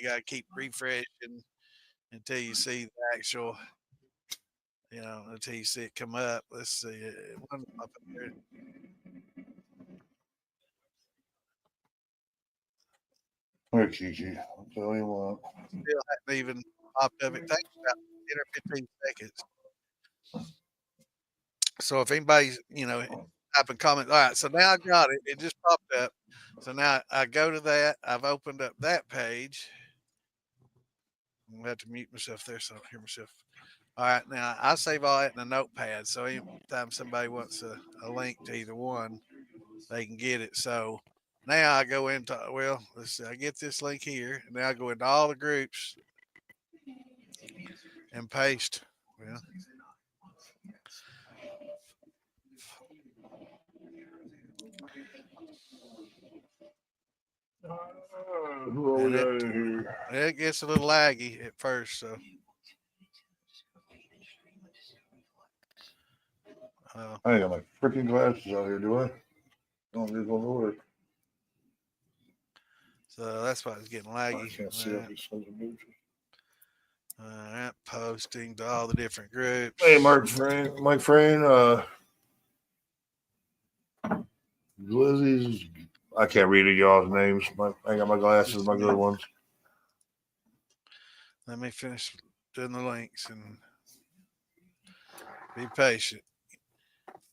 you got to keep refreshing until you see the actual, until you see it come up. Let's see. One up there Here, Kiki. I'll tell you what. still hasn't even popped up. It takes about 10 or 15 seconds. So if anybody's, type in comments, all right. So now I got it. It just popped up. So now I go to that. I've opened up that page. I'm gonna have to mute myself there so I don't hear myself. All right, now I save all that in a notepad. So anytime somebody wants a link to either one, they can get it. So now I go into, well, let's see, I get this link here. And now I go into all the groups and paste. Well, Who are we and got in here? it gets a little laggy at first. So I ain't got my freaking glasses out here, do I? Don't need one to work. so that's why it's getting I laggy. can't see if it's something new. All right, posting to all the different groups. Hey, Mike Frayne, Glizzy's. I can't read y'all's names. I got my glasses, my good ones. Let me finish doing the links and be patient.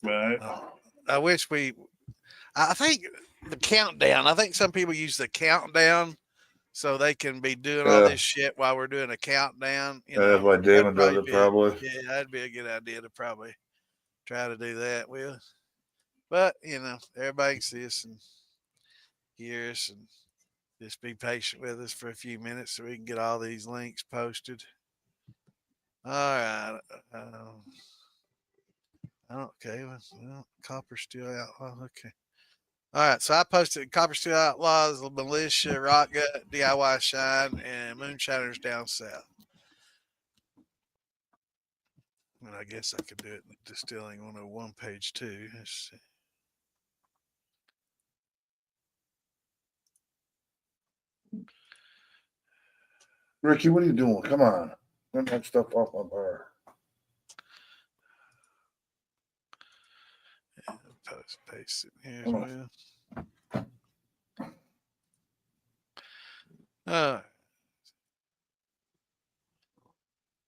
Right. I wish I think the countdown. I think some people use the countdown so they can be doing all this shit while we're doing a countdown. That's why Damon does it, probably. Yeah, that'd be a good idea to probably try to do that with. But everybody can see us and hear us, and just be patient with us for a few minutes so we can get all these links posted. All right. Okay. Well, Copper Steel Outlaw. Okay. All right. So I posted Copper Steel Outlaws, Militia, Rock Gut, DIY Shine, and Moonshiners Down South. And I guess I could do it in Distilling 101 page 2. Let's see. Ricky, what are you doing? Come on. Turn that stuff off my bar. Paste it here as well. All right.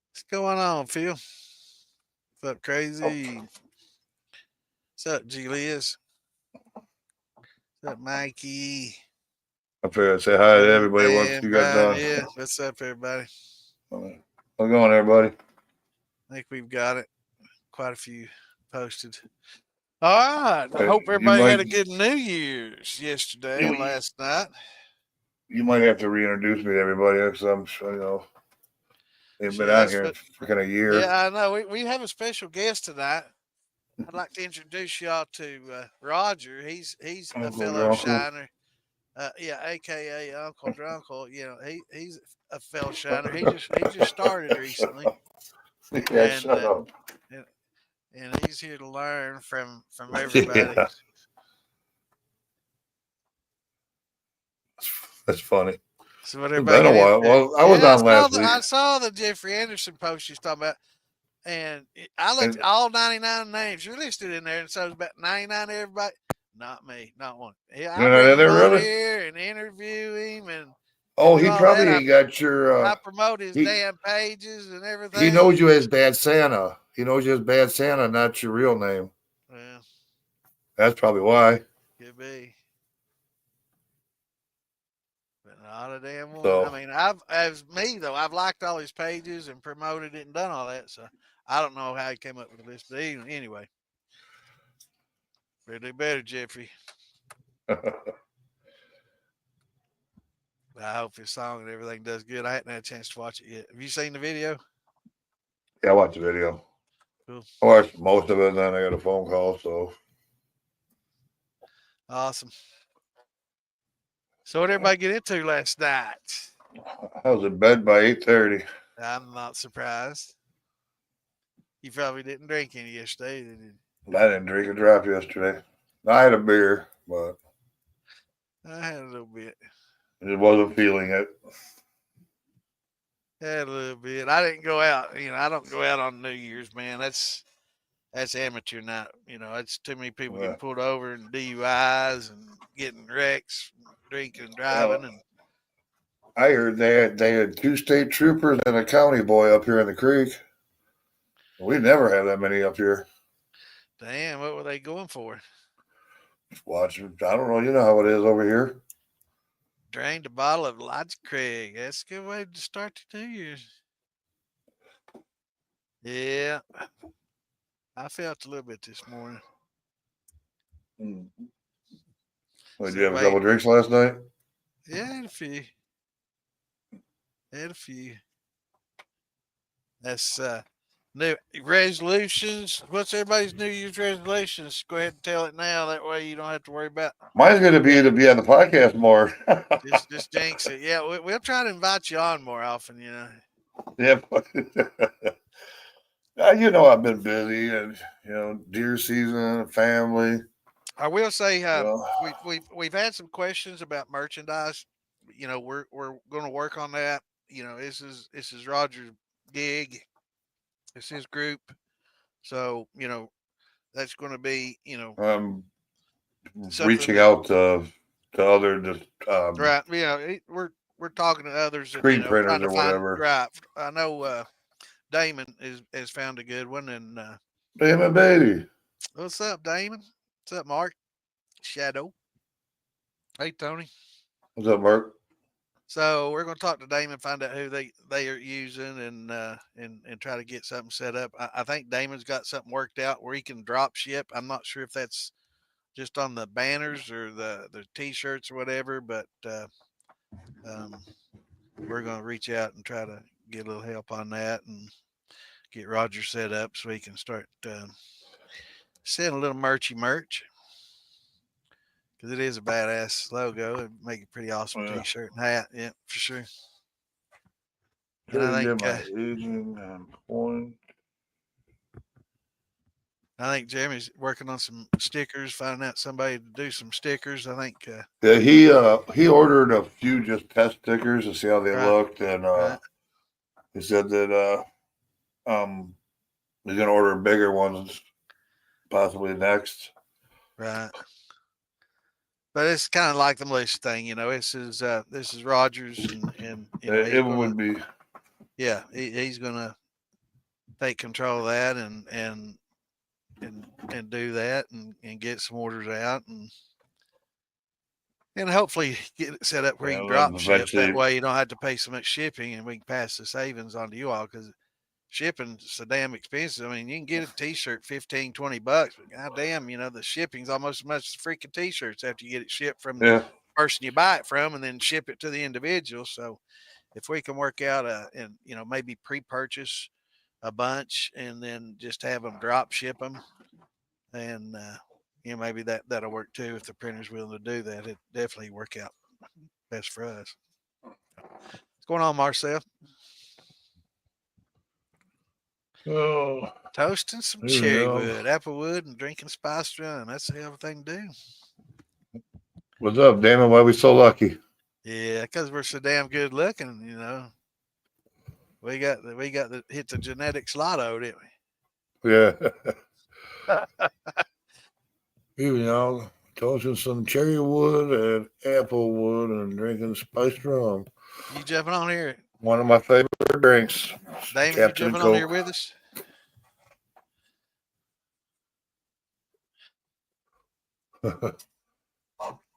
What's going on, Phil? What's up, Crazy? What's up, G Liz? What's up, Mikey? I figured I'd say hi to everybody once you got done. Yeah, what's up, everybody? How's it going, everybody? I think we've got it. Quite a few posted. All right. I hope everybody had a good New Year's yesterday and last night. You might have to reintroduce me to everybody because I'm sure, they've been out here in freaking a year. Yeah, I know. We have a special guest tonight. I'd like to introduce y'all to Roger. He's a fellow shiner. Yeah, AKA Uncle Drunkle. He's a fellow shiner. He just started recently. Yeah, shut up. And he's here to learn from everybody. Yeah. That's funny. So what everybody been a while. Well, I was on last week. I saw the Jeffrey Anderson post she's talking about, and I looked at all 99 names. You're listed in there, and so it's about 99 everybody. Not me, not one. Yeah, I bring him on here and interview him, and he probably got your. I promote his damn pages and everything. He knows you as Bad Santa. He knows you as Bad Santa, not your real name. Yeah, that's probably why. Could be. But not a damn one. So, I mean, I've liked all his pages and promoted it and done all that. So I don't know how he came up with this, but anyway. Better do better, Jeffrey. I hope his song and everything does good. I hadn't had a chance to watch it yet. Have you seen the video? Yeah, I watched the video. Cool. I watched most of it, and then I got a phone call. So awesome. So what did everybody get into last night? I was in bed by 8:30. I'm not surprised. You probably didn't drink any yesterday, did you? I didn't drink a drop yesterday. I had a beer, but I had a little bit. I wasn't feeling it. Yeah, a little bit. I didn't go out. I don't go out on New Year's, man. That's amateur night. That's too many people Yeah. getting pulled over and DUIs and getting wrecks, drinking and Well, driving, and I heard they had two state troopers and a county boy up here in the creek. We never have that many up here. damn, what were they going for? Watching, I don't know. You know how it is over here. Drained a bottle of Logic Craig. That's a good way to start the New Year's. Yeah, I felt a little bit this morning. Mm. Well, did you So have a wait, couple drinks last night? yeah, I had a few. Had a few. That's new resolutions. What's everybody's New Year's resolutions? Go ahead and tell it now. That way you don't have to worry about. Mine's going to be on the podcast more. Just jinx it. Yeah, we'll try to invite you on more often. Yeah. You know I've been busy, and deer season, family. I will say You know, we've had some questions about merchandise. We're going to work on that. This is Roger's gig. It's his group. So that's going to be I'm something reaching that out to other just right. We're talking to others that screen trying printers to or find whatever. right. I know Damon has found a good one. And Damn it, baby. what's up, Damon? What's up, Mark? Shadow. Hey, Tony. What's up, Mark? So we're going to talk to Damon, find out who they are using, and try to get something set up. I think Damon's got something worked out where he can drop ship. I'm not sure if that's just on the banners or the t-shirts or whatever, but um, we're going to reach out and try to get a little help on that and get Roger set up so he can start selling a little merch because it is a badass logo. It'd make a pretty awesome Yeah. t-shirt and hat. Yeah, for sure. And Trying to get my aging on point. I think Jeremy's working on some stickers, finding out somebody to do some stickers. I think, Yeah, he ordered a few just test stickers to see how they right, looked, and right, he said that he's gonna order bigger ones possibly next. right. But it's kind of like the militia thing, this is Rogers, and It he's gonna, would be yeah, he's gonna take control of that and do that and get some orders out and hopefully get it set up where you can drop ship. That eventually. way you don't have to pay so much shipping, and we can pass the savings on to you all because shipping's so damn expensive. I mean, you can get a t-shirt 15-20 bucks, but goddamn, the shipping's almost as much as the freaking t-shirts after you get it shipped from the Yeah, person you buy it from and then ship it to the individual. So if we can work out and maybe pre-purchase a bunch and then just have them drop ship them, and maybe that'll work too if the printer's willing to do that. It definitely work out best for us. What's going on, Marcel? oh, Toasting some here we cherry go. wood, apple wood, and drinking spiced rum. That's the other thing to do. What's up, Damon? Why we so lucky? Yeah, because we're so damn good looking. We got the hit the genetics lotto, didn't Yeah, we? toasting some cherry wood and apple wood and drinking spiced rum. You jumping on here, One of my favorite drinks, Damon? You Captain jumping on here Coke. with us?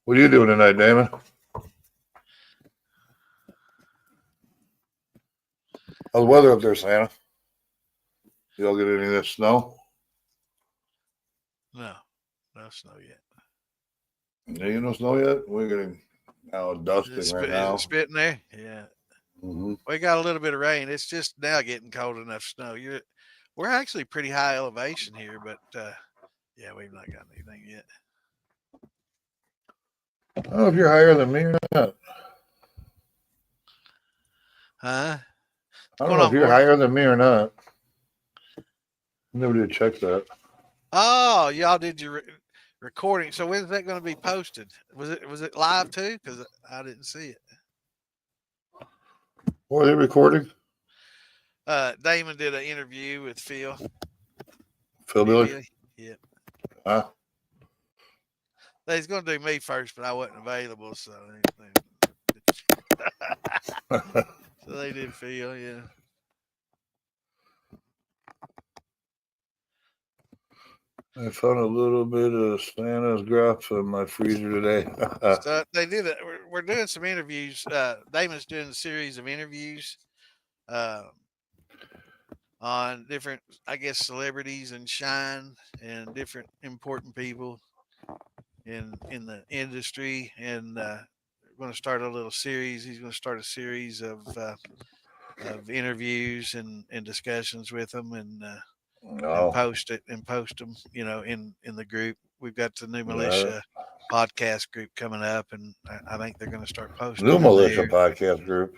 What are you doing tonight, Damon? How's the weather up there, Santa? You don't get any of that snow? No, no snow yet. Yeah, you no snow yet? We're getting dusting right Is it now. spitting there? Yeah, Mm-hmm. we got a little bit of rain. It's just now getting cold enough snow. We're actually pretty high elevation here, but yeah, we've not got anything yet. I don't know if you're higher than me or not. Huh? I don't Going know if on, you're Gordon? higher than me or not. Never did check that. Oh, y'all did your recording. So when's that going to be posted? Was it live too? Because I didn't see it. What are they recording? Damon did an interview with Phil. Phil Billy? Yeah. Huh? They was going to do me first, but I wasn't available, so so they did Phil, yeah. I found a little bit of Santa's graph in my freezer today. So they did it. We're doing some interviews. Damon's doing a series of interviews on different, I guess, celebrities and shine and different important people in the industry. And we're going to start a little series. He's going to start a series of interviews and discussions with them and post them, in the group. We've got the new militia podcast group coming up, and I think they're going to start posting. New militia podcast group.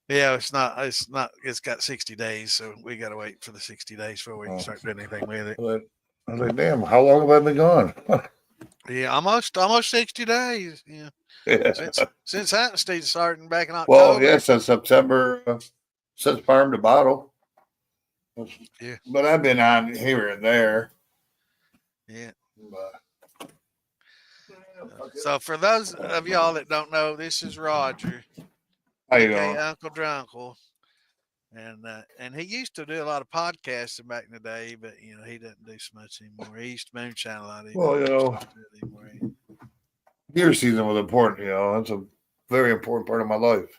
Yeah, it's got 60 days, so we got to wait for the 60 days before we can start doing anything with it. But I was like, damn, how long have I been gone? Yeah, almost 60 days. Yeah. Since hunting season starting back in October. Well, yeah, since September, since farm to bottle. Yeah. But I've been on here and there. Yeah. So for those of y'all that don't know, this is Roger. How you doing? Uncle Drunkle. And he used to do a lot of podcasting back in the day, but he doesn't do so much anymore. He used to moonshine a lot. Well, deer season was important. That's a very important part of my life.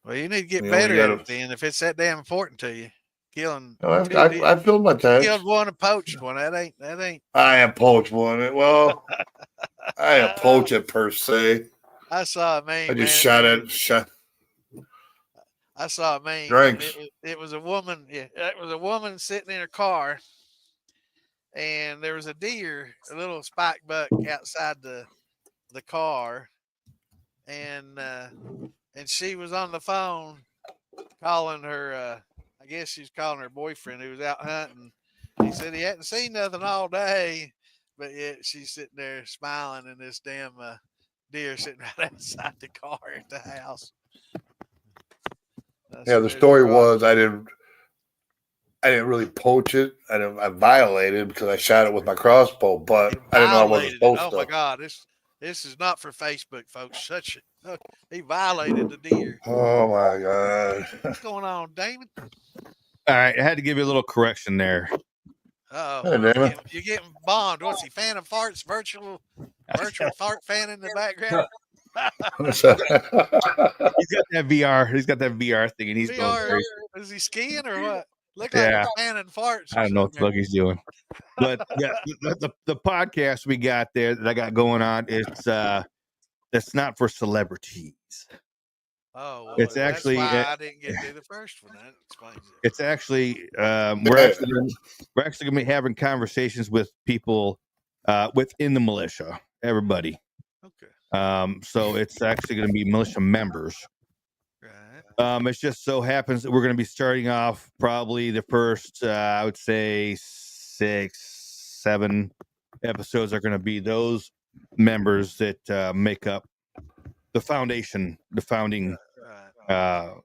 Well, you need to get better at it then. If it's that damn important to you, killing. I filled my tank. Killed one and poached one. That ain't. I have poached one. Well, I have poached it per se. I saw a meme. I just shot it. I saw a meme. Drinks. It was a woman. Yeah, it was a woman sitting in her car, and there was a deer, a little spike buck outside the car, and she was on the phone calling her. I guess she was calling her boyfriend who was out hunting. He said he hadn't seen nothing all day, but yet she's sitting there smiling, and this damn deer sitting right outside the car at the house. The story was I didn't really poach it. I violated because I shot it with my crossbow, but I didn't know I wasn't supposed to. Oh my God, this is not for Facebook, folks. He violated the deer. Oh my God. What's going on, Damon? All right, I had to give you a little correction there. You're getting bombed. What's he, fanning farts, virtual fart fan in the background? He's got that VR. He's got that VR thing, and he's VR, going crazy. Is he skiing or what? Look like he's fanning farts. I don't know what the fuck he's doing. But yeah, the podcast we got there that I got going on, it's not for celebrities. Oh, well, it's actually that's why I didn't get to the first one. That explains it. It's actually we're actually gonna be having conversations with people within the militia, everybody. Okay. So it's actually going to be militia members. Right. It just so happens that we're going to be starting off probably the first, I would say 6, 7 episodes are going to be those members that make up the foundation, the founding of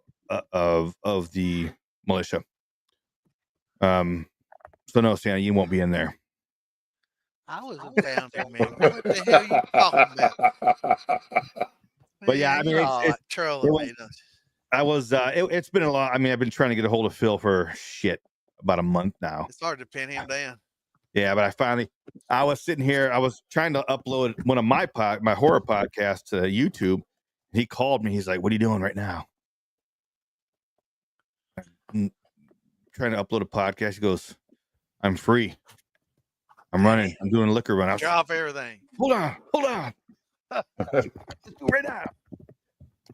the militia. So no, Santa, you won't be in there. I was a founding member. What the hell are you talking about? But yeah, I mean, it's trolling me. I was. It's been a lot. I mean, I've been trying to get a hold of Phil for about a month now. It's hard to pin him down. Yeah, but I was sitting here. I was trying to upload one of my horror podcasts to YouTube. He called me. He's like, "What are you doing right now?" I'm trying to upload a podcast. He goes, "I'm free. I'm running. I'm doing a liquor run. Drop everything. Hold on. Right now."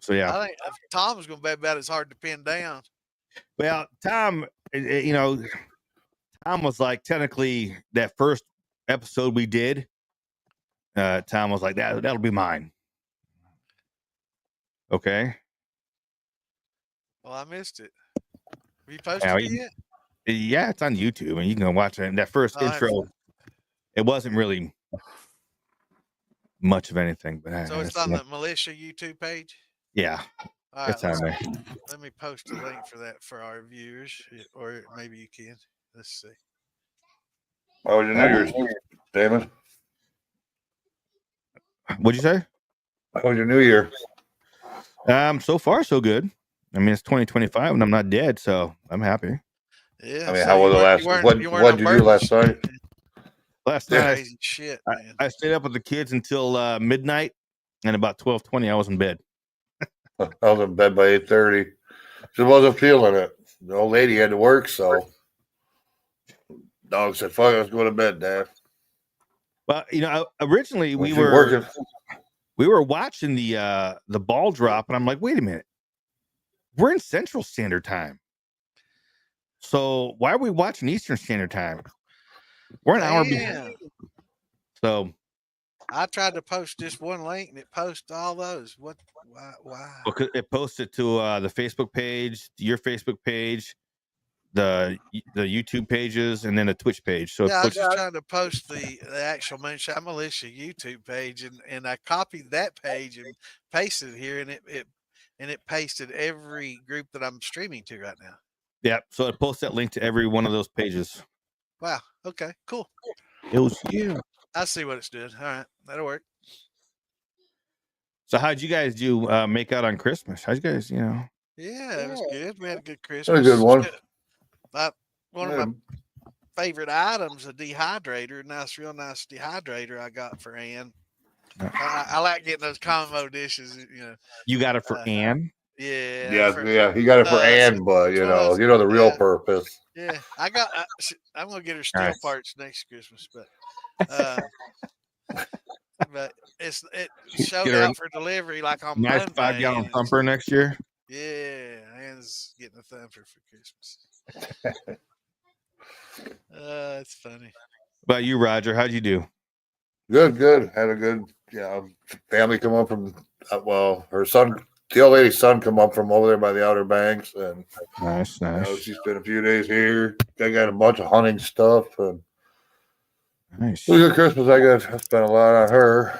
So yeah, I think Tom's going to be about as hard to pin down. Well, Tom, Tom was like technically that first episode we did. Tom was like that'll be mine. Okay. Well, I missed it. Have you posted it yet? Yeah, it's on YouTube, and you can watch it. And that first intro, it wasn't really much of anything, but so it's on the militia YouTube page. Yeah, all right, it's on there. Let me post a link for that for our viewers, or maybe you can. Let's see. How was your New Year's, Damon? What'd you say? How was your New Year? So far so good. I mean, it's 2025 and I'm not dead, so I'm happy. Yeah. I mean, So how was the last? you weren't What'd on you do last bourbon night? Last Yeah. night Crazy shit, I, man. I stayed up with the kids until midnight, and about 12:20 I was in bed. I was in bed by 8:30. Just wasn't feeling it. The old lady had to work, so dog said, "Fuck it, let's go to bed, Dad." But originally Well, we she's were working. watching the ball drop, and I'm like, wait a minute, we're in Central Standard Time, so why are we watching Eastern Standard Time? We're an hour behind. Damn. So I tried to post just one link and it posted all those. What? Why? because it posted to the Facebook page, your Facebook page, the YouTube pages, and then a Twitch page. So Yeah, I was Twitch, just trying to post the actual Moonshine Militia YouTube page, and I copied that page and pasted it here, and it pasted every group that I'm streaming to right now. yeah. So it posts that link to every one of those pages. Wow. Okay. Cool. It was you. I see what it's doing. All right, that'll work. So how'd you guys do? Make out on Christmas? How'd you guys? Yeah, it was good. We had a good That's a good Christmas. one. One of my favorite items, a dehydrator. Real nice dehydrator I got for Ann. I like getting those combo dishes. You got it for Ann? Yeah. Yeah. He got it for Ann, but it's one of those- the real purpose. Yeah, I'm gonna get her steel Nice. parts next Christmas, but it showed Get her out for delivery like on nice Monday. 5-gallon thumper next year. Yeah, Ann's getting a thumper for Christmas. It's funny. About you, Roger? How'd you do? Good. Had a good, family come up from, her son, the old lady's son come up from over there by the Outer Banks, and Nice. she spent a few days here. I got a bunch of hunting stuff, and Nice. it was a good Christmas. I spent a lot on her.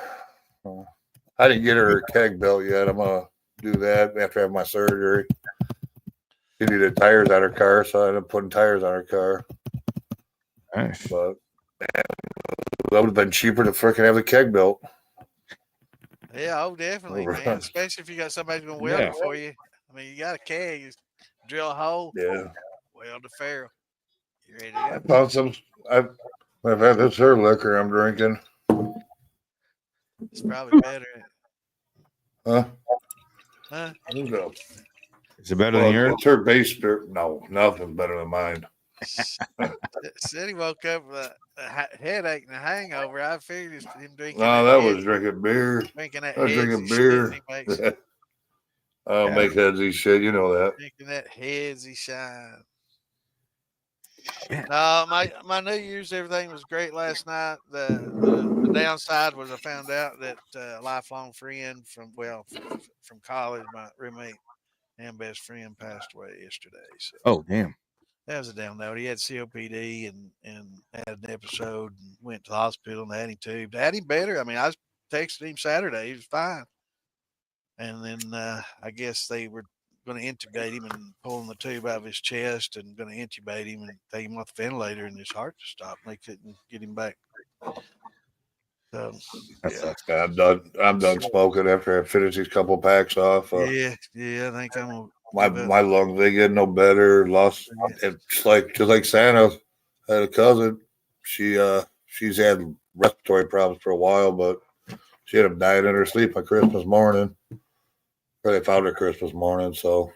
I didn't get her a keg built yet. I'm gonna do that after I have my surgery. She needed tires on her car, so I ended up putting tires on her car. Nice. But that would have been cheaper to freaking have the keg built. Yeah, definitely, man. Especially if you got somebody who's gonna weld it for you. I mean, you got a keg, you drill a hole. Yeah. Weld the ferrule. You ready to I go? found some. I've had this her liquor I'm drinking. It's probably better. Huh? No. Is it better than yours? It's her base spirit. No, nothing better than mine. Said he woke up with a headache and a hangover. I figured it's him drinking. No, that was drinking beer. Drinking that I was headsy drinking beer. shit he makes. I don't make headsy shit. You know that. Drinking that headsy shine. No, my New Year's, everything was great last night. The downside was I found out that a lifelong friend from college, my roommate and best friend, passed away yesterday. So Oh, damn. that was a down note. He had COPD and had an episode and went to the hospital and had him tubed. Had him better. I mean, I texted him Saturday. He was fine. And then I guess they were going to intubate him and pulling the tube out of his chest and going to intubate him and take him off the ventilator, and his heart just stopped. And they couldn't get him back. So That sucks. I'm done smoking after I finish these couple packs off. yeah, I think I'm gonna my lungs, they get no better. Lost. It's just like Santa. I had a cousin. She's had respiratory problems for a while, but she ended up dying in her sleep on Christmas morning. Or they found her Christmas morning, so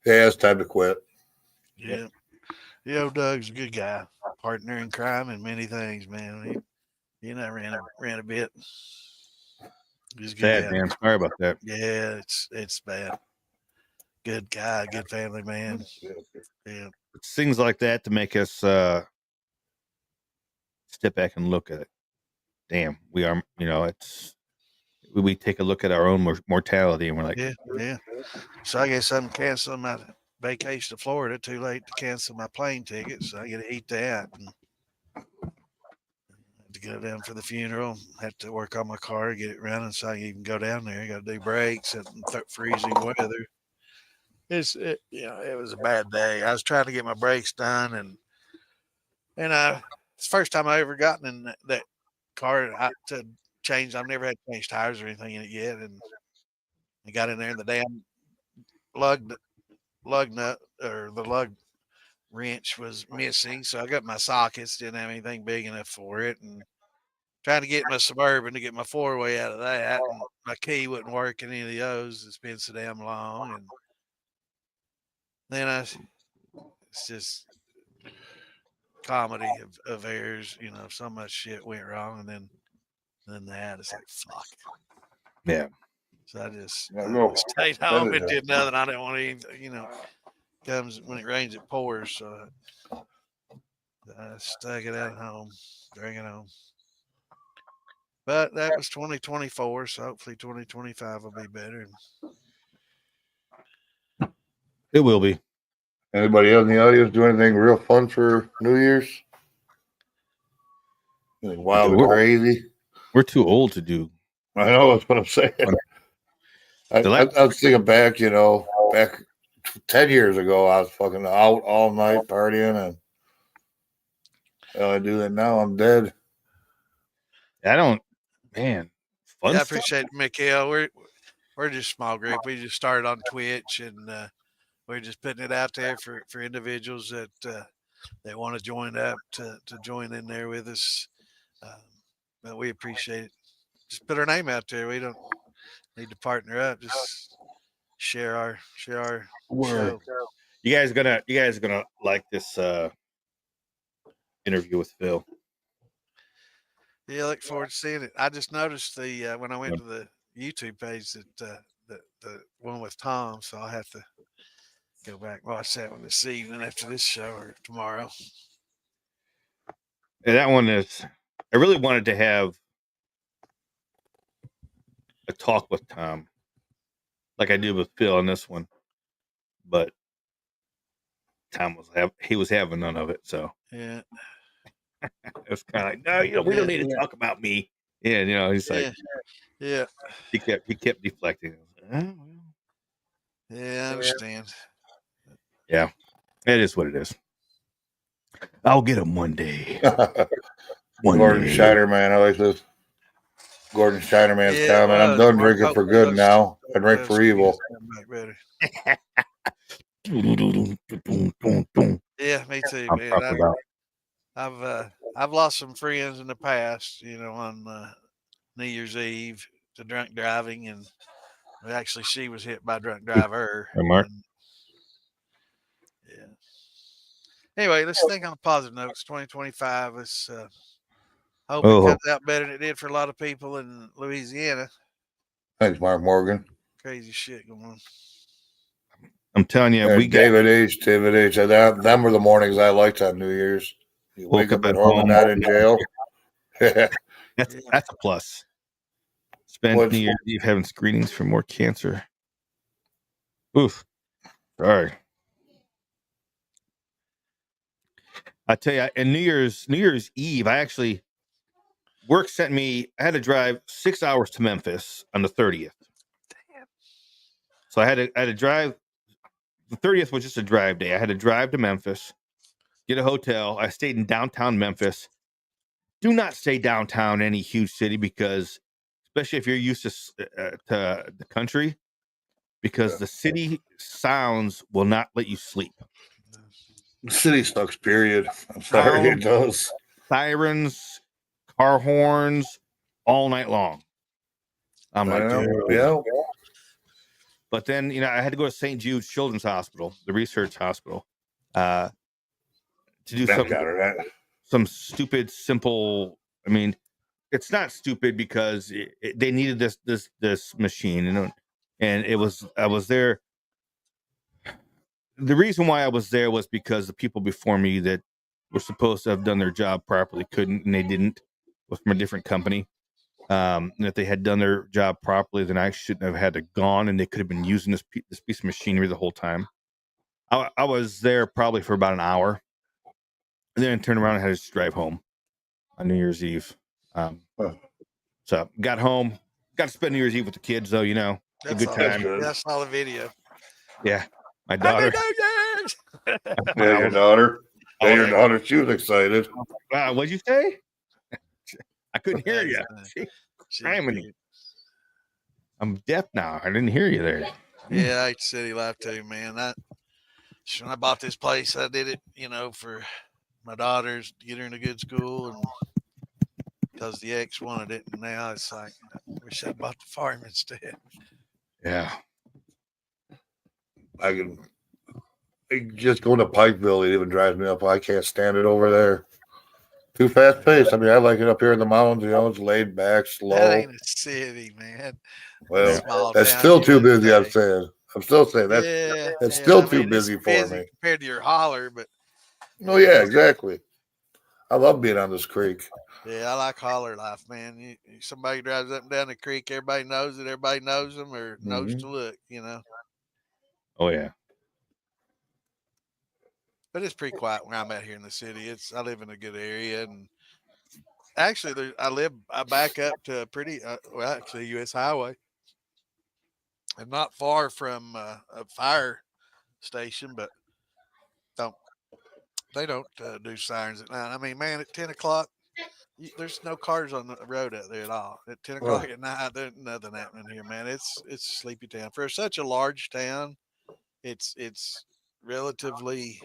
yeah, it's time to quit. Yeah. Doug's a good guy, partner in crime and many things, man. He and I ran a bit. He's a good Sad, guy. man. Sorry about that. Yeah, it's bad. Good guy, good family man. Yeah. It's things like that to make us step back and look at it. Damn, we are. We take a look at our own mortality, and we're like, yeah. So I guess I'm canceling my vacation to Florida. Too late to cancel my plane ticket, so I got to eat that. And to go down for the funeral, have to work on my car, get it running so I can even go down there. I got to do brakes in freezing weather. it was a bad day. I was trying to get my brakes done, and it's the first time I ever gotten in that car to change. I've never had to change tires or anything in it yet, and I got in there, and the damn lug lug nut or the lug wrench was missing. So I got my sockets, didn't have anything big enough for it, and trying to get my Suburban to get my four way out of that, and my key wouldn't work in any of those. It's been so damn long, and then it's just comedy of errors. So much shit went wrong, and then that it's like fuck. Yeah. So Yeah, no. I stayed home and did nothing. I didn't want to even, comes when it rains, it pours. So I stuck it at home, drank it home. But that was 2024, so hopefully 2025 will be better. It will be. Anybody else in the audience do anything real fun for New Year's? Anything wild and crazy? We're too old to do. I know, that's what I'm saying. I was thinking back, back 10 years ago, I was fucking out all night partying, and I do that now, I'm dead. I don't, man. Fun I stuff? appreciate it, Mikhail. We're just a small group. We just started on Twitch, and we're just putting it out there for individuals that want to join up to join in there with us. But we appreciate it. Just put our name out there. We don't need to partner up. Just share our show. You guys gonna like this interview with Phil? Yeah, look forward to seeing it. I just noticed when I went to the YouTube page that the one with Tom, so I'll have to go back and watch that one this evening after this show or tomorrow. Yeah, that one is. I really wanted to have a talk with Tom, like I did with Phil on this one, but Tom was having none of it. So Yeah, it's kind of like, no, we don't need to talk about me. Yeah, he's like, yeah. He kept deflecting. Yeah, I understand. Yeah, it is what it is. I'll get him one day. Gordon Scheiderman, I like this. Gordon Scheiderman's comment. I'm done drinking for good now. I drink for evil. Yeah, me too, man. I've lost some friends in the past, on New Year's Eve to drunk driving, and actually she was hit by a drunk driver. Mark. Yeah. Anyway, let's think on positive notes. 2025. Let's hope it comes out better than it did for a lot of people in Louisiana. Thanks, Mark Morgan. Crazy shit going on. I'm telling you, David H. Them were the mornings I liked on New Year's. You wake up at home and not in jail. That's a plus. Spend New Year's Eve having screenings for more cancer. Oof. Sorry. I tell you, and New Year's Eve, work sent me. I had to drive 6 hours to Memphis on the 30th. Damn. So I had to drive. The 30th was just a drive day. I had to drive to Memphis, get a hotel. I stayed in downtown Memphis. Do not stay downtown any huge city, because, especially if you're used to the country, because the city sounds will not let you sleep. The city sucks, period. I'm sorry, it does. Sirens, car horns, all night long. I'm like, yeah. But then, I had to go to St. Jude's Children's Hospital, the research hospital, to do some stupid, simple. I mean, it's not stupid because they needed this machine, and I was there. The reason why I was there was because the people before me that were supposed to have done their job properly couldn't, and they didn't. Was from a different company. And if they had done their job properly, then I shouldn't have had to gone, and they could have been using this piece of machinery the whole time. I was there probably for about an hour, and then I turned around and had to drive home on New Year's Eve. So got home, got to spend New Year's Eve with the kids, though. A good time. Yeah, I saw the video. Yeah, My daughter. Happy New Year's! Yeah, your daughter. Oh, Yeah, your yeah. daughter. She was excited. Wow, what'd you say? I couldn't hear you. She's Criminy. good. I'm deaf now. I didn't hear you there. Yeah, I hate city life too, man. When I bought this place, I did it, for my daughters to get her in a good school, and because the ex wanted it, and now it's like, I wish I'd bought the farm instead. Yeah. Just going to Pikeville, it even drives me up. I can't stand it over there. Too fast paced. I mean, I like it up here in the mountains. It's laid back, That slow. ain't a city, man. Well, Small that's town, still you too live busy. I'm day. saying. I'm still saying that's Yeah, still I too mean, it's busy for busy me. compared to your holler, but Oh yeah, exactly. I love being on this creek. yeah, I like holler life, man. Somebody drives up and down the creek, everybody knows it, everybody knows them or knows to look, Oh yeah. But it's pretty quiet when I'm out here in the city. I live in a good area, and actually, I back up to a pretty, actually, U.S. highway, and not far from a fire station, but don't they don't do sirens at night. I mean, man, at 10 o'clock, there's no cars on the road out there at all. At 10 o'clock Oh, at night, there's nothing happening here, man. It's a sleepy town for such a large town. It's relatively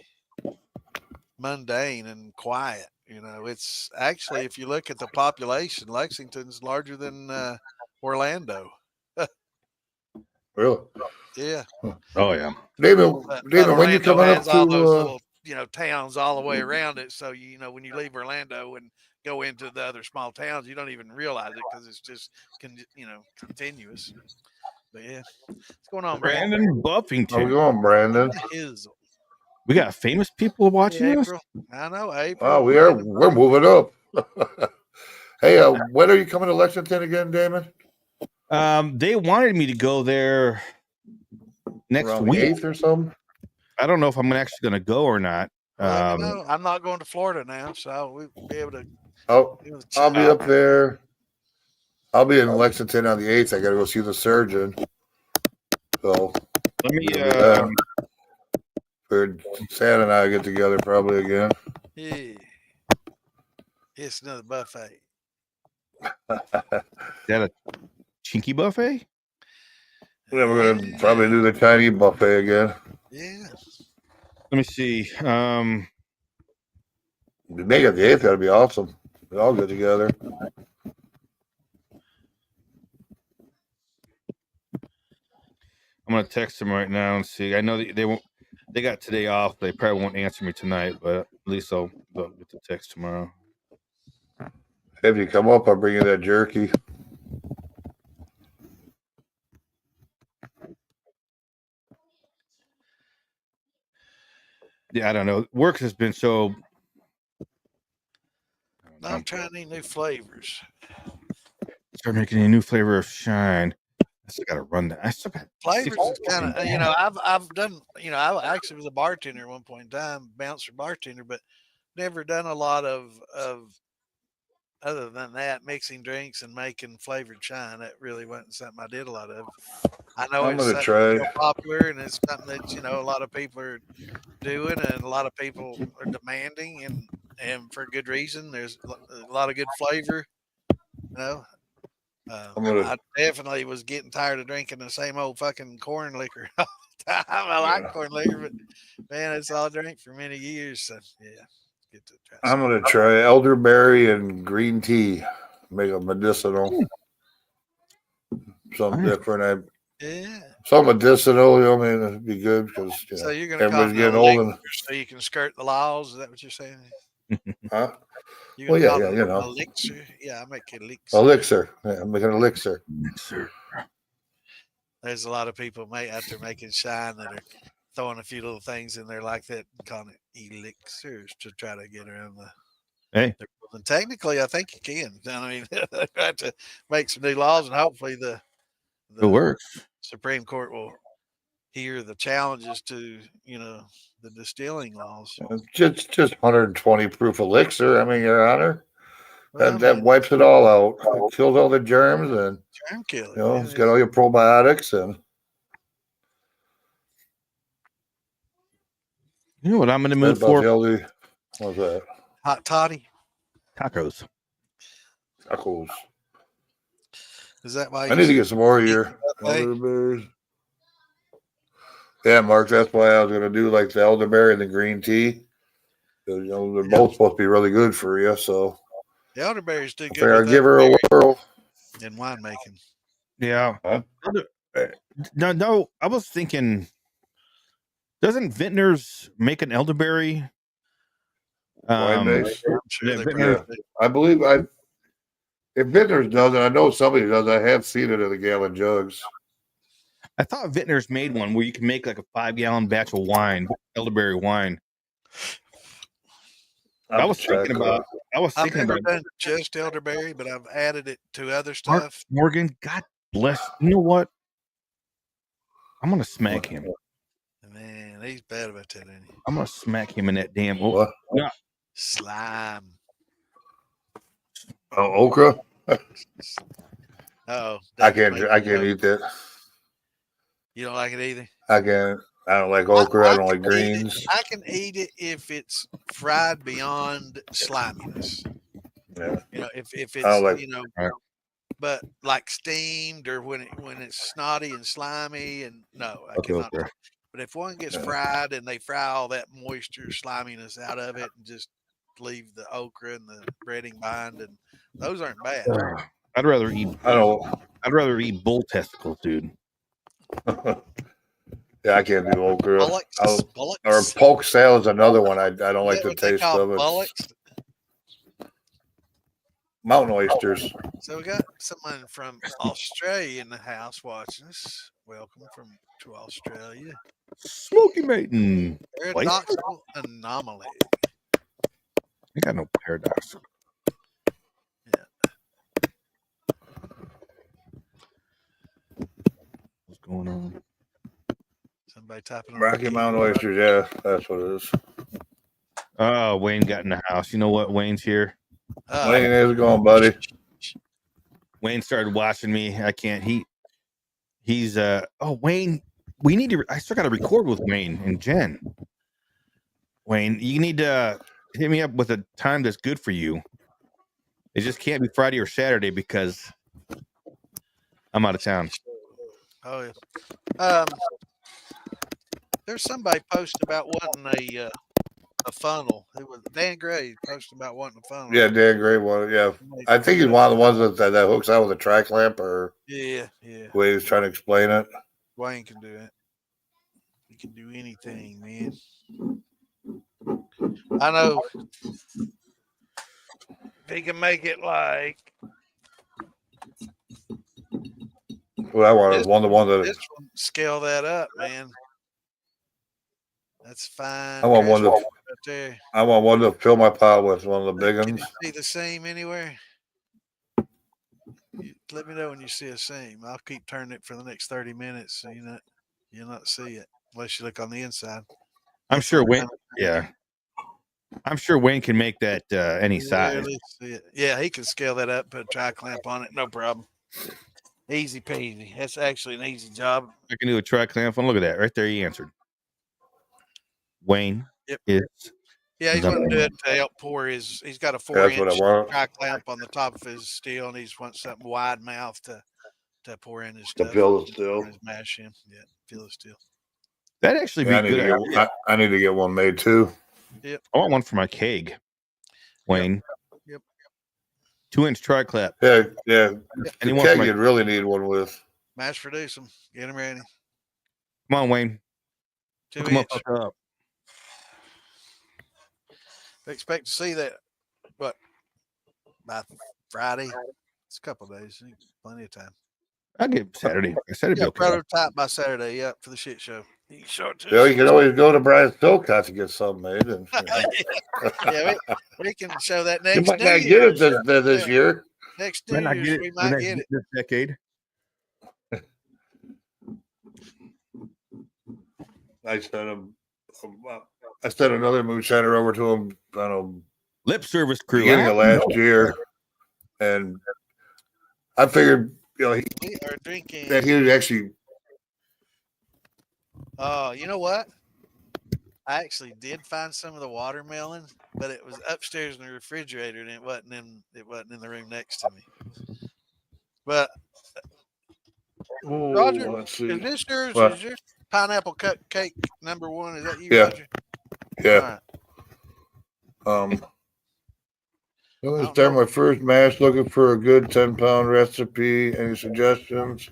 mundane and quiet. It's actually, if you look at the population, Lexington's larger than Orlando. really? Yeah, Oh yeah. David, but David, when you Orlando coming has up all those to? little towns all the way around it. So when you leave Orlando and go into the other small towns, you don't even realize it because it's just continuous. But yeah, what's going on, Brandon? Brandon How we Buffington. going, Brandon? His We got famous people Hey, watching us. April. I know Wow, April. we're Brandon. moving up. Hey, when are you coming to Lexington again, Damon? They wanted me to go there next Around the week. 8th or something? I don't know if I'm actually going to go or not. Well, let me know. I'm not going to Florida now, so we'll be able to. I'll be up there. I'll be in Lexington on the 8th. I got to go see the surgeon. So let me. Sam and I get together probably again. Yeah, it's another buffet. That a chinky buffet? Yeah, we're gonna probably do the Chinese buffet again. Yeah. Let me see. We make it the 8th. That'd be awesome. We all get together. I'm gonna text them right now and see. I know they won't. They got today off. They probably won't answer me tonight, but at least they'll get the text tomorrow. If you come up, I'll bring you that jerky. Yeah, I don't know. Work has been so. I'm trying these new flavors. Start making a new flavor of shine. I still got to run that. I still got Flavors is kind of I've done I actually was a bartender at one point in time, bouncer bartender, but never done a lot of other than that, mixing drinks and making flavored shine. That really wasn't something I did a lot of. I know I'm it's gonna something try. real popular and it's something that a lot of people are doing and a lot of people are demanding and for good reason. There's a lot of good flavor, you know. I definitely was getting tired of drinking the same old fucking corn liquor all the time. I like corn liquor, but man, it's all I drank for many years. So yeah, get to try. I'm gonna try elderberry and green tea. Make a medicinal. Something different. Yeah. Some medicinal. I mean, it'd be good because So you're gonna call everybody's it an getting old. And elixir so you can skirt the laws. Is that what you're saying? huh? You're Well, gonna yeah, call yeah, it an elixir. Yeah, I make elixir. elixir. Yeah, I'm making elixir. There's a lot of people out there making shine that are throwing a few little things in there like that and calling it elixirs to try to get around the. Hey. And technically, I think you can. I mean, they have to make some new laws, and hopefully the It works. Supreme Court will hear the challenges to the distilling laws. Just 120 proof elixir. I mean, Your Honor, Well, that wipes it all out. It kills all the germs and germ killer. it's got all your probiotics and. You know what I'm in the That's mood about for? the only. What's that? Hot toddy. Tacos. Tacos. Is that why I need to get some more of your buffet? elderberries. Yeah, Mark. That's why I was gonna do like the elderberry and the green tea. 'Cause, they're both supposed to be really good for you. So The elderberries do I good figure with I'd give her a elderberry whirl. in winemaking. Yeah. Huh? No. I was thinking, doesn't Vintners make an elderberry? Wine base. I'm sure Yeah, they Vintners. probably do. I believe if Vintners does it, I know somebody does. I have seen it in the gallon jugs. I thought Vintners made one where you can make like a 5-gallon batch of wine, elderberry wine. I was thinking about. I've never done just elderberry, but I've added it to other Mark stuff. Morgan. God bless. You know what? I'm gonna smack him. Man, he's bad about that, ain't he? I'm gonna smack him in that damn. What? Yeah. Slime. Oh, okra. Oh, I can't eat that. You don't like it either. I don't like okra. I don't like can eat it. greens. I can eat it if it's fried beyond sliminess. Yeah. If I it's don't like. but like steamed or when it's snotty and slimy and no, I cannot. Okay. But if one gets fried and they fry all that moisture, sliminess out of it and just leave the okra and the breading behind, and those aren't bad. I'd rather eat. I don't. I'd rather eat bull testicles, dude. Yeah, I can't do okra. Or Bullocks. poke salad's another one. I don't like the taste of it. Bullocks? Mountain oysters. So we got someone from Australia in the house watching us. Welcome to Australia. Smoky Maiden. Paradoxical anomaly. I got no paradox. Yeah. What's going on? Somebody typing on Rocky Mountain oysters. Yeah, that's what it is. Oh, Wayne got in the house. You know what? Wayne's here. Wayne, how's it going, buddy? Wayne started watching me. I can't. He's Wayne, we need to. I still got to record with Wayne and Jen. Wayne, you need to hit me up with a time that's good for you. It just can't be Friday or Saturday because I'm out of town. Oh yeah. There's somebody posting about wanting a funnel. It was Dan Gray posting about wanting a funnel. Yeah, Dan Gray one. Yeah, I think he's one of the ones that hooks out with a tri clamp or yeah. The way he was trying to explain it. Wayne can do it. He can do anything, man. I know. If he can make it like. Well, I wanted one that. This one, scale that up, man. That's fine. I want one to. Right there. I want one to fill my pot with one of the big ones. Can you see the seam anywhere? Let me know when you see a seam. I'll keep turning it for the next 30 minutes, so you'll not see it unless you look on the inside. I'm sure Wayne. Yeah, I'm sure Wayne can make that any size. Yeah, he can scale that up, put a tri clamp on it, no problem. Easy peasy. That's actually an easy job. I can do a tri clamp on. Look at that right there. He answered. Wayne is. Yeah, he's going to do it to help pour his. He's got a 4-inch tri clamp on the top of his steel, and he's wants something wide mouth to pour in his stuff. To fill the steel. His mash in. Yeah, fill the steel. That actually be good. I need to get one made too. Yep. I want one for my keg, Wayne. Yep. 2-inch tri clamp. Yeah. The keg you'd really need one with. Mash produce them. Get them ready. Come on, Wayne. 2-inch. Up. Expect to see that, but by Friday, it's a couple of days, plenty of time. I'll get Saturday. Saturday, okay. Prototype by Saturday, yeah, for the shit show. You can show it to you can always go to Brian Stokes to get something made. And, yeah, we can show that next. You might not get it this year. Next New Year's, we might get it this decade. I sent another moonshiner over to him. I don't know, lip service crew beginning of last year, and I figured we are drinking that he would actually. You know what? I actually did find some of the watermelon, but it was upstairs in the refrigerator, and it wasn't in the room next to me. But Oh, Roger, let's is see. this yours? What? Is your pineapple cupcake number one? Is that you, Yeah, Roger? All yeah. right. Um, I'm I gonna don't start know. my first mash. Looking for a good 10-pound recipe. Any suggestions?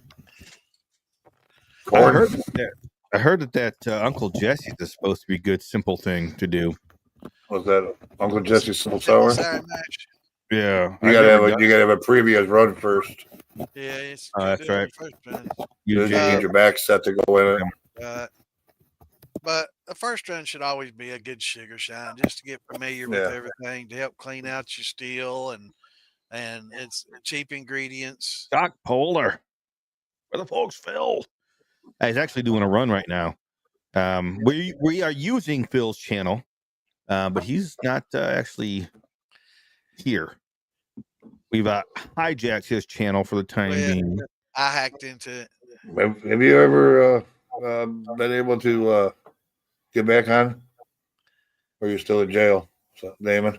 I Corn. heard that. I heard that Uncle Jesse's is supposed to be a good, simple thing to do. Was that Uncle S- Jesse's Simple Simple Sour? sour mash. Yeah, You I've gotta never have done. you gotta have a previous run first. Yeah, it's Oh, can't that's do it on right. your first run. You You jam. get your back set to go in it. Uh, but the first run should always be a good sugar shine, just to get familiar with Yeah. everything, to help clean out your steel, and it's cheap ingredients. Doc Polar, where the folks Phil. He's actually doing a run right now. We are using Phil's channel, but he's not actually here. We've hijacked his channel for the time Well, being. I hacked into it. Have you ever been able to get back on? Or are you still in jail, so, Damon?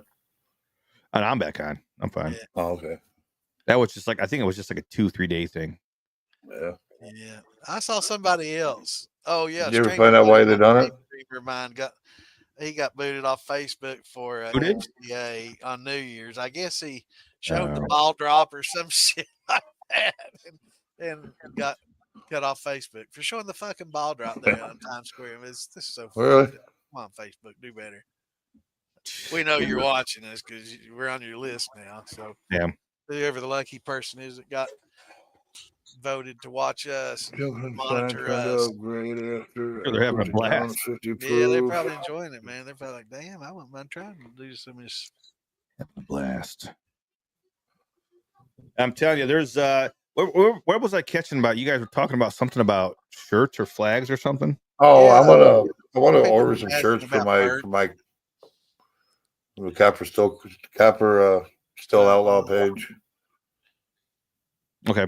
And I'm back on. I'm fine. Yeah, Oh, okay. That was just like, I think it was just like a 2-3 day thing. Yeah. yeah. I saw somebody else. Oh yeah, Did you ever streamer find out buddy, why of they mine, done same it? streamer of mine got booted off Facebook for Who did? MCA on New Year's. I guess he showed the Oh. ball drop or some shit like that, and got cut off Facebook for showing the fucking ball drop there on Times Square. This is so Really? fucked up. Come on, Facebook, do better. We know you're watching us because we're on your list now. So Yeah. whoever the lucky person is that got voted to watch us and monitor Trying to us. upgrade after Sure, they're having a 50 pounds, blast. 50 Yeah, they're proof. probably enjoying it, man. They're probably like, damn, I wouldn't mind trying to do some of this. Having a blast. I'm telling you, there's where was I catching about? You guys were talking about something about shirts or flags or something. Oh, Yeah, I want to people order were some asking shirts for about my merch. the Copper still outlaw page. Okay.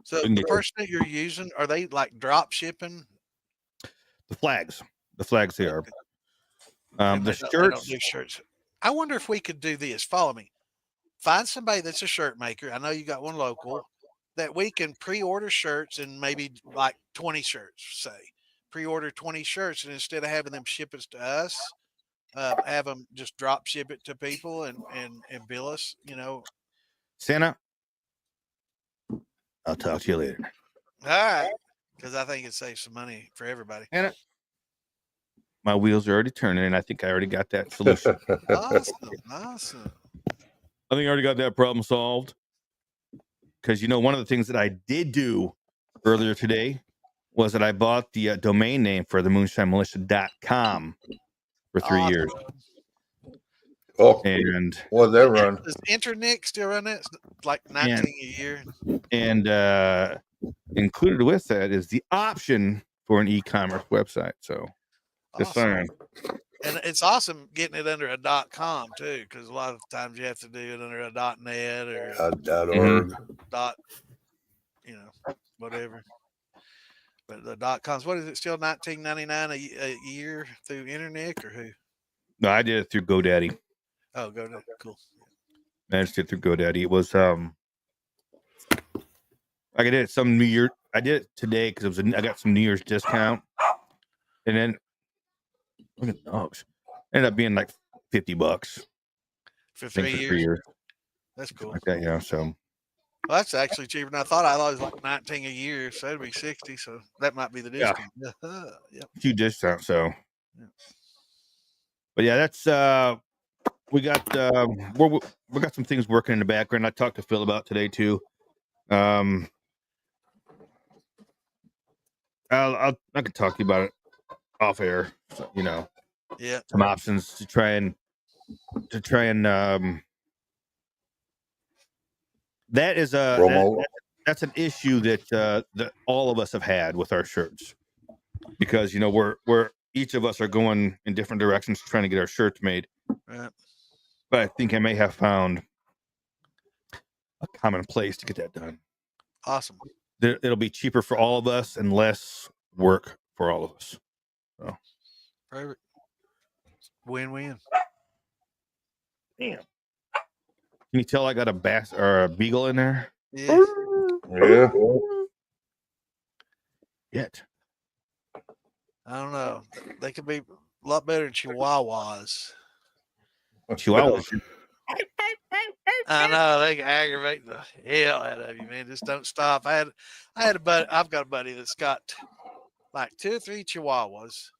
So We can the get person that you're using, are they like drop shipping? the flags. The flags they are. And The they don't shirts. do shirts. I wonder if we could do this. Follow me. Find somebody that's a shirt maker. I know you got one local that we can pre-order shirts and maybe like 20 shirts, say. Pre-order 20 shirts, and instead of having them ship it to us, have them just drop ship it to people and bill us, Santa, I'll talk to you later. All right. Because I think it saves some money for everybody. Santa, my wheels are already turning, and I think I already got that solution. Awesome. I think I already got that problem solved. Because one of the things that I did do earlier today was that I bought the domain name for the moonshinemilitia.com for 3 years. Oh, And what's that run? Does Internick still run that? It's like 19 a year. and included with that is the option for an e-commerce website. So just Awesome. saying. And it's awesome getting it under a .com too, because a lot of times you have to do it under a .net or .org. dot, whatever. But the .coms, what is it? Still $19.99 a year through Internet or who? No, I did it through GoDaddy. Oh, go to cool. Managed it through GoDaddy. It was I did it some New Year. I did it today because I got some New Year's discount, and then look at the dogs. Ended up being like $50 For I think, 3 for years. 3 years. That's cool. Like that, yeah. So Well, that's actually cheaper than I thought. I thought it was like 19 a year, so that'd be 60. So that might be the Yeah. discount. Yep. few discounts. So, Yeah. but yeah, that's we got we got some things working in the background. I talked to Phil about today too. I can talk to you about it off air. So, Yeah. some options to try and that is that's an issue that all of us have had with our shirts, because we're each of us are going in different directions trying to get our shirts made. Right. But I think I may have found a common place to get that done. Awesome. It'll be cheaper for all of us and less work for all of us. So Perfect. Win-win. Damn. Can you tell I got a bass or a beagle in there? Yeah. Yeah. Yet. I don't know. They could be a lot better than Chihuahuas. Chihuahuas. I know they can aggravate the hell out of you, man. Just don't stop. I had a buddy. I've got a buddy that's got like 2 or 3 Chihuahuas,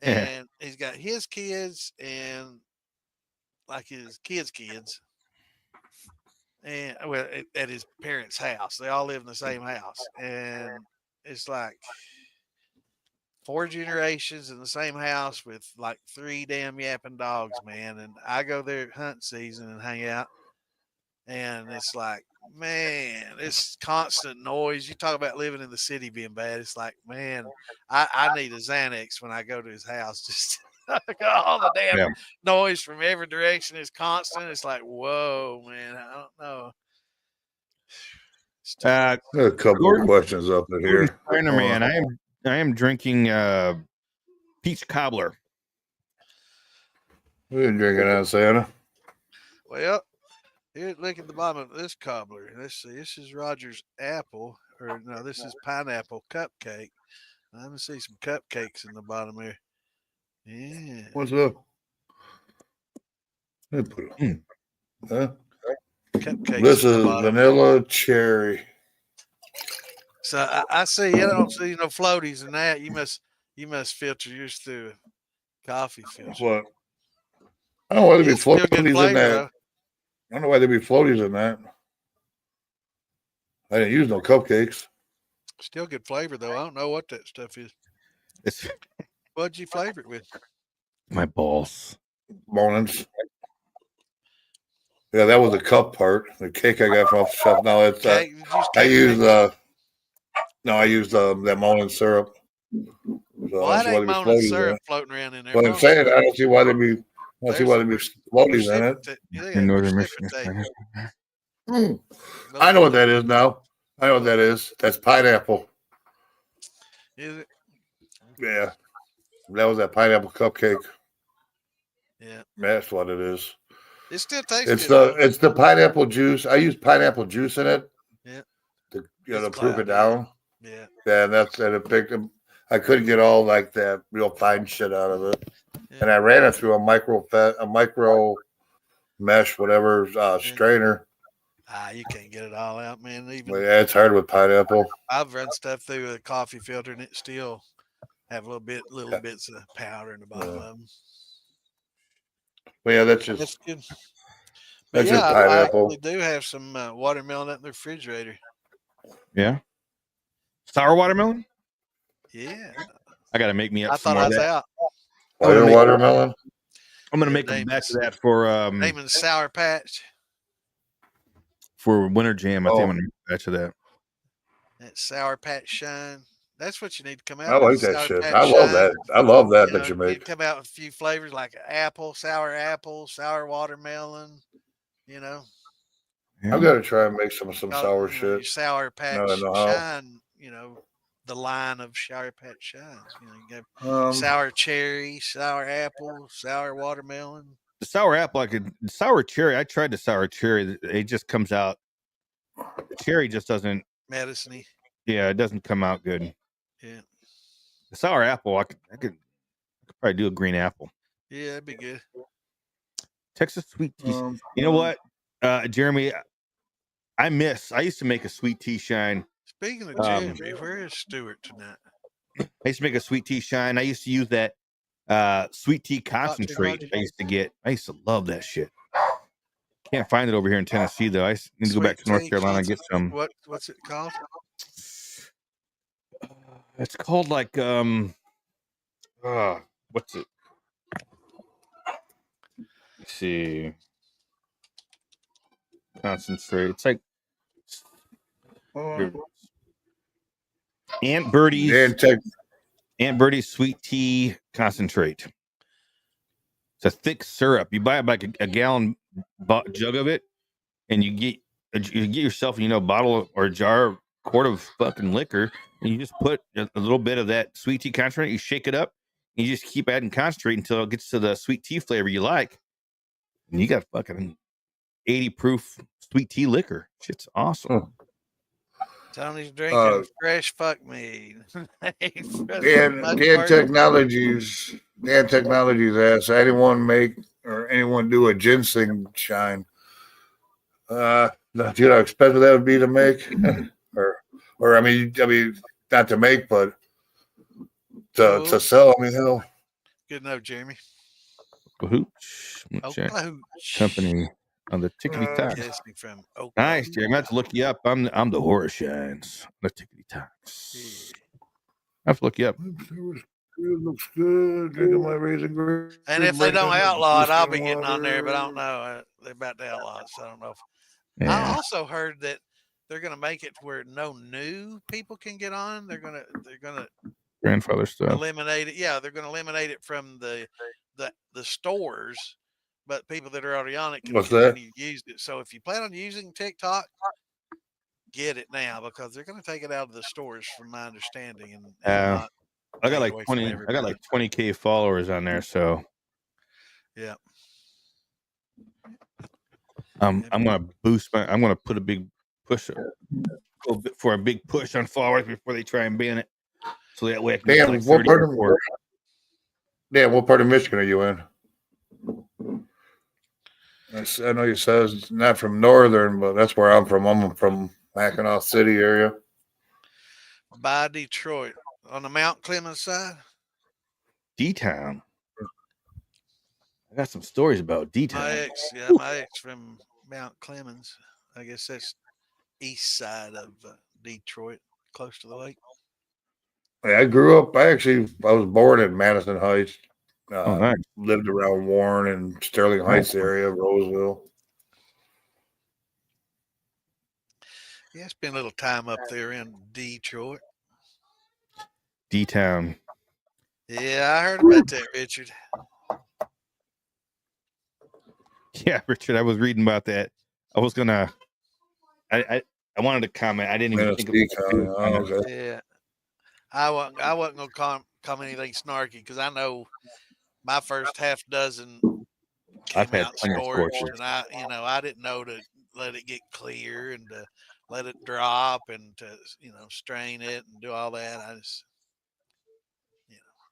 Yeah. and he's got his kids and like his kids, and well, at his parents' house. They all live in the same house, and it's like 4 generations in the same house with like 3 damn yapping dogs, man. And I go there at hunt season and hang out, and it's like, man, it's constant noise. You talk about living in the city being bad. It's like, man, I need a Xanax when I go to his house. Just all the damn Yeah. noise from every direction is constant. It's like, whoa, man, I don't know. It's tough. A couple Gordon- of questions up in Gordon here. Steiner, man, I am drinking peach cobbler. We didn't drink it out, Santa. Well, here, look at the bottom of this cobbler. Let's see. This is Roger's apple, or no, this is pineapple cupcake. I'm gonna see some cupcakes in the bottom here. Yeah. What's up? Let me put it. Huh? Cupcakes. This in the is bottom. vanilla cherry. So I see. I don't see no floaties in that. You must filter yours through a coffee filter. What? I don't know why there'd be It's still good floaties in flavor that. though. I don't know why there'd be floaties in that. I didn't use no cupcakes. Still good flavor though. I don't know what that stuff is. It's What'd you flavor it with? my balls. Bonins. Yeah, that was the cup part. The cake I got from off the shelf. No, it's Cake? Did you use I cake used mix? I used that Monin syrup. So Well, I that don't see why ain't there'd be Monin floaties in syrup it. floating around in there. But I'm Monin saying I syrup. don't see why there'd be floaties in it. In Northern Michigan. Precipitate. I know what that is now. I know what that is. That's pineapple. Is it? Yeah. That was that pineapple cupcake. Yeah. That's what it is. It still tastes It's good. it's the pineapple juice. I use pineapple juice in it. Yeah. To It's to proof it cloudy, down. Yeah. Yeah, and it picked them. I couldn't get all like that real fine shit out of it. Yeah. And I ran it through a micro mesh, whatever strainer. You can't get it all out, man. Even But yeah, it's hard with pineapple. I've run stuff through a coffee filter and it still have little bits of powder in the bottom of them. But yeah, that's That's good. But that's yeah, just I pineapple. actually do have some watermelon out in the refrigerator. Yeah. Sour watermelon? Yeah. I gotta make me up I some thought more I of was that. out. Fire watermelon. I'm gonna Yeah, make a name batch is- of that for Naming Sour Patch. Winter Jam. I think I'm Oh. gonna make a batch of that. That Sour Patch Shine. That's what you need to come I out like with. that Sour shit. Patch I love Shine. that. I love that You that know, you you make. come out with a few flavors like apple, sour watermelon, you know. I'm gonna try and make some sour You know, your shit. Sour I Patch know how. Shine, you know, the line of Sour Patch Shines. You know, you go sour cherry, sour apple, sour watermelon. The sour apple, sour cherry. I tried the sour cherry. It just comes out. The cherry just doesn't. Medicine-y. Yeah, it doesn't come out good. Yeah. The sour apple, I could probably do a green apple. Yeah, that'd be good. Texas sweet tea. You know what, Jeremy? I used to make a sweet tea shine. Speaking of Jeremy, where is Stuart tonight? I used to make a sweet tea shine. I used to use that sweet tea concentrate. I used to love that shit. Can't find it over here in Tennessee though. I need to go back to North Carolina and get some. What's it called? It's called like what's it? Let's see. Concentrate. It's like Aunt Birdie's sweet tea concentrate. It's a thick syrup. You buy like a gallon jug of it, and you get yourself, a bottle or a jar, quart of fucking liquor, and you just put a little bit of that sweet tea concentrate. You shake it up, You just keep adding concentrate until it gets to the sweet tea flavor you like. And you got fucking 80 proof sweet tea liquor. Shit's awesome. Tony's drinking fresh fuck mead. Dan Technologies asks anyone make or anyone do a ginseng shine. Do you know how expensive that would be to make? or I mean not to make, but to sell. I mean, hell. Good enough, Jeremy. Hooch. Company on the tickety tock. Nice, Jeremy. I have to look you up. I'm the horror shines. The tickety tocks. I have to look you up. It looks good. Drinking my raisin grape. And if they don't outlaw it, I'll be getting on there, but I don't know. They're about to outlaw it, so I don't know. I also heard that they're going to make it where no new people can get on. They're going to grandfather stuff. Eliminate it. Yeah, they're going to eliminate it from the stores, but people that are already on it can continue to use it. So if you plan on using TikTok, get it now because they're going to take it out of the stores, from my understanding. And I got like 20. I got like 20K followers on there, so yeah. I'm gonna boost my. I'm gonna put a big push for a big push on followers before they try and ban it. So that way I can get like 30 or what part of Michigan are you in? I know you said it's not from northern, but that's where I'm from. I'm from Mackinac City area. By Detroit. On the Mount Clemens side? D-Town. I got some stories about D-Town. My ex from Mount Clemens. I guess that's east side of Detroit, close to the lake. Yeah, I grew up. I was born in Madison Heights. Nice. Lived around Warren and Sterling Heights area, Roseville. Yeah, spent a little time up there in Detroit. D-Town. Yeah, I heard about that, Richard. Yeah, Richard, I was reading about that. I was gonna. I wanted to comment. I didn't even think of it. Yeah, I wasn't gonna comment anything snarky because I know my first half dozen came out scorched, and I didn't know to let it get clear and to let it drop and to strain it and do all that. I just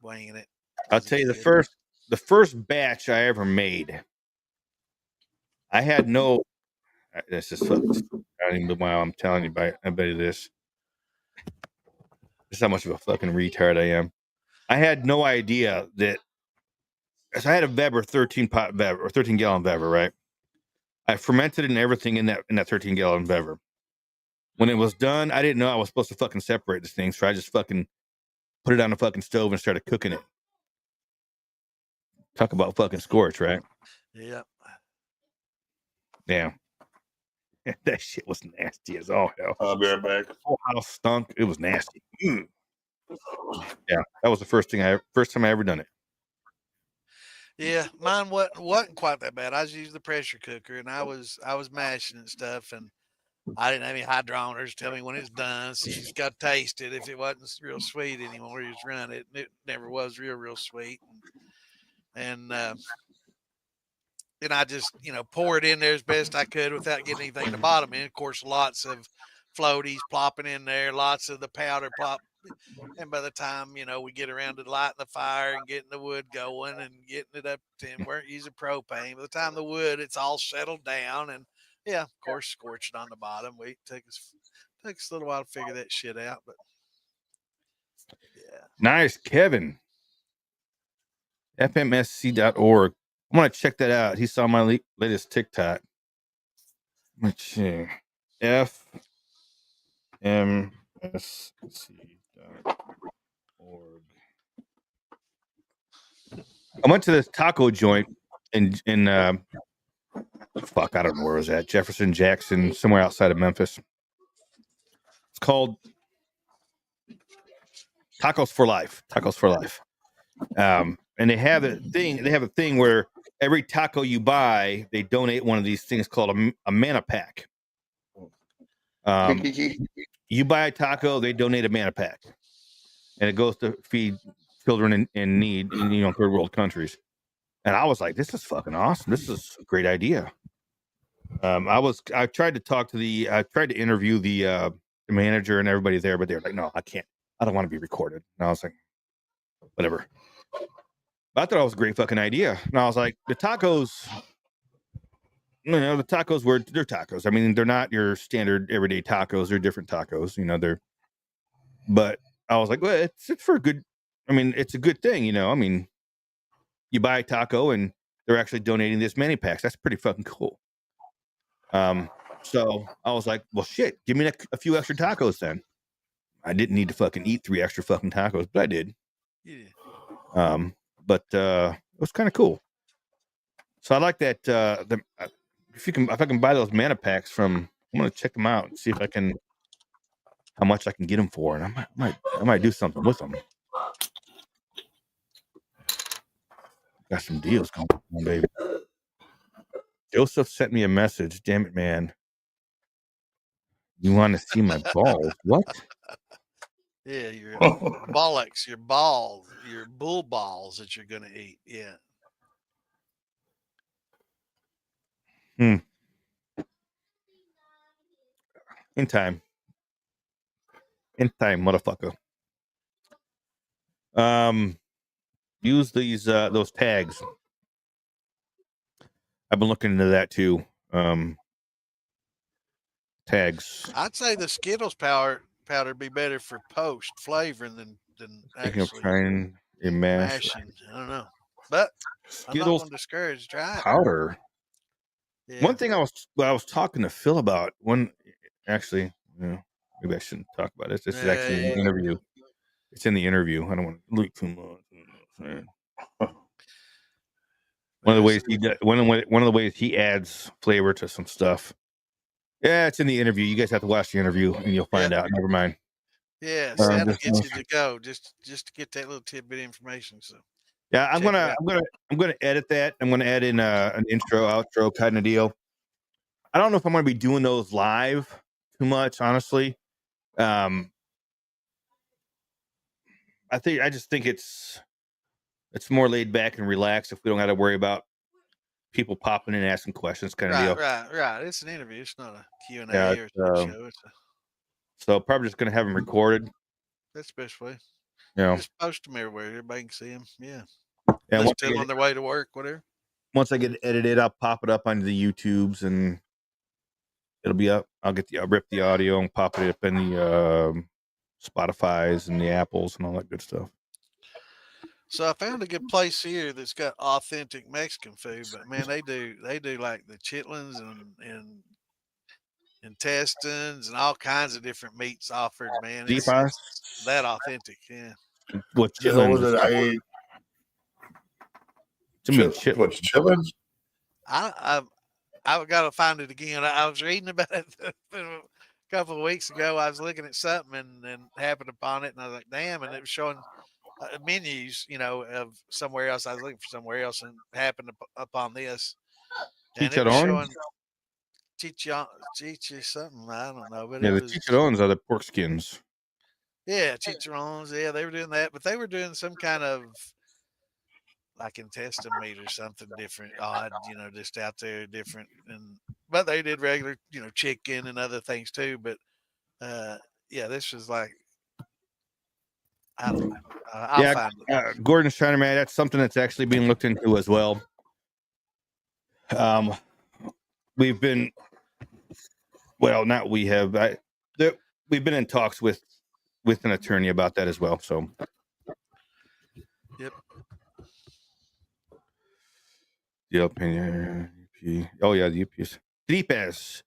winging it. I'll tell you the first batch I ever made. I had no. This is fucking. I don't even know why I'm telling you about this. This is how much of a fucking retard I am. I had no idea that. So I had a Weber 13-pot Weber or 13-gallon Weber, right? I fermented and everything in that 13-gallon Weber. When it was done, I didn't know I was supposed to fucking separate this thing, so I just fucking put it on the fucking stove and started cooking it. Talk about fucking scorch, right? Yep. Yeah. That shit was nasty as all hell. I'll be right back. The whole house stunk. It was nasty. Yeah, that was the first time I ever done it. Yeah, mine wasn't quite that bad. I was using the pressure cooker and I was mashing and stuff, and I didn't have any hydrometers tell me when it's done. So you just got to taste it. If it wasn't real sweet anymore, you just run it. And it never was real sweet. And I just, pour it in there as best I could without getting anything to bottom in. Of course, lots of floaties plopping in there, lots of the powder plop. And by the time, we get around to lighting the fire and getting the wood going and getting it up to him, we're using propane. By the time the wood, it's all settled down. And yeah, of course, scorched on the bottom. It took us a little while to figure that shit out, but yeah. Nice, Kevin. FMSC.org. I'm going to check that out. He saw my latest TikTok. Let's see. FMSC.org. I went to this taco joint in I don't know where it was at. Jefferson, Jackson, somewhere outside of Memphis. It's called Tacos for Life. Tacos for Life. And they have a thing where every taco you buy, they donate one of these things called a mana pack. You buy a taco, they donate a mana pack, and it goes to feed children in need in third world countries. And I was like, this is fucking awesome. This is a great idea. I tried to interview the manager and everybody there, but they're like, no, I can't. I don't want to be recorded. And I was like, whatever. But I thought it was a great fucking idea. And I was like, the tacos, they're tacos. I mean, they're not your standard everyday tacos. They're different tacos, but I was like, well, it's for a good, it's a good thing, I mean, you buy a taco and they're actually donating this many packs. That's pretty fucking cool. So I was like, well, shit, give me a few extra tacos then. I didn't need to fucking eat 3 extra fucking tacos, but I did. Yeah. But it was kind of cool. So I like that. If I can buy those mana packs I'm gonna check them out and see how much I can get them for, and I might do something with them. Got some deals going on, baby. Joseph sent me a message. Damn it, man. You want to see my balls? What? Yeah, your bollocks, your balls, your bull balls that you're gonna eat. Yeah. In time, motherfucker. Use those tags. I've been looking into that too. Tags. I'd say the Skittles powder be better for post flavoring than actually trying a mashing. I don't know, but Skittles I'm not going to discourage. Try it. Powder. Yeah. One thing I was talking to Phil about maybe I shouldn't talk about it. This is actually an interview. It's in the interview. I don't want to leak too much. One of the ways he adds flavor to some stuff. Yeah, it's in the interview. You guys have to watch the interview and you'll find out. Never mind. Yeah, Santa gets you to go just to get that little tidbit of information. So yeah, I'm gonna edit that. I'm gonna add in an intro, outro kind of deal. I don't know if I'm gonna be doing those live too much, honestly. I just think it's more laid back and relaxed if we don't got to worry about people popping in and asking questions, kind of deal. Right. It's an interview. It's not a Q&A or a show. So probably just gonna have them recorded. That's the best way. Yeah. Just post them everywhere. Everybody can see them. Yeah. Listen to them on their way to work, whatever. Once I get it edited, I'll pop it up onto the YouTubes and it'll be up. I'll rip the audio and pop it up in the Spotify's and the Apples and all that good stuff. So I found a good place here that's got authentic Mexican food, but man, they do like the chitlins and intestines and all kinds of different meats offered, man. It's that authentic, yeah. What chitlins? Was it? What's chitlins? I've got to find it again. I was reading about it a couple of weeks ago. I was looking at something and happened upon it, and I was like, damn! And it was showing menus, of somewhere else. I was looking for somewhere else and happened upon this. And it was showing chicha something. I don't know, but the chicharrones are the pork skins. Yeah, chicharrones. Yeah, they were doing that, but they were doing some kind of like intestine meat or something different, odd, just out there different. But they did regular, chicken and other things too. But yeah, this was like, I don't know. I'll find it. Gordon's trying to, man, that's something that's actually being looked into as well. We've been, we've been in talks with an attorney about that as well. So, yep. Oh yeah, the UPs. Tripas.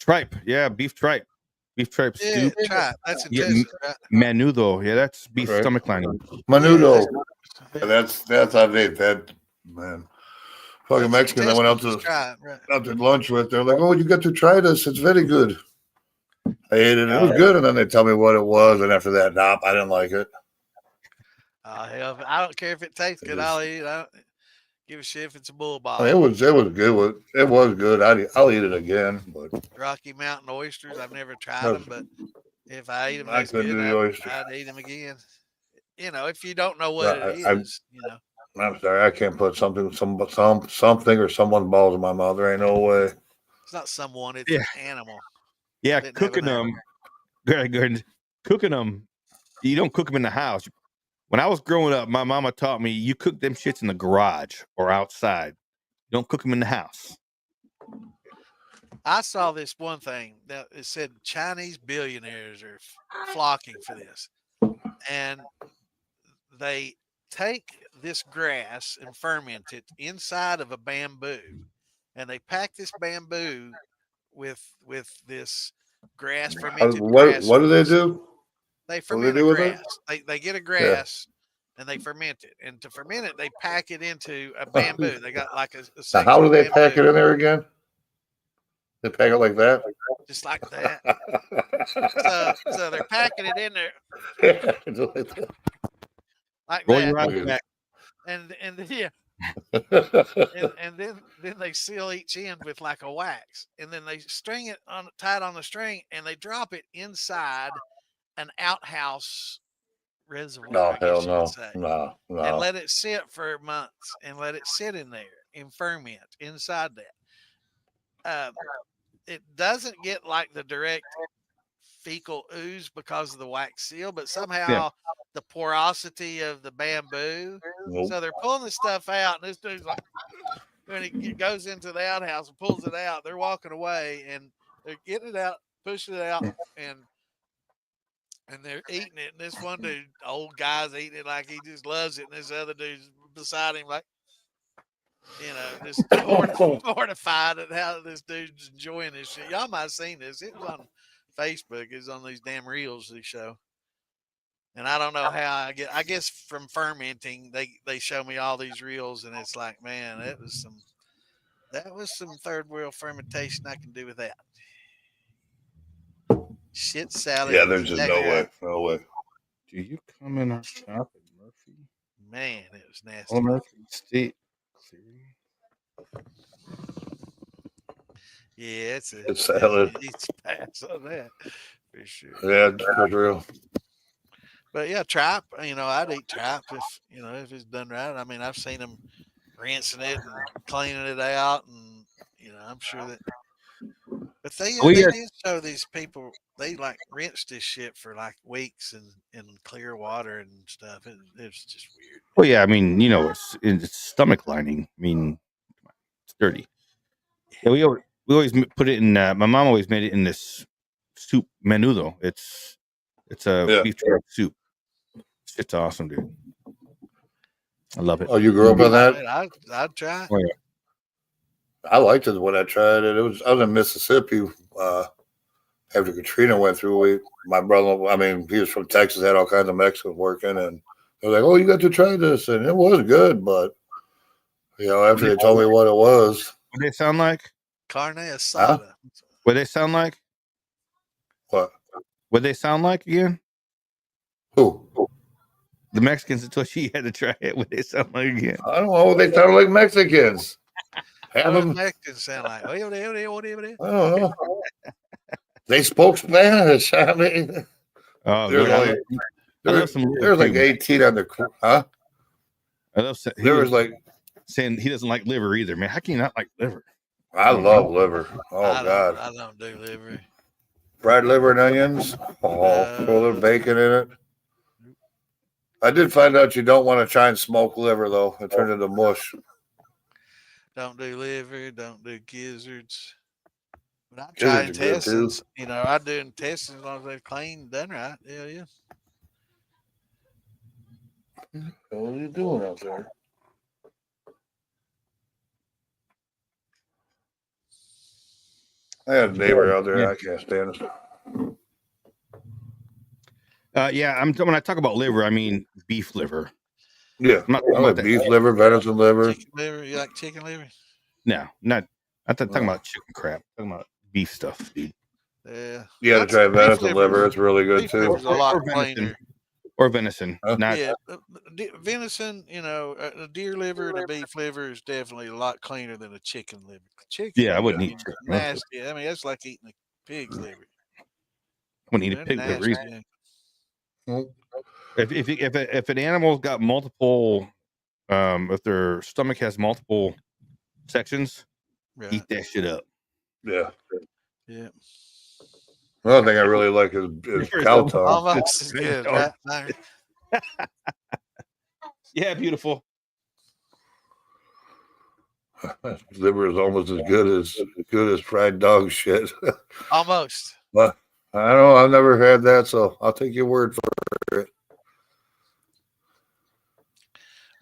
Tripe. Yeah, beef tripe. Beef tripe stew. Tripe. That's intestine, right? Menudo. Yeah, that's beef stomach lining. Menudo. Yeah, that's I think that, man. Fucking Mexican. I went out to lunch with. They're like, "Oh, you got to try this. It's very good." I ate it. It was good, and then they tell me what it was, and after that, nope, I didn't like it. Hell, I don't care if it tastes good. I'll eat it. I don't give a shit if it's a bull ball. I mean, it was good. It was good. I'll eat it again. But Rocky Mountain oysters. I've never tried them, but if I eat them, I'd eat them again. you know, if you don't know what it is, you know. I'm sorry, I can't put something or someone's balls in my mouth. There ain't no way. It's not someone, it's Yeah. an animal. Yeah, Didn't have cooking an them. Good. Cooking them. You don't cook them in the house. When I was growing up, my mama taught me you cook them shits in the garage or outside. You don't cook them in the house. I saw this one thing that it said Chinese billionaires are flocking for this, and they take this grass and ferment it inside of a bamboo, and they pack this bamboo with this grass fermented grass What do they juice. do? They What do they ferment a do with it? grass. They get a grass and they ferment it, and to ferment it, they pack it into a bamboo. They got like a Now, section how do of they pack bamboo, it in there again? They pack it like that. just like that. So they're packing it in there like Roll that, your eyes back. and yeah, and then they seal each end with like a wax, and then they string it on tied on the string, and they drop it inside an outhouse reservoir, No, I hell guess you could no, say, no, and no. let it sit for months, and let it sit in there and ferment inside that. It doesn't get like the direct fecal ooze because of the wax seal, but Yeah. somehow the porosity of the bamboo. Nope. So they're pulling the stuff out, and this dude's like, when he goes into the outhouse and pulls it out, they're walking away and they're getting it out, pushing it out, and they're eating it. And this one dude, old guy's eating it like he just loves it, and this other dude's beside him like, you know, just mortified at how this dude's enjoying this shit. Y'all might have seen this. It was on Facebook. It was on these damn reels they show. And I don't know how I guess from fermenting, they show me all these reels, and it's like, man, that was some third world fermentation I can do with that. Shit salad. Yeah, there's just no exactly way. right. No way. Do you come in our shop at Murphy? Man, it was nasty. Oh, Murphy State. Yeah, It's salad. it needs to pass on that for sure. Yeah, for real. But yeah, tripe. You know, I'd eat tripe if it's done right. I mean, I've seen them rinsing it and cleaning it out, and I'm sure that. But they did show these people, they like rinsed this shit for like weeks in clear water and stuff. It was just weird. Well, yeah, I mean, it's stomach lining. I mean, it's dirty. Yeah, we always put it in. My mom always made it in this soup menudo. It's a beef jerky soup. It's awesome, dude. I love it. Oh, you grew up on that? I'd try it. Oh, yeah. I liked it when I tried it. I was in Mississippi after Katrina went through. My brother, I mean, he was from Texas, had all kinds of Mexicans working, and they were like, "Oh, you got to try this," and it was good. But after they told me what it was, what they sound like? Carne asada. What they sound like? What? What they sound like again? Who? The Mexicans until she had to try it. What they sound like again? I don't know. They sound like Mexicans. What does Mexicans sound like? I don't know. They spoke Spanish. I mean, there's like 18 on the huh? I love saying he doesn't like liver either, man. How can you not like liver? I love liver. Oh God, I don't do liver. Fried liver and onions. Oh, throw the bacon in it. I did find out you don't want to try and smoke liver though. It turns into mush. Don't do liver. Don't do gizzards. But I try intestines. I do intestines as long as they're clean, done right. Yeah. What are you doing out there? I had a neighbor out there. Yeah. I can't stand it. Yeah, when I talk about liver, I mean beef liver. Yeah, I like beef liver, venison liver. Chicken liver. You like chicken liver? No, not. I'm talking about chicken crap. I'm talking about beef stuff, dude. Yeah. You got to try venison liver. It's really good too. A lot cleaner. Or venison. Venison. A deer liver and a beef liver is definitely a lot cleaner than a chicken liver. Chicken. Yeah, I wouldn't eat chicken. Nasty. I mean, that's like eating a pig's liver. I wouldn't eat a pig liver either. If an animal's got multiple, if their stomach has multiple sections, Right. eat that shit up. Yeah. Yeah. Another thing I really like is cow tongue. Almost as good, right? Larry? Yeah, beautiful. Liver is almost as good as fried dog shit. Almost. But I don't know. I've never had that, so I'll take your word for it.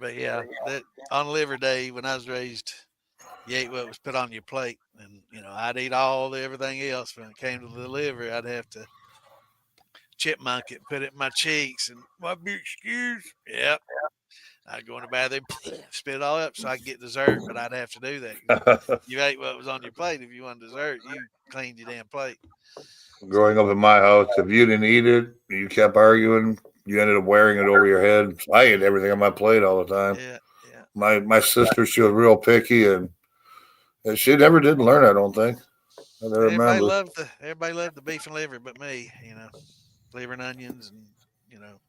But yeah, that on liver day when I was raised, you ate what was put on your plate, and I'd eat everything else. When it came to the liver, I'd have to chipmunk it, put it in my cheeks, and my big excuse. Yep. I'd go in the bathroom, spit it all up so I could get dessert, but I'd have to do that. You ate what was on your plate. If you wanted dessert, you cleaned your damn plate. Growing up in my house, if you didn't eat it, you kept arguing. You ended up wearing it over your head. I ate everything on my plate all the time. Yeah, yeah. My sister, she was real picky, and she never did learn. I don't think. I never remember. Everybody loved the beef and liver, but me, liver and onions, and you know.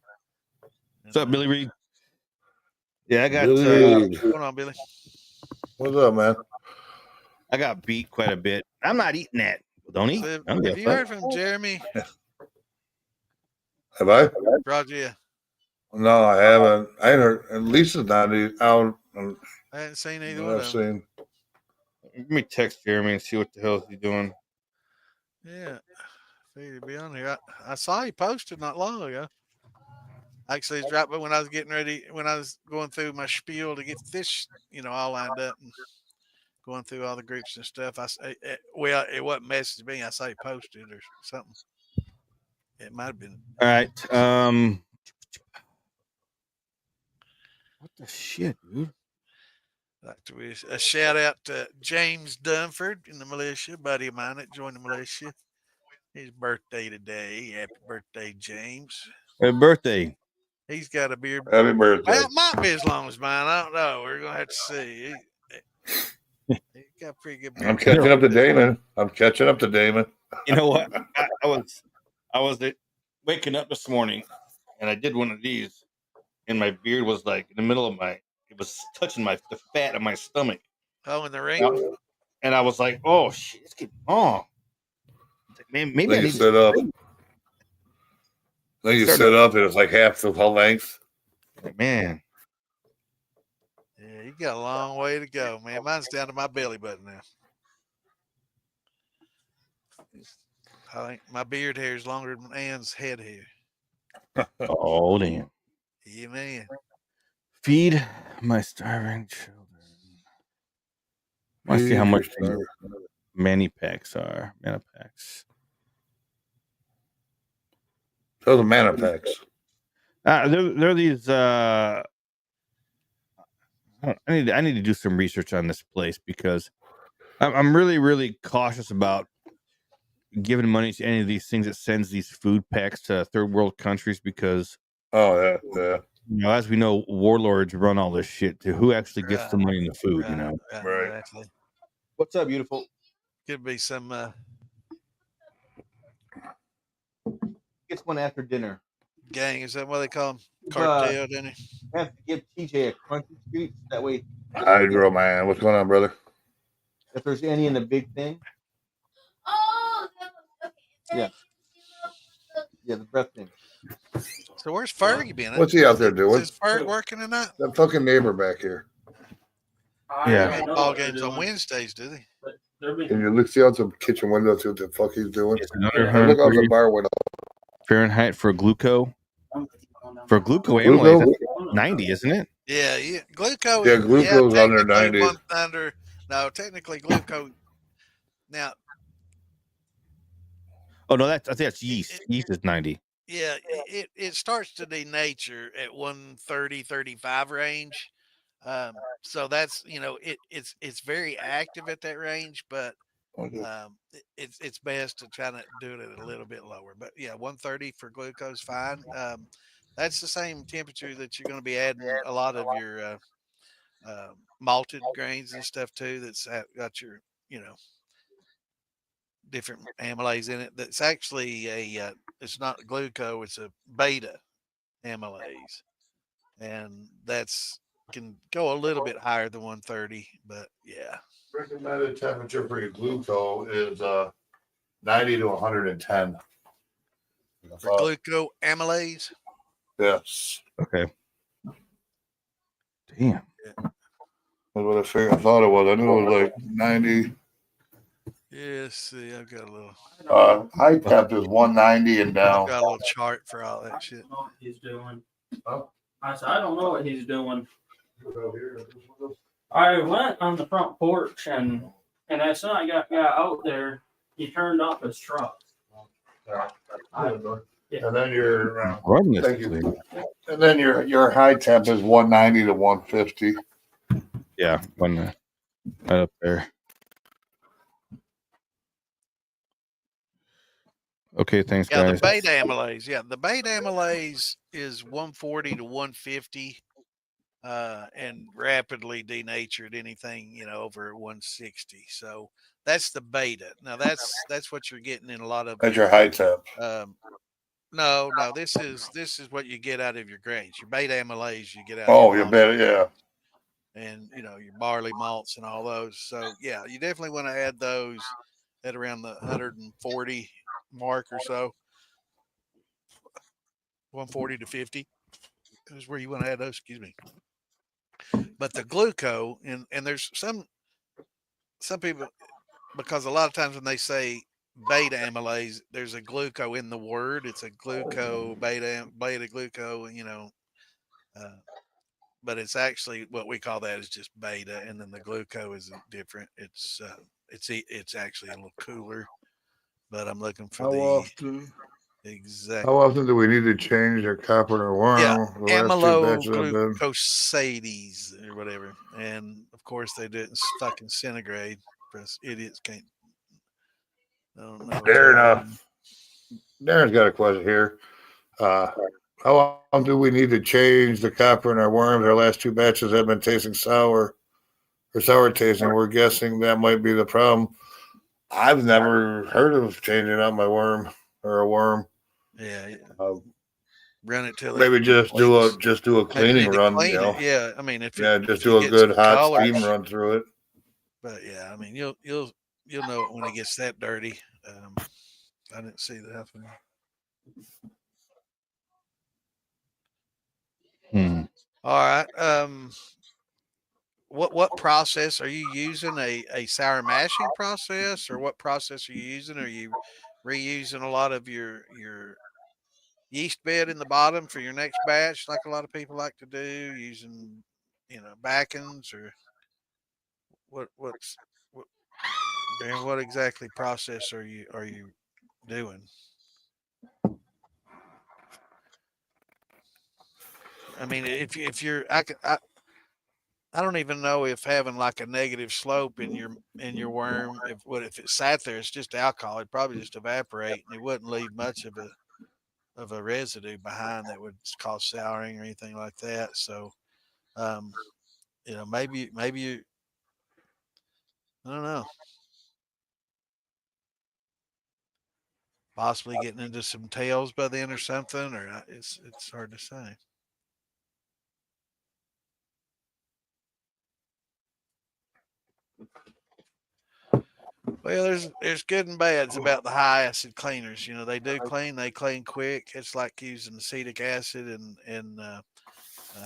What's up, Billy Reed? Yeah, I got Billy Reed. What's going on, Billy? What's up, man? I got beat quite a bit. I'm not eating that. Don't eat. So, I don't give have a you fuck. heard from Jeremy? Have I? Roger, yeah. No, I haven't. I ain't heard. And Lisa's not out. I hadn't seen either one I've of them. seen. Let me text Jeremy and see what the hell is he doing. Yeah, figured he'd be on here. I saw he posted not long ago. Actually, it's right, but when I was getting ready, when I was going through my spiel to get this, all lined up and going through all the groups and stuff, well, it wasn't messaged me. I saw he posted or something. It might have been. All right. What the shit, dude? Like to wish a shout out to James Dunford in the militia, buddy of mine that joined the militia. His birthday today. Happy birthday, James. Happy birthday. He's got a beard. Happy birthday. Well, it might be as long as mine. I don't know. We're gonna have to see. He got a pretty good beard. I'm catching up to Damon. You know what? I was waking up this morning, and I did one of these, and my beard was like in the middle of it was touching the fat of my stomach. Oh, in the ring. And I was like, "Oh shit, it's getting long." Like, man, maybe Then I you need sit up. Then you sit up, and it's like half the whole length. Like, man. Yeah, you got a long way to go, man. Mine's down to my belly button now. I think my beard hair is longer than Ann's head hair. Oh damn. Yeah, man. Feed my starving children. I see how much many packs are. Mana packs. Those are mana packs. They're these. I need to do some research on this place because I'm really, really cautious about giving money to any of these things that sends these food packs to third world countries because yeah. As we know, warlords run all this shit to who actually gets the money in the food, Right. Exactly. What's up, beautiful? Could be some Gets one after dinner. gang, is that what they call them? Cartel, didn't he? Have to give TJ a crunchy treat that way. Hydro man, what's going on, brother? If there's any in the big thing. Oh, okay. Yeah, the breath thing. So where's Fergie been? What's he out there doing? Is Ferg working tonight? That fucking neighbor back here. Yeah. Ball games on Wednesdays, do they? Can you see out the kitchen window, see what the fuck he's doing? It's another Look out the bar window. Fahrenheit for gluco. For glucoamylase, that's 90, isn't it? Yeah. Glucose. Yeah, glucose under technically 90. No, technically glucose. Now. Oh no, I think that's yeast. Yeast is 90. Yeah, it starts to denature at 130, 35 range. So that's it's very active at that range, but it's best to try to do it at a little bit lower. But yeah, 130 for glucose, fine. That's the same temperature that you're going to be adding a lot of your malted grains and stuff too. That's got your different amylase in it. That's actually it's not glucose, it's a beta. amylase, and that's can go a little bit higher than 130, but yeah. Recommended temperature for your glucose is 90 to 110. For glucoamylase, Yes. Okay. Damn. That's what I figured. I thought it was. I knew it was like 90. yeah. See, I've got a little, High temp is 190 and I've down. got a little chart for all that shit. I don't know what he's doing. Huh? I said, I don't know what he's doing. I went on the front porch and as soon as I got out there, he turned off his truck. And then your Run this thank you. thing. And then your high temp is 190 to 150. Yeah, right up there. Okay, thanks, Yeah, guys. the beta amylase. Yeah, the beta amylase is 140 to 150, and rapidly denatured anything over 160. So that's the beta. Now that's what you're getting in a lot of That's your high temp. No, this is what you get out of your grains. Your beta amylase you get out Oh, of your you bet. Yeah. and your barley malts and all those. So yeah, you definitely want to add those at around the 140 mark or so. 140 to 50 is where you want to add those. Excuse me. But the glucose and there's some people, because a lot of times when they say beta amylase, there's a glucose in the word. It's a glucose beta glucose. Uh, but it's actually what we call that is just beta, and then the glucose is different. It's actually a little cooler. But I'm looking for the exact. How often do we need to change their copper or Yeah, worm? The last two batches I've been. amyloglucosades or whatever, and of course they do it in fucking centigrade. Because idiots can't. I don't know. Fair enough. Darren's got a question here. How long do we need to change the copper in our worms? Our last two batches have been tasting sour or sour tasting. We're guessing that might be the problem. I've never heard of changing out my worm or a worm. Yeah, Uh, run it till maybe it just do a Maybe cleaning need to run. clean it. Yeah, I mean if just you do a get good some hot colors, steam run through it. But yeah, I mean you'll know it when it gets that dirty. I didn't see that happening. All right. What process are you using? A sour mashing process, or what process are you using? Are you reusing a lot of your yeast bed in the bottom for your next batch, like a lot of people like to do, using backings, or what? Darren, what exactly process are you doing? I mean, if you're I don't even know if having like a negative slope in your worm, if it sat there, it's just alcohol, it'd probably just evaporate and it wouldn't leave much of a residue behind that would cause souring or anything like that. So, um, maybe you, I don't know, possibly getting into some tails by then or something, or it's hard to say. Well, there's good and bads about the high acid cleaners. They do clean. They clean quick. It's like using acetic acid and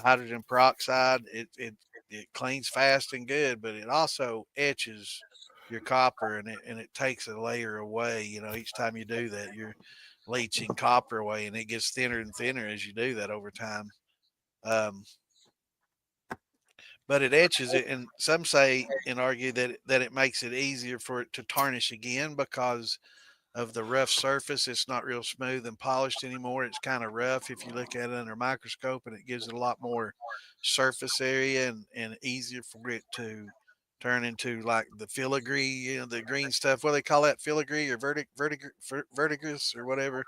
hydrogen peroxide. It cleans fast and good, but it also etches your copper and it takes a layer away. Each time you do that, you're leaching copper away, and it gets thinner and thinner as you do that over time. Um, but it etches it, and some say and argue that it makes it easier for it to tarnish again because of the rough surface. It's not real smooth and polished anymore. It's kind of rough if you look at it under a microscope, and it gives it a lot more surface area and easier for it to turn into like the filigree, the green stuff. What do they call that, filigree or verdigris or whatever?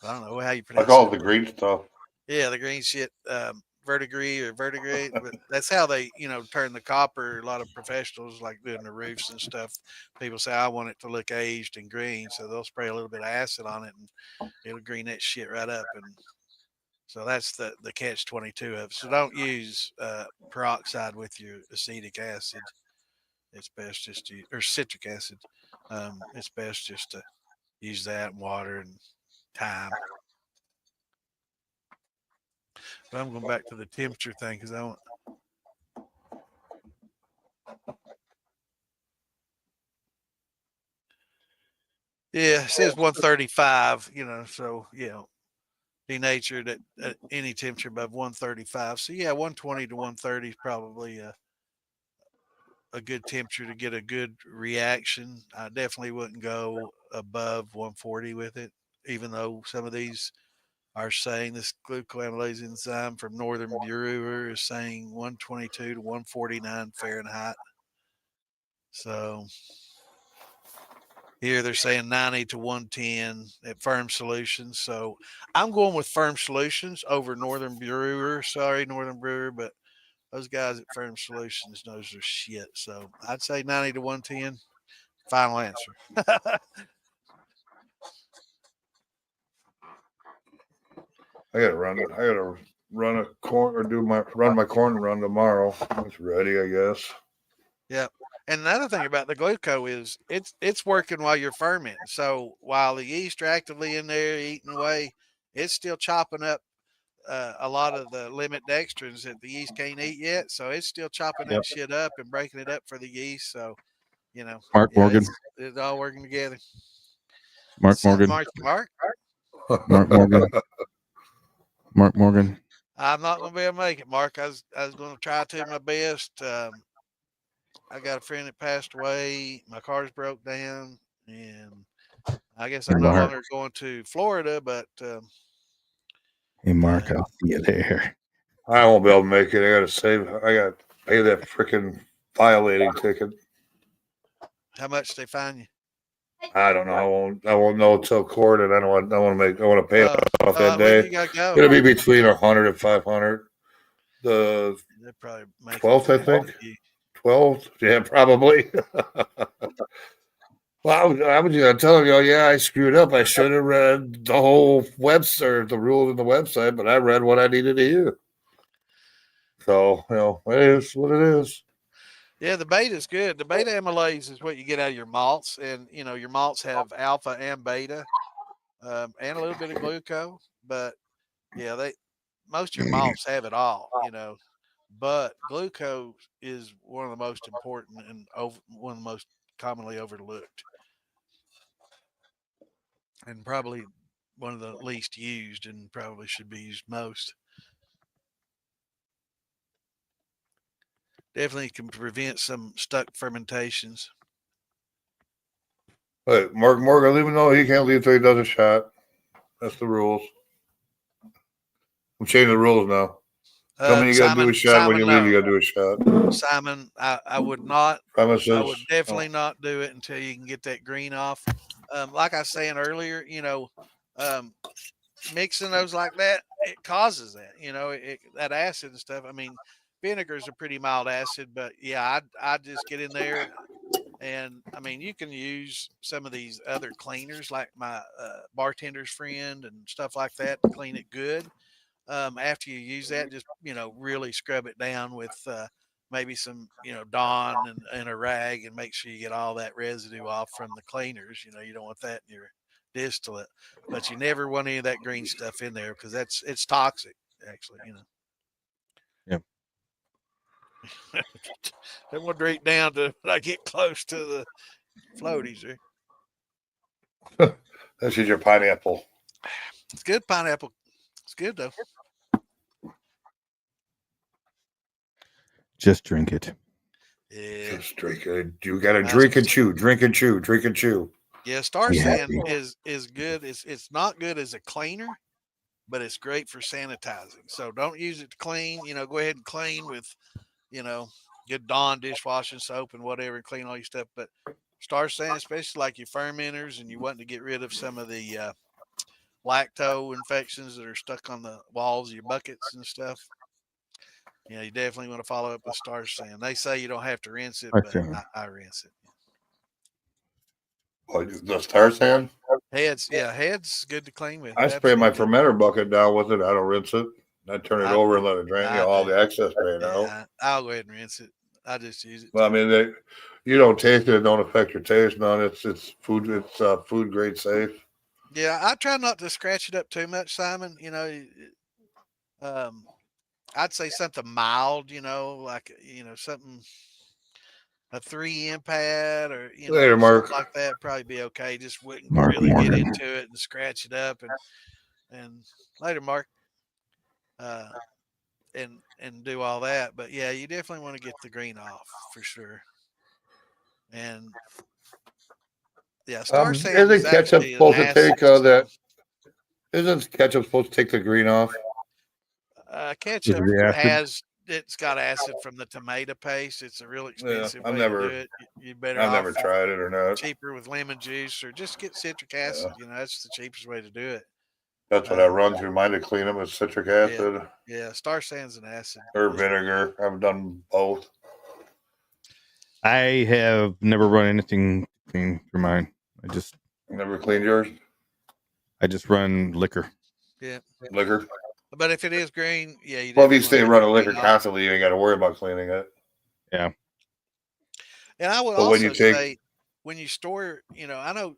I don't know how you I pronounce call it. it the green stuff. Yeah, the green shit, verdigris or verdigris, but that's how they, turn the copper. A lot of professionals like doing the roofs and stuff. People say, I want it to look aged and green. So they'll spray a little bit of acid on it and it'll green that shit right up. And So that's the catch-22 of it. So don't use peroxide with your acetic acid. It's best just to, or citric acid. It's best just to use that and water and thyme. But I'm going back to the temperature thing because I want. Yeah, it says 135. So denatured at any temperature above 135. So yeah, 120 to 130 is probably a good temperature to get a good reaction. I definitely wouldn't go above 140 with it, even though some of these are saying this glucoamylase enzyme from Northern Brewer is saying 122 to 149 Fahrenheit. So here they're saying 90 to 110 at Firm Solutions. So I'm going with Firm Solutions over Northern Brewer. Sorry, Northern Brewer, but those guys at Firm Solutions knows their shit. So I'd say 90 to 110. Final answer. I gotta run a corn or run my corn run tomorrow. It's ready, I guess. Yep. And another thing about the gluco is it's working while you're fermenting. So while the yeast are actively in there eating away, it's still chopping up a lot of the limit dextrins that the yeast can't eat yet. So it's still chopping Yep. that shit up and breaking it up for the yeast. So Mark yeah, Morgan. it's all working together. Mark Morgan. Mark. Mark Morgan. Mark Morgan. I'm not gonna be able to make it, Mark. I was gonna try to my best. I got a friend that passed away. My car's broke down, and I guess I'm Hey, no Mark. longer going to Florida. But Hey, Mark, I'll see you there. I won't be able to make it. I gotta pay that freaking violating ticket. how much they fine you? I don't know. I won't know until court, and I want to pay it off that When day. you gotta go? It'll be between 100 and 500. The They probably make 12th, I think. 12th, yeah, probably. Well, I was telling you, yeah, I screwed up. I should have read the whole website, the rules in the website, but I read what I needed to hear. So, it is what it is. Yeah, the beta is good. The beta amylase is what you get out of your malts, and your malts have alpha and beta, and a little bit of glucose. But yeah, most of your malts have it all. But glucose is one of the most important and one of the most commonly overlooked, and probably one of the least used, and probably should be used most. Definitely can prevent some stuck fermentations. But Mark Morgan, leave him know he can't leave until he does a shot. That's the rules. I'm changing the rules now. Tell me you got to do a shot when you leave. You got to do a shot. Simon, I would not. Promises. I would definitely not do it until you can get that green off. Like I was saying earlier, mixing those like that, it causes that. That acid and stuff. I mean, vinegar is a pretty mild acid, but yeah, I'd just get in there. And I mean, you can use some of these other cleaners like my bartender's friend and stuff like that to clean it good. After you use that, just really scrub it down with maybe some Dawn and a rag, and make sure you get all that residue off from the cleaners. You don't want that in your distillate, but you never want any of that green stuff in there because it's toxic. Actually, Yeah. Don't want to drink down to when I get close to the floaties there. This is your pineapple. It's good pineapple. It's good though. Just drink it. Yeah. Just drink it. You got to drink and chew, drink and chew, drink and chew. Yeah, Star Sand is good. It's not good as a cleaner, but it's great for sanitizing. So don't use it to clean. Go ahead and clean with, good Dawn dishwashing soap and whatever, and clean all your stuff. But Star Sand, especially like your fermenters, and you want to get rid of some of the lacto infections that are stuck on the walls of your buckets and stuff. You definitely want to follow up with Star Sand. They say you don't have to rinse it, but I rinse it. Oh, the Star Sand? Head's good to clean with. I spray my Absolutely. fermenter bucket down with it. I don't rinse it. I turn it I over do. and let it drain. I All do. the excess drain out. Yeah, I'll go ahead and rinse it. I just use it. Well, I mean, you don't taste it. It don't affect your taste. None. It's food. It's food grade safe. Yeah, I try not to scratch it up too much, Simon. Um, I'd say something mild. Like something a 3M pad or Later, something Mark. like that probably be okay. Just wouldn't Mark really get Morgan. into it and scratch it up and later, Mark. Uh, and do all that. But yeah, you definitely want to get the green off for sure. And yeah, Star Sands is Isn't ketchup actually an supposed to acid. take that? Isn't ketchup supposed to take the green off? Ketchup the acid? it's got acid from the tomato paste. It's a real Yeah, expensive way to do it. You're better I've off never tried it or not. cheaper with lemon juice or just get citric acid. Yeah. That's the cheapest way to do it. That's what I run through mine to clean them with citric acid Yeah, Star Sands and acid or vinegar. I've done both. I have never run anything clean for mine. Never cleaned yours? I just run liquor. Yeah. Liquor? But if it is green, yeah, you Well, if you definitely stay wanna get running the liquor green off. constantly, you ain't got to worry about cleaning it. Yeah. And I would But when you also take- say when you store, I know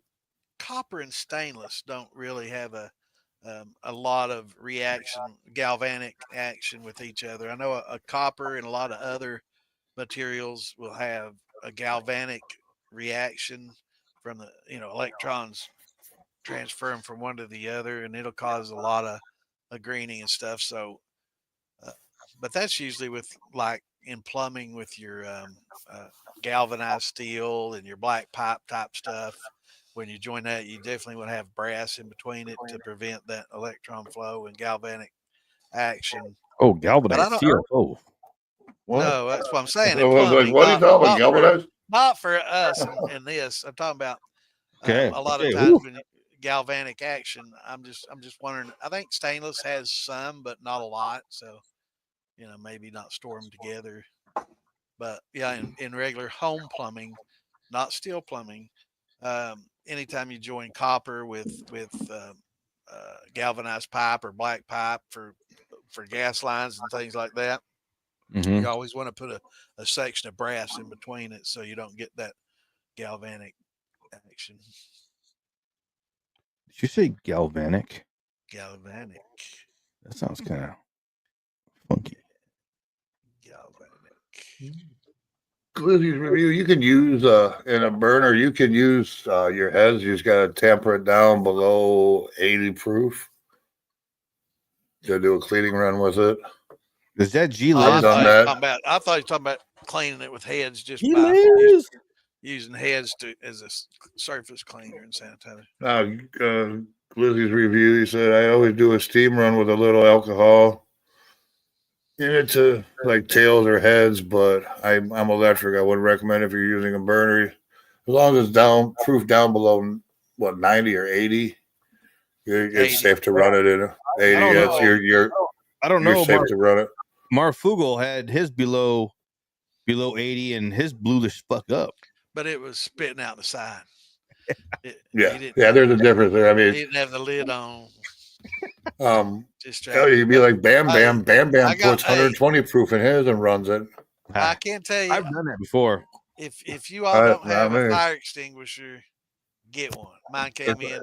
copper and stainless don't really have a lot of galvanic action with each other. I know a copper and a lot of other materials will have a galvanic reaction from the, electrons transferring from one to the other, and it'll cause a lot of greening and stuff. So, but that's usually with like in plumbing with your galvanized steel and your black pipe type stuff. When you join that, you definitely want to have brass in between it to prevent that electron flow and galvanic action. Oh, But I galvanized don't. steel. Oh, What? No, that's what I'm saying I in was like, plumbing. what are you talking about? Not for Galvanized? not for us and this. I'm talking about okay. a lot of Okay. times Woo. when galvanic action. I'm just wondering. I think stainless has some, but not a lot. So maybe not store them together. But yeah, in regular home plumbing, not steel plumbing, anytime you join copper with galvanized pipe or black pipe for gas lines and things like that, Mhm. you always want to put a section of brass in between it so you don't get that galvanic action. Did you say galvanic? Galvanic. That sounds kind of funky. Galvanic. Glizzy's review. You can use in a burner. You can use your heads. You just got to temper it down below 80 proof to do a cleaning run with it. Is that G Oh, I I've Liz? done thought you were that. talking about. I thought you were talking about cleaning it with heads just G by Liz. using heads as a surface cleaner and sanitizer. Glizzy's review. He said I always do a steam run with a little alcohol in it to like tails or heads, but I'm electric. I wouldn't recommend if you're using a burner. As long as it's proof down below 90 or 80, it's 80. safe to run it in 80. I don't Yes, know. you're I don't you're know. safe to run it. Marfugel had his below 80, and his blew the fuck up. But it was spitting out the side. Yeah, there's a difference there. I He mean, didn't have the lid on. you'd be like Bam Bam. Bam Bam I got- puts 120 proof in his and runs it. I can't tell you I've done that before. if you all don't have not a me. fire extinguisher, get one. Mine came in.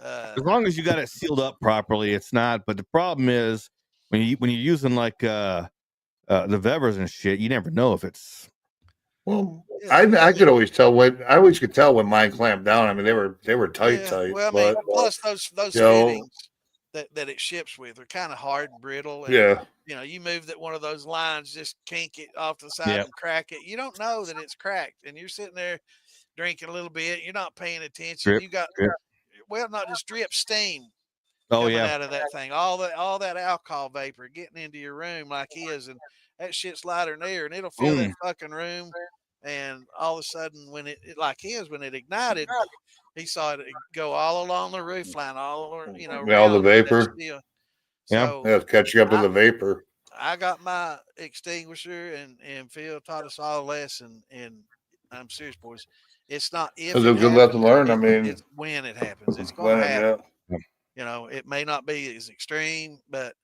As long as you got it sealed up properly, it's not. But the problem is when you're using like the Vevers and shit, you never know if it's. Well, I could always tell could tell when mine clamped down. I mean, they were tight. Well, I mean, but plus those you know, fittings that it ships with are kind of hard and brittle. And, yeah, you move that one of those lines, just kink it off to the side Yep. and crack it. You don't know that it's cracked, and you're sitting there drinking a little bit. You're not paying attention. Drip, You got drip. well, not just drip, steam Oh coming yeah, out of that thing. All that alcohol vapor getting into your room like his, and that shit's lighter than air, and it'll fill that Boom. fucking room. And all of a sudden, when it like his, when it ignited, he saw it go all along the roof line, all over, all the around that vapor. steel. Yeah. So Yeah, it's catching up to the vapor. I got my extinguisher, and Phil taught us all a lesson. And I'm serious, boys. It's not if That's it a good lesson happens, learned. I mean, it's when it happens. It's going to when, happen. yeah. You know, it may not be as extreme, but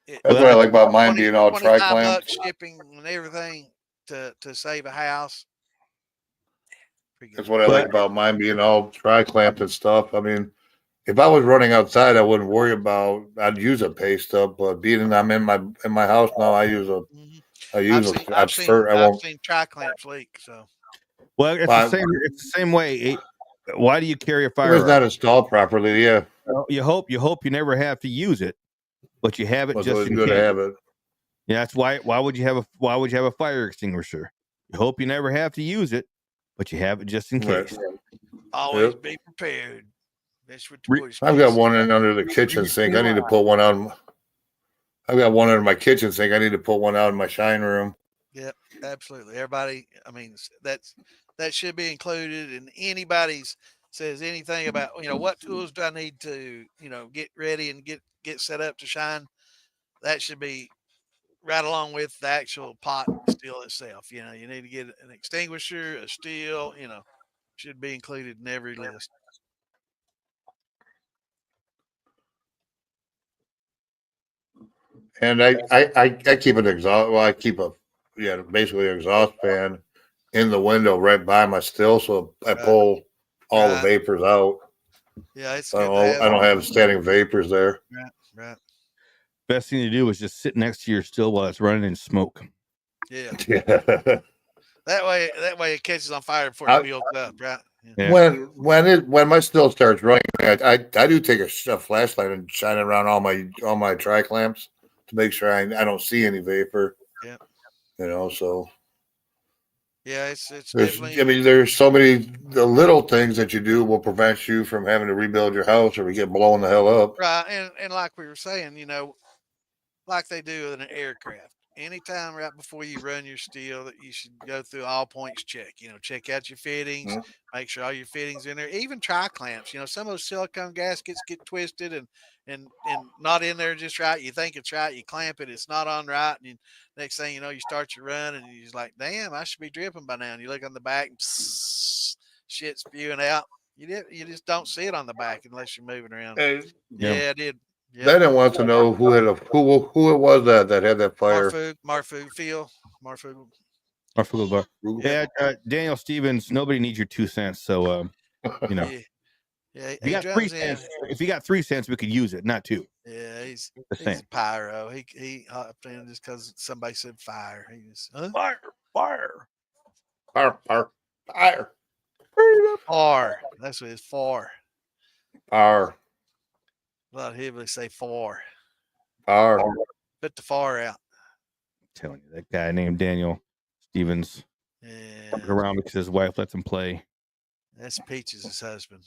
That's Well, what I like about mine 20, being all 25 tri-clamped. bucks shipping and everything to save a house. Pretty That's good. what I like about mine being all tri-clamped and stuff. I mean, if I was running outside, I wouldn't worry about. I'd use a pay stub, but being I'm in my house now, I use a Mhm. I use I've seen I won't. tri clamps leak. So well, it's the Well, same. It's the same way. Why do you carry a if it's firearm? not installed properly, yeah, Well, you hope you never have to use it, but you have it it's just always in good to case. have it. Yeah, that's why. Why would you have a fire extinguisher? You hope you never have to use it, but you have it just in Right. case. always Yep. be prepared. That's what the Re- Boy I've got Scouts one in under the kitchen sink. I need to put one out. I've got one under my kitchen sink. I need to put one out in my shine room. Yep, absolutely. Everybody, I mean, that should be included. And anybody's says anything about what tools do I need to get ready and get set up to shine. That should be right along with the actual pot steel itself. You need to get an extinguisher, a steel. Should be included in every list. And I keep an exhaust. Well, I keep basically an exhaust fan in the window right by my still, so I Right, pull all the right. vapors out. Yeah, it's I good to don't have. I don't have standing vapors there. Right, right. Best thing to do is just sit next to your still while it's running and smoke. Yeah. Yeah. That way it catches on fire before it I, builds up. Right. Yeah. Yeah. when my still starts running, I do take a flashlight and shine it around all my tri clamps to make sure I don't see any vapor. Yeah. So Yeah. It's there's definitely. I mean there's so many the little things that you do will prevent you from having to rebuild your house or get blown the hell up. Right, and like we were saying, like they do with an aircraft. Anytime right before you run your steel, that you should go through all points check. Check out your fittings, Mhm. make sure all your fittings in there. Even tri clamps. Some of those silicone gaskets get twisted and not in there just right. You think it's right, you clamp it, it's not on right, and next thing you know, you start your run, and you're just like, damn, I should be dripping by now. And you look on the back, and shit spewing out. You just don't see it on the back unless you're moving around. And Yeah. Yeah, I did. Yep. then I want to know who it was that had that fire. Marfu, Phil, Marfu. Or for the Yep. yeah, Daniel Stevens. Nobody needs your 2 cents, so Yeah, yeah. if you He got 3 drums in. cents, if you got 3 cents, we could use it, not 2. Yeah, he's The he's same. a pyro. He hopped in just because somebody said fire. He just Fire. Fire, fire, fire, far. That's what it's for. fire, A lot of hillbillies say for. fire. Put the far out. Telling you, that guy named Daniel Stevens walking Yeah, around because his wife lets him play. that's Peaches' husband.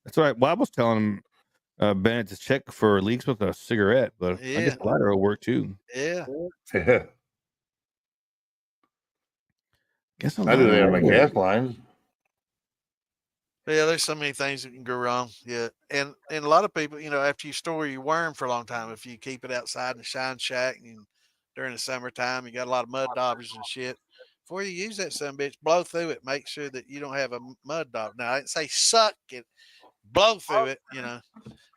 That's right. Well, I was telling him, Bennett, to check for leaks with a cigarette, but I guess Yeah, lighter will work too. yeah. Guess a I do that lighter on my will work. gas lines. Yeah, there's so many things that can go wrong. Yeah, and a lot of people, after you store your worm for a long time, if you keep it outside in the shine shack and during the summertime, you got a lot of mud daubers and shit. Before you use that son bitch, blow through it. Make sure that you don't have a mud daub. Now I didn't say suck it, blow through it. Yeah,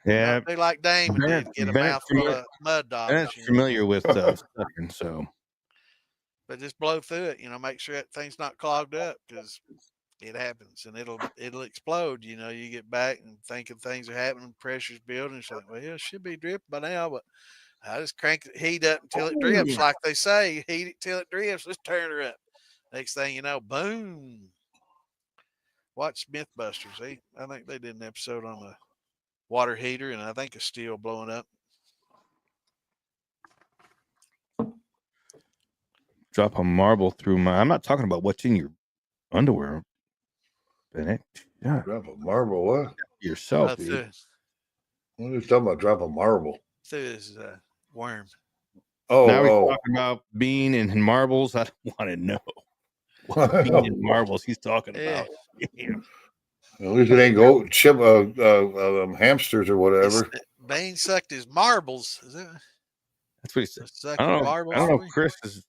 Don't do like Damon did, get a Bennett mouthful of mud Bennett's daubers. familiar with sucking, so But just blow through it. Make sure that thing's not clogged up because it happens and it'll explode. You get back and thinking things are happening, pressure's building. It's like, well, it should be dripping by now, but I just crank the heat up until it drips, like they say. Heat it till it drips. Let's turn her up. Next thing you know, boom. Watch Mythbusters. I think they did an episode on a water heater, and I think a steel blowing up. drop a marble through my. I'm not talking about what's in your underwear, Bennett. Yeah, Drop a marble. What? yourself, dude. What are you talking about? Drop a marble. Through this worm. Now we're Oh, talking about bean and marbles. I don't want to know what bean and marbles he's talking Yeah. about. Yeah. At least it ain't hamsters or whatever. Bane sucked his marbles. Is that That's what he said. sucking I don't know. marbles I don't know for if you? Chris is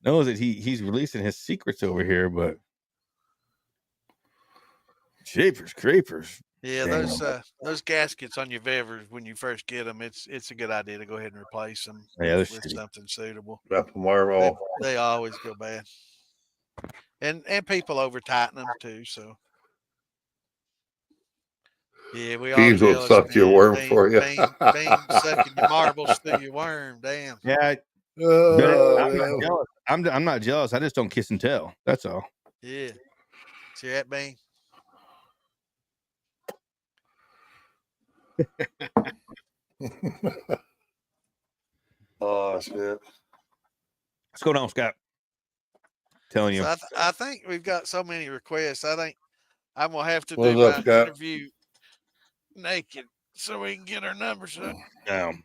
knows that he's releasing his secrets over here, but Schaefer's Crapers. Yeah, Damn. those gaskets on your Vevers when you first get them, it's a good idea to go ahead and replace them Yeah, with they're shitty. something suitable. Wrap them wire They, all. they always go bad, and people over tighten them too. So yeah, we all Beans will jealous, suck your man. worm for you. Bean sucking your marbles through your worm. Damn. Yeah, Oh, I'm not man. jealous. I'm not jealous. I just don't kiss and tell. That's all. Yeah. See that, Bean? Oh, shit. What's going on, Scott? Telling you. So I think we've got so many requests. I think I'm gonna have to What's do up, my Scott? interview naked so we can get our numbers up. You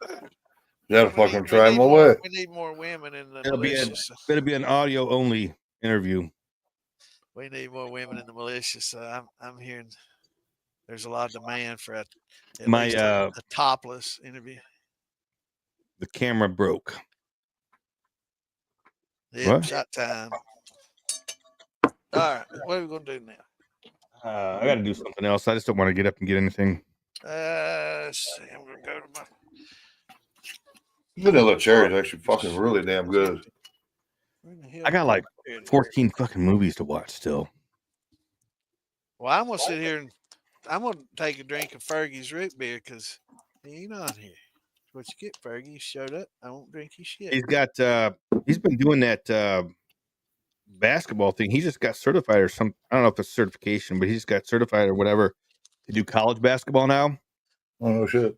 gotta We fucking need, try we, them need away. more, we need more women in the It'll be militia. So It'll be an audio only interview. we need more women in the militia. So I'm hearing there's a lot of demand for at My least a topless interview. the camera broke. Yeah, What? shot time. All right, what are we gonna do now? I got to do something else. I just don't want to get up and get anything. Let's see. I'm gonna go to my Vanilla cherry is actually fucking really damn good. where the hell I got did like Here it is. 14 fucking movies to watch still. Well, I'm gonna sit here and I'm gonna take a drink of Fergie's root beer because he ain't on here. What you get, Fergie? You showed up. I won't drink your shit. He's got he's been doing that basketball thing. He just got certified or some, I don't know if it's certification, but he just got certified or whatever to do college basketball now. Oh, shit.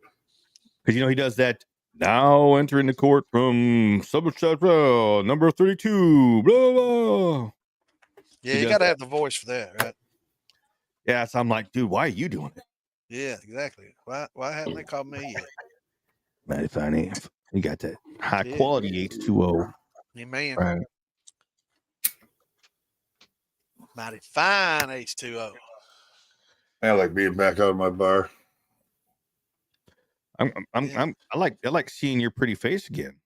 Because he does that. Now entering the court from Somerset Road, number 32. Blah blah. Yeah, He you does gotta that. have the voice for that, right? Yeah, so I'm like, dude, why are you doing it? Yeah, exactly. Why haven't they called me yet? Mighty finance. You got that high Yeah. quality H2O. Yeah, man. Right. Mighty fine H2O. I like being back out of my bar. I like seeing your pretty face again.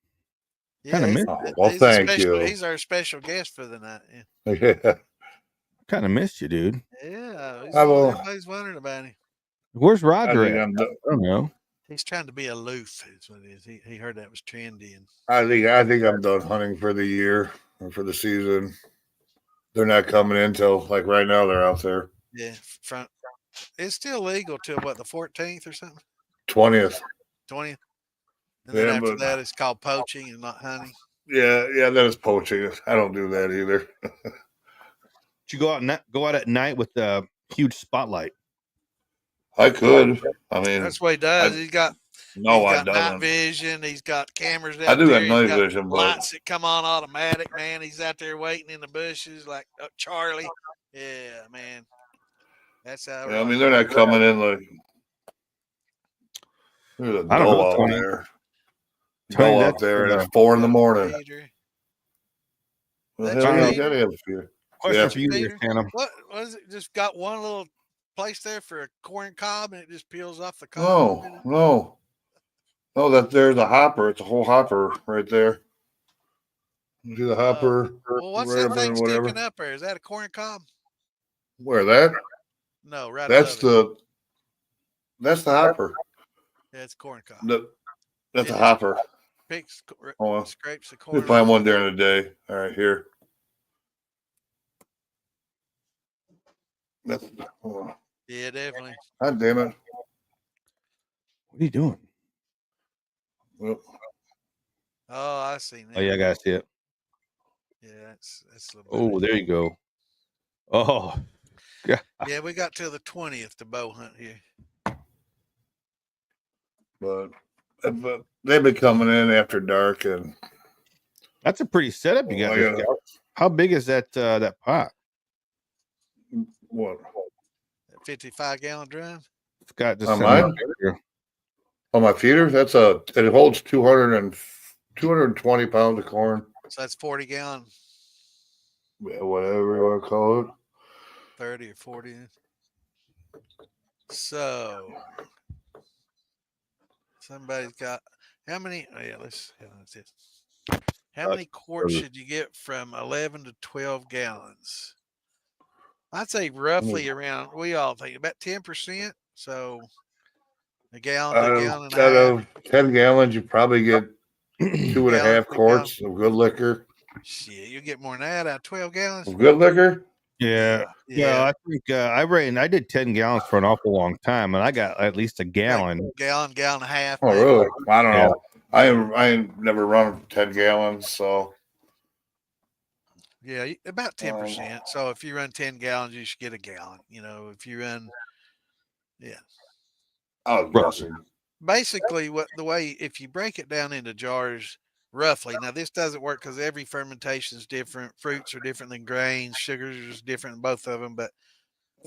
Yeah, Kinda miss Oh, well, he's thank special, you. he's our special guest for the night. Yeah, Yeah. Kind of missed you, dude. Everybody's wondering about him. Where's I Roger think at? I'm done. I don't know. He's trying to be aloof. Is what it is. He heard that was trendy, and I think I'm done hunting for the year or for the season. They're not coming in till like right now. They're out there. yeah, front. It's still legal till what, the 14th or something, 20th. 20th, and then Yeah, after but that, it's called poaching and not hunting. yeah, that is poaching. I don't do that either. You go out at night with a huge spotlight. I could. I mean, That's what he does. I He's got doesn't. night vision. He's got cameras I out do there. have night He's got vision, but lights that come on automatic. Man, he's out there waiting in the bushes like Charlie. Yeah, man. That's how. yeah, I mean they're not coming in like there's a I don't know, doe out Tony. there. Tony, Go out that's, there and it's 4 in the morning. Peter. Well, That's hell yeah, right. you gotta have a few. Question Yeah. for you, there, Peter? Santa. What was it? Just got one little place there for a corn cob, and it just peels off the cob. No. That there's a hopper. It's a whole hopper right there. You see the hopper? Well, what's that thing whatever. sticking up there? Is that a corn cob? Where that? No, right That's above it. that's the hopper. Yeah, it's corn cob. That's Yeah. a hopper. Picks, Hold on. scrapes the corn. Just find one during the day. All right, here. That's hold on. Yeah, definitely. God damn it. What are you doing? Well, Oh, I seen that. Oh yeah, I gotta see it. Yeah, that's a little Oh, there you go. Oh, Yeah, we got till the 20th to bow hunt here. but they've been coming in after dark, and that's a pretty setup you got. I There, gotta- Scott. How big is that pot? what? That 55-gallon drum. Scott just On sent me a mine? picture. On my feeder, it holds 220 pounds of corn. So that's 40-gallon, Yeah, whatever you want to call it. 30 or 40. So somebody's got how many? Oh yeah, let's see. How many quarts should you get from 11 to 12 gallons? I'd say roughly around, we all think about 10%. So a gallon to a gallon and a Out half. of 10 gallons, you probably get 2.5 Gallon to quarts of good liquor. Shit, you get more than that out of 12 gallons. Of good liquor? Yeah. Yeah. Well, I think I did 10 gallons for an awful long time, and I got at least a gallon. Gallon and a half. Oh, maybe. really? I don't Yeah. know. I ain't never run 10 gallons, so. Yeah, about 10%. So if you run 10 gallons, you should get a gallon. You know, if you run, yeah. I was guessing. Basically, if you break it down into jars roughly, now this doesn't work because every fermentation is different. Fruits are different than grains. Sugars is different in both of them, but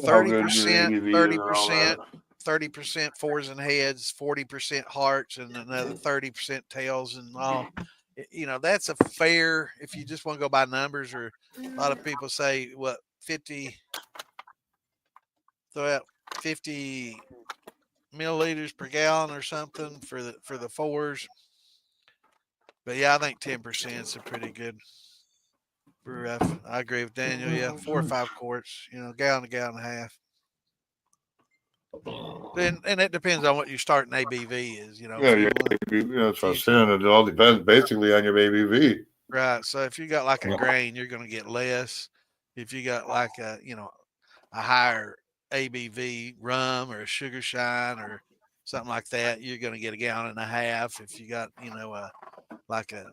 How good your 30%, ABV is and all 30%, that. 30% fours and heads, 40% hearts, and another 30% tails and all. You know, that's a fair, if you just want to go by numbers, or a lot of people say, what, 50, throw out 50 milliliters per gallon or something for the fours. But yeah, I think 10% is a pretty good rough. I agree with Daniel. Yeah, 4 or 5 quarts, you know, gallon, a gallon and a half. And it depends on what your starting ABV is. You know, Yeah, that's what I'm saying. It all depends basically on your ABV. Right. So if you got like a grain, you're going to get less. If you got like a higher ABV rum or a sugar shine or something like that, you're going to get a gallon and a half. If you got like a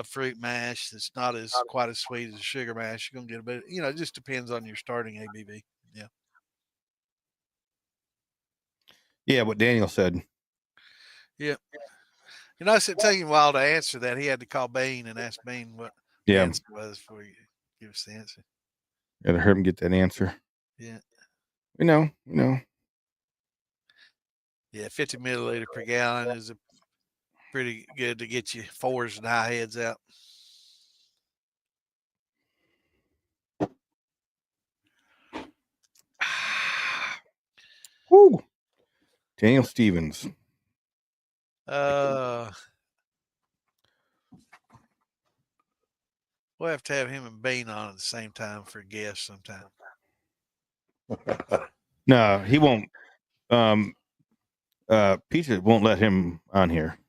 fruit mash that's not as quite as sweet as a sugar mash, you're going to get a bit. You know, it just depends on your starting ABV. Yeah. Yeah, what Daniel said. Yeah. You know, it took him a while to answer that. He had to call Bean and ask Bean what the Yeah. answer was before you give us the answer. Gotta hear him get that answer. Yeah. We know. Yeah, 50 milliliter per gallon is a pretty good to get you fours and high heads out. Woo. Daniel Stevens. We'll have to have him and Bean on at the same time for a guest sometime. No, he won't. Peter won't let him on here.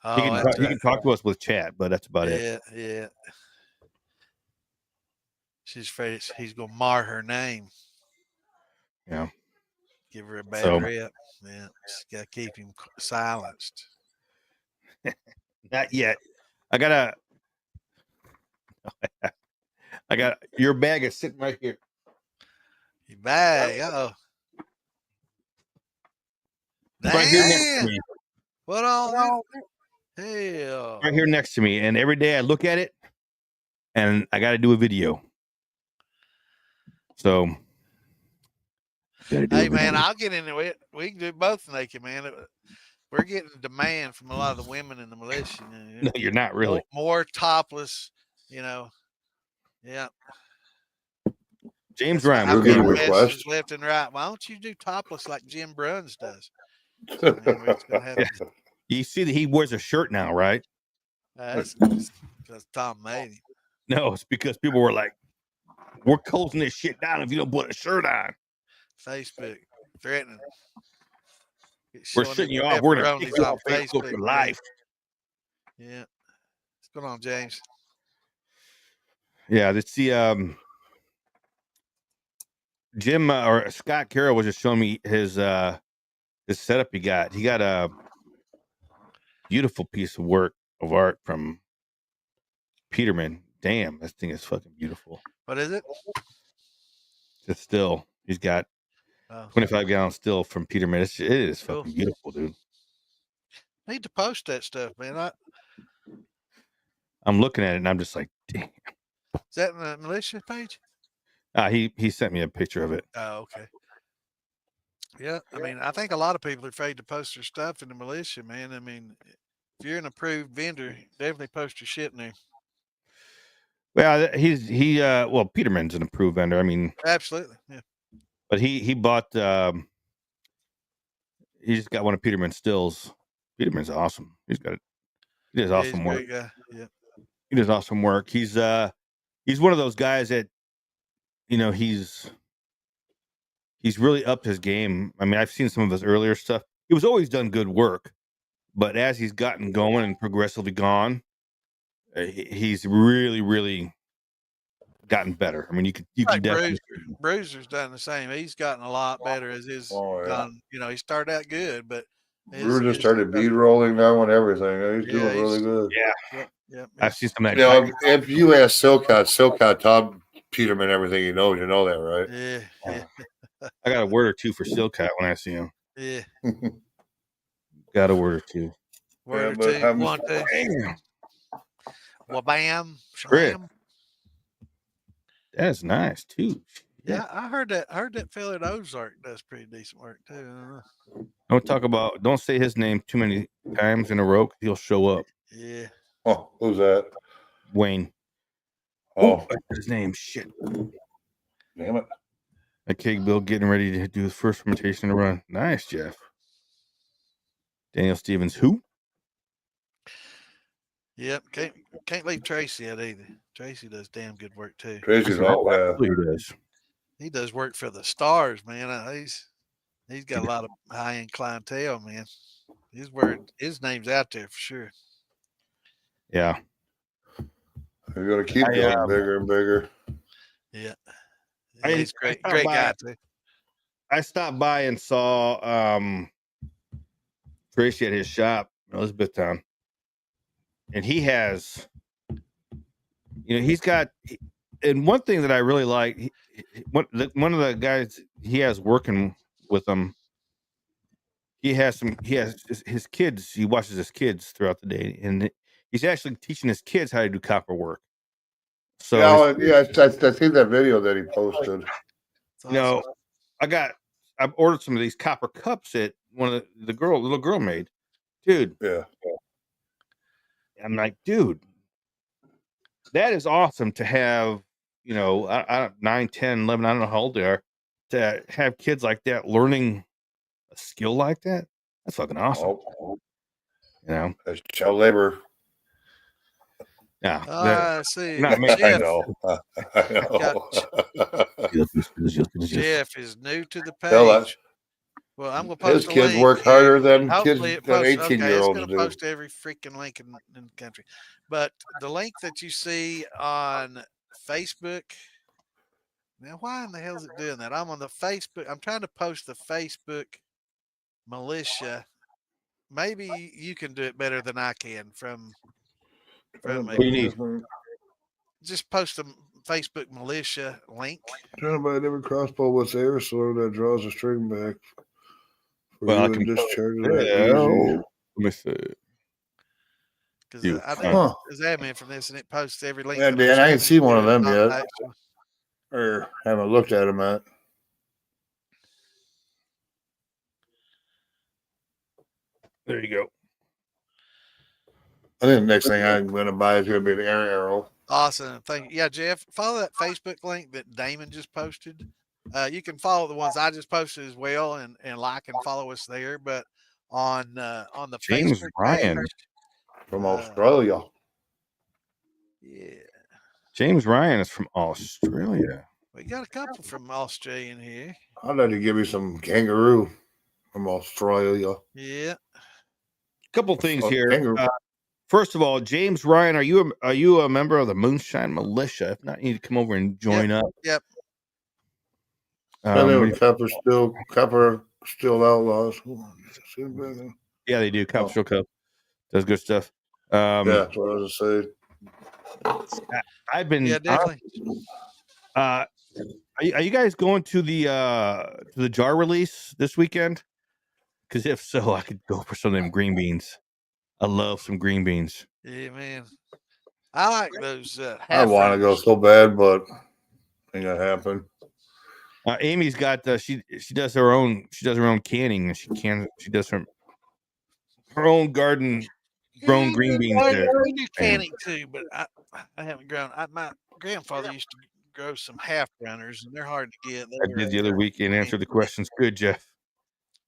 He can talk to us with chat, but that's about it. Yeah. She's afraid he's gonna mar her name. Yeah. Give her a bad rep. Yeah. She's gotta keep him silenced. Not yet. I got your bag is sitting right here. Your bag. Uh-oh. Right here next to me. What all? Hell. Right here next to me. And every day I look at it and I got to do a video. So. Hey, man, I'll get into it. We can do both naked, man. We're getting demand from a lot of the women in the militia. No, you're not really. More topless, Yeah. James Ryan, we'll give you a request. Left and right. Why don't you do topless like Jim Bruns does? So, you see that he wears a shirt now, right? That's because Tom made him. No, it's because people were like, "We're closing this shit down if you don't put a shirt on." Facebook threatening. We're shutting you off. We're gonna kick you off Facebook for life. Yeah. What's going on, James? Yeah, let's see. Jim or Scott Carroll was just showing me his setup he got. He got a beautiful piece of art from Peterman. Damn, this thing is fucking beautiful. What is it? It's still. He's got 25 gallon still from Peterman. It is fucking beautiful, dude. Need to post that stuff, man. I'm looking at it and I'm just like, damn. Is that in the militia page? He sent me a picture of it. Oh, okay. Yeah, I mean, I think a lot of people are afraid to post their stuff in the militia, man. I mean, if you're an approved vendor, definitely post your shit in there. Well, well, Peterman's an approved vendor. I mean, absolutely, yeah. But he bought. He just got one of Peterman's stills. Peterman's awesome. He's got He does Yeah, he's a awesome work. great guy. Yeah. He does awesome work. He's one of those guys that, you know, he's really upped his game. I mean, I've seen some of his earlier stuff. He was always done good work, but as he's gotten going and progressively gone, he's really, really gotten better. I mean, you can Like definitely. Bruiser's done the same. He's gotten a lot better as his Oh, yeah. gone. You know, he started out good, but Bruiser started bead rolling now and everything. He's doing really good. Yeah, Yep. I've seen some of You that. know, if you ask Silcott taught Peterman everything he knows. You know that, right? Yeah. I got a word or two for Silcat when I see him. Yeah. Got a word or two. Word but or two. I'm- 1, 2. Damn, Wabam. Chris. Slam. That's nice too. Yeah, I heard that fella at Ozark does pretty decent work too. I don't know. Don't say his name too many times in a row 'cause he'll show up. Yeah. Oh, who's that? Wayne. Oh, That's his name. Shit. damn it. A Keg Bill getting ready to do his first fermentation run. Nice, Jeff. Daniel Stevens. Who? Yep. Can't leave Tracy out either. Tracy does damn good work too. Tracy's all Absolutely he does. He does work for the stars, man. He's got a lot of high end clientele, man. His name's out there for sure. Yeah. You're gonna keep getting bigger and bigger. Yeah. I- He's great. I Great stopped guy too. I stopped by and saw Tracy at his shop in Elizabethtown. And he has, he's got, and one thing that I really like, one of the guys he has working with him, he has his kids, he watches his kids throughout the day, and he's actually teaching his kids how to do copper work. So, I seen that video that he posted. It's awesome. I ordered some of these copper cups that one of the little girl made. Dude, Yeah. I'm like, dude, that is awesome to have, 9, 10, 11, I don't know how old they are, to have kids like that learning a skill like that. That's fucking awesome. That's child labor. Yeah. I see. Not me. I Jeff, know. Jeff is new to the Tell us. page. Well, I'm gonna His post a kids link work here. harder than Hopefully it kids than posts. 18-year-olds it's do. gonna post every freaking link in the country. But the link that you see on Facebook. Now, why in the hell is it doing that? I'm on the Facebook. I'm trying to post the Facebook militia. Maybe you can do it better than I can from What do you need? just post a Facebook militia link. Trying to buy a different crossbow with air sword that draws a string back. Well, I can discharge Let me see. Because I think there's admin from this, and it posts every link. Yeah, that Dan, I ain't seen one of them yet. Actually. Or haven't looked at them yet. There you go. I think the next thing I'm going to buy is going to be the air arrow. Awesome. Thank you. Yeah, Jeff, follow that Facebook link that Damon just posted. You can follow the ones I just posted as well and like and follow us there. But on the James Facebook Ryan page, From Australia. Yeah. James Ryan is from Australia. We got a couple from Australia in here. I'd like to give you some kangaroo from Australia. Yeah. Couple things here. Kangaroo. First of all, James Ryan, are you a member of the Moonshine Militia? If not, you need to come over and join up. Yep. Copper still outlaws. Yeah, they do. Cop Still Cup does good stuff. Yeah, that's what I was saying. I've been. Yeah, definitely. Are you guys going to the jar release this weekend? Because if so, I could go for some of them green beans. I love some green beans. Yeah, man. I like those. I want to go so bad, but ain't gonna happen. Amy's got she does her own canning, and she does her own garden grown green beans. We do canning too, but I haven't grown. My grandfather used to grow some half browners, and they're hard to get. I did the other week and answered the questions. Good, Jeff.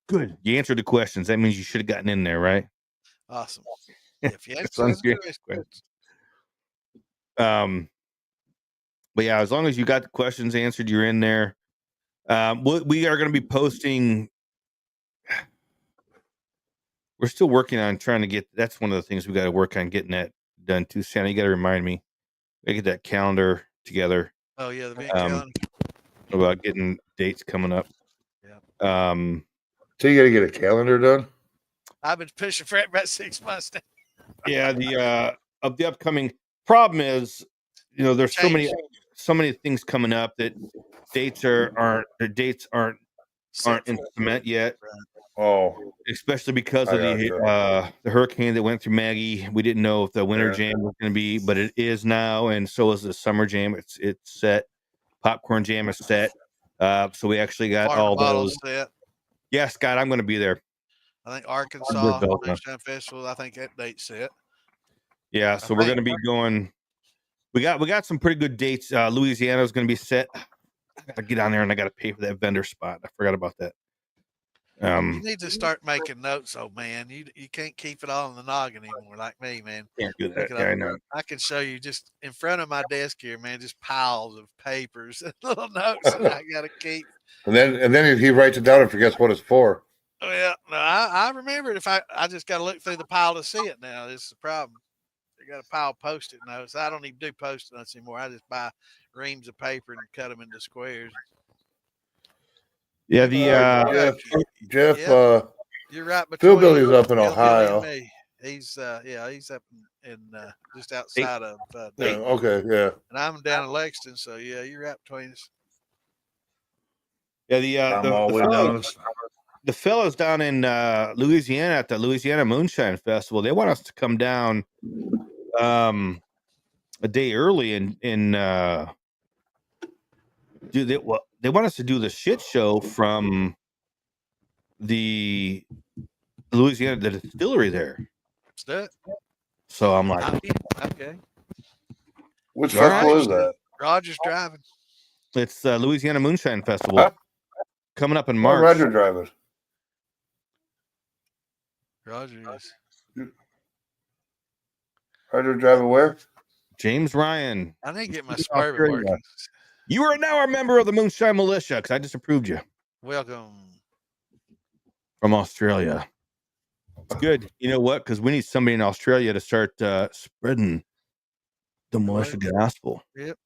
Good. You answered the questions. That means you should have gotten in there, right? Awesome. If you As long answer as you the ask questions. But yeah, as long as you got the questions answered, you're in there. We are going to be posting. We're still working on trying to get. That's one of the things we got to work on getting that done too. Santa, you got to remind me. I get that calendar together. Oh yeah, the event Um, calendar. about getting dates coming up. Yeah. So you got to get a calendar done. I've been pushing for it about 6 months now. Yeah, the of the upcoming problem is, there's so many things coming up that dates aren't in cement yet. Oh, Especially because of the hurricane that went through Maggie. We didn't know if the winter jam was going to be, but it is now, and so is the summer jam. It's set. Popcorn jam is set. So we actually got all those. Set. Yeah, Scott, I'm going to be there. I think Arkansas Moonshine Festival. I think that date's set. Yeah, so we're going to be going. We got some pretty good dates. Louisiana is going to be set. I got to get on there and I got to pay for that vendor spot. I forgot about that. You need to start making notes, oh man. You can't keep it all in the noggin anymore, like me, man. Can't do that. Yeah, I know. I can show you just in front of my desk here, man, just piles of papers and little notes that I gotta keep. And then he writes it down and forgets what it's for. Well, no, I remember it. If I just got to look through the pile to see it now. This is the problem. I got a pile of Post-it notes. I don't even do Post-it notes anymore. I just buy reams of paper and cut them into squares. Yeah, Jeff. You're right. Philbilly's up in Ohio. He's he's up in just outside of Dayton. Okay, yeah. And I'm down in Lexington, so yeah, you're right between us. Yeah, the fellows down in Louisiana at the Louisiana Moonshine Festival, they want us to come down a day early and they want us to do the shit show from the Louisiana, the distillery there. Let's do it. So I'm like, okay. Which festival is that? Roger's driving. It's Louisiana Moonshine Festival coming up in March. Roger driving. Roger is. Roger driving where? James Ryan. I need to get my suburban working. You are now a member of the Moonshine Militia because I just approved you. Welcome. From Australia. It's good. You know what? Because we need somebody in Australia to start spreading the militia gospel. Yep.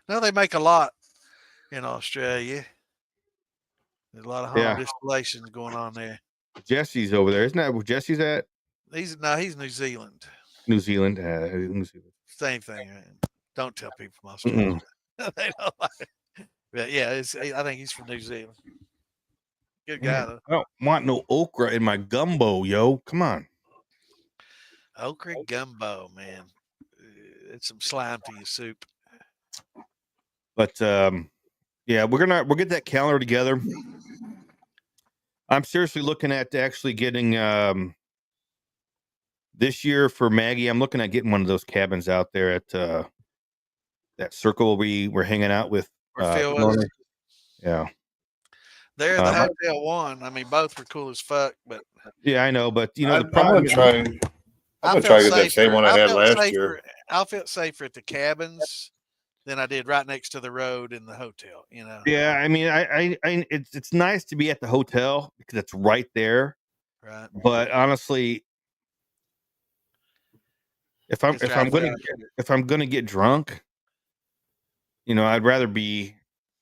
Now they make a lot in Australia. There's a lot of home distillations going on there. Jesse's over there. Isn't that where Jesse's at? He's New Zealand. New Zealand. Same thing. Man. Don't tell people from Australia. They don't like it. But yeah, I think he's from New Zealand. Good guy though. I don't want no okra in my gumbo, yo. Come on. Okra gumbo, man. It's some slime to your soup. But yeah, we'll get that calendar together. I'm seriously looking at actually getting this year for Maggie. I'm looking at getting one of those cabins out there at that circle we were hanging out with. Yeah. There, the Hotel One. I mean, both were cool as fuck, but yeah, I know. But the problem I'm gonna try to get that same one I had last year. I felt safer at the cabins than I did right next to the road in the hotel. Yeah, I mean, it's nice to be at the hotel because it's right there. Right. But honestly, if I'm gonna get drunk, I'd rather be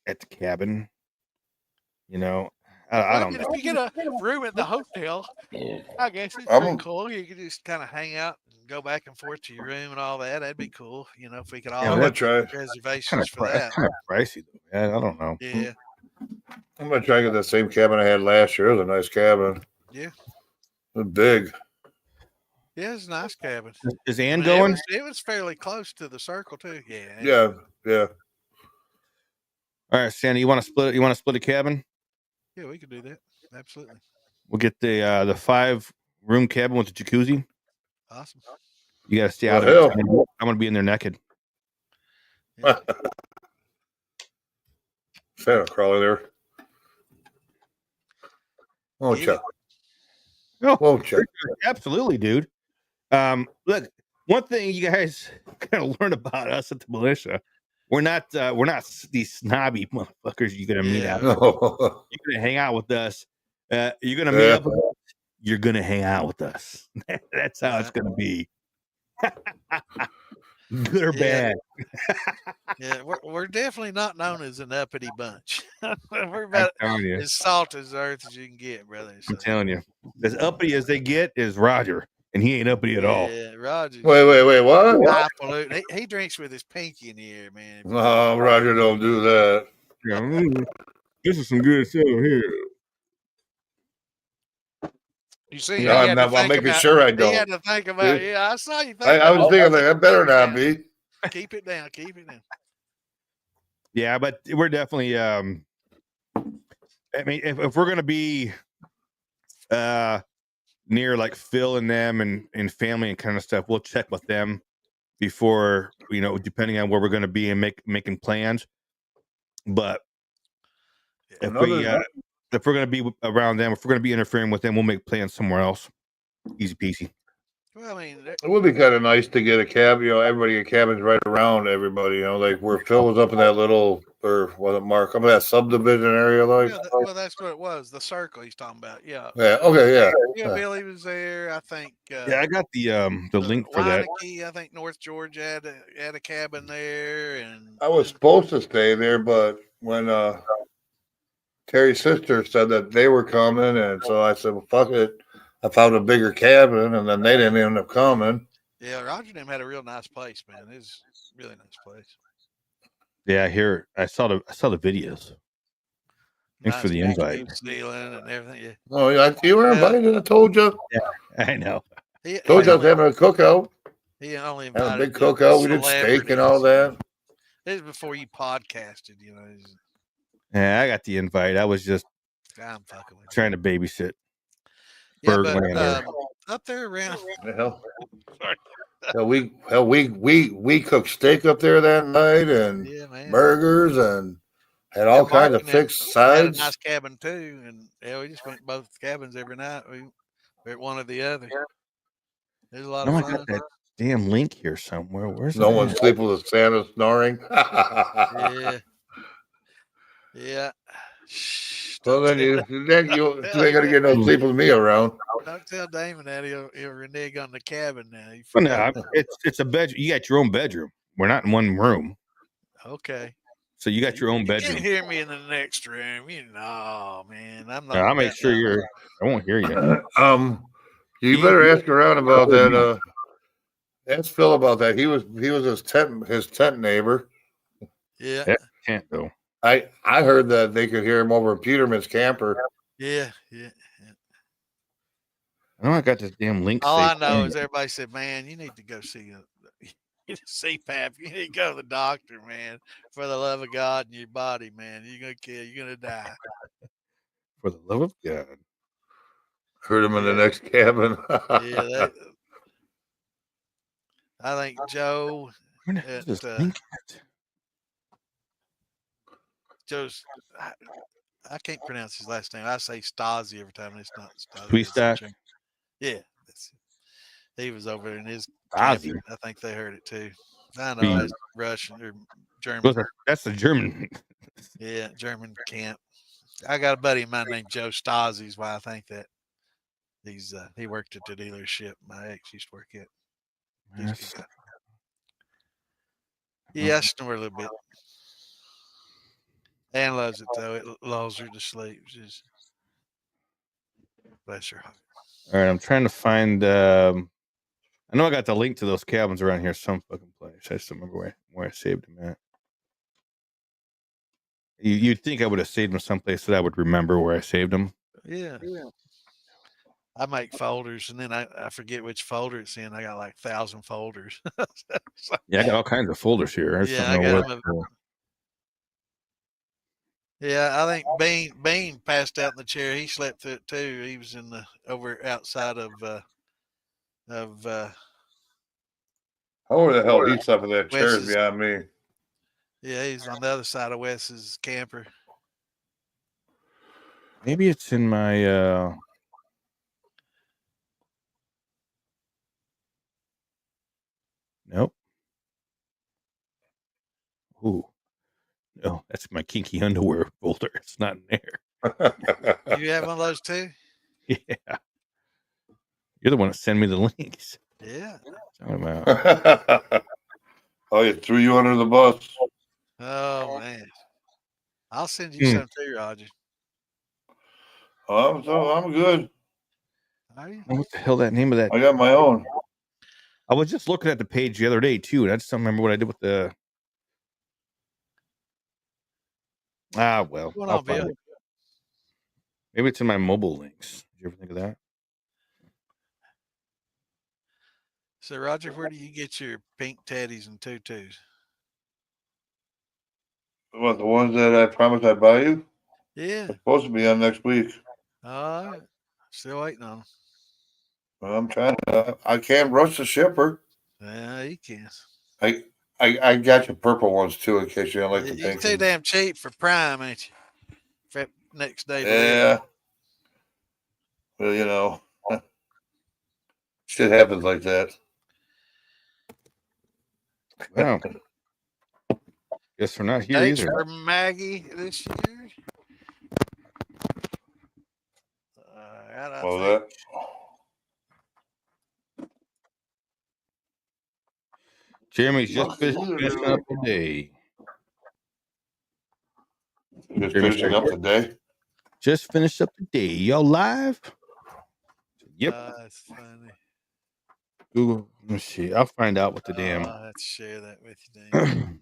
at the cabin. I don't know. If you get a room at the hotel, I guess it's pretty cool. You can just kind of hang out and go back and forth to your room and all that. That'd be cool. If we could all have reservations for that. Kind of pricey though, man. I don't know. Yeah. I'm gonna try to get that same cabin I had last year. It was a nice cabin. Yeah. It was big. Yeah, it's a nice cabin. Is Ann going? It was fairly close to the circle too. Yeah. Yeah. All right, Sandy, you want to split it? You want to split a cabin? Yeah, we could do that. Absolutely. We'll get the 5-room cabin with the jacuzzi. Awesome. You gotta stay out of it. I'm gonna be in there naked. Yeah. Santa crawler there. Oh, Chuck. Oh, We'll check. absolutely, dude. Look, one thing you guys gotta learn about us at the militia, we're not these snobby motherfuckers you're gonna meet Yeah. out. No. You're gonna hang out with us. You're gonna meet Yeah. up with us. You're gonna hang out with us. That's how it's Right. gonna be. Good or Yeah. bad. Yeah, we're definitely not known as an uppity bunch. We're I'm about telling you. as salt as the earth as you can get, brother. I'm So, telling you. As uppity as they get is Roger, and he ain't uppity at all. yeah, Roger's Wait. What? highfalutin. He drinks with his pinky in the air, man. No, Roger, don't do that. Yeah, this is some good stuff here. You see, No, he had to I'm think making about. sure I He don't. had to think about. See? Yeah, I saw you think. I was thinking like that better not be. Keep it down. Keep it down. Yeah, but we're definitely I mean, if we're gonna be near like Phil and them and family and kind of stuff, we'll check with them before, depending on where we're gonna be and making plans. But if we're gonna be around them, if we're gonna be interfering with them, we'll make plans somewhere else. Easy peasy. Well, I mean, It would be kind of nice to get a cab, everybody get cabins right around everybody, like where Phil was up in that little, or was it Mark, up in that subdivision area, like. yeah, well, that's what it was. The circle he's talking about. Yeah. Yeah. Okay. Yeah. Yeah, Billy was there. I think. Yeah, I got the link for that. Weineke, I think North Georgia had a cabin there, and I was supposed to stay there, but when Terry's sister said that they were coming, and so I said, "Well, fuck it." I found a bigger cabin, and then they didn't end up coming. yeah, Roger and them had a real nice place, man. It was a really nice place. Yeah, here I saw the videos. Thanks for the invite. Ceiling and everything. Yeah. Oh, you were invited. I told you. I know. Told you I was having a cookout. He only Had a invited big cookout. We did steak and all that. This is before you podcasted, Yeah, I got the invite. I was just I'm fucking with trying to babysit. Yeah, but Berglander. up there around. Hell, we cooked steak up there that night and Yeah, man. burgers and had all kinds of fixed Had a sides. nice cabin too, and we just went to both cabins every night. We at one or the other. There's a lot No, of I fun. got that damn link here somewhere. Where's No it one at? sleep with Santa snoring. Yeah. Yeah. Shh, Well, then you ain't gonna get no sleep with me around. don't tell Damon that he'll renege on the cabin now. Well, no, it's a bedroom. You got your own bedroom. We're not in one room, Okay. so you got your own You bedroom. can't hear me in the next room. Man. I'm not. No, I'll make sure I won't hear you. You better ask around about that. Ask Phil about that. He was his tent neighbor. Yeah. That can't go. I heard that they could hear him over in Peterman's camper. Yeah. I know I got this damn link. All I know is everybody said, "Man, you need to go see CPAP. You need to go to the doctor, man. For the love of God and your body, man. You're gonna kill. You're gonna die." For the love of God. Heard him in the next cabin. Yeah. I think Joe. Where the hell is this link at? Joe's. I can't pronounce his last name. I say Stasi every time, and it's not Stasi. Sweetstack? Yeah, he was over there in his Stasi. camp. I think they heard it too. I know it's Russian or German. That's the German. Yeah, German camp. I got a buddy of mine named Joe Stasi. Is why I think that he worked at the dealership my ex used to work at. Yeah, I snore a little bit. Ann loves it though. It lulls her to sleep. Bless her heart. All right, I'm trying to find. I know I got the link to those cabins around here some fucking place. I just don't remember where I saved them at. You'd think I would have saved them someplace that I would remember where I saved them. Yeah. I make folders and then I forget which folder it's in. I got like 1,000 folders. Yeah, I got all kinds of folders here. I just don't know what. Yeah, I think Bean passed out in the chair. He slept through it too. He was over outside of How the hell he slept in that chair Wes's, beyond me? Yeah, he's on the other side of Wes's camper. Maybe it's in my Nope. Ooh. No, that's my kinky underwear folder. It's not in there. You have one of those too? Yeah. You're the one that sent me the links. Yeah. Talking about. Oh, it threw you under the bus. Oh man. I'll send you Hmm. some too, Roger. I'm good. Are you? What the hell that name of that? I got my own. I was just looking at the page the other day too, and I just don't remember what I did with the. Well, What's going I'll on, find Bill? it. Maybe it's in my mobile links. Did you ever think of that? So Roger, where do you get your pink teddies and tutus? What, the ones that I promised I'd buy you? Yeah. They're supposed to be on next week. All right. Still waiting on them. Well, I'm trying to. I can't rush the shipper. Yeah, you can. I got your purple ones too, in case you don't like the You're pink too ones. damn cheap for Prime, ain't you? For next day delivery. Yeah. Well, shit happens like that. Wow. Guess we're not here Dates either. for Maggie this year. I Well, think. Jeremy's just finishing up the day. Just finishing up the day. Just finished up the day. Y'all live? Yep. That's funny. Google. Let me see. I'll find out what the damn. I'll have to share that with you, Dan.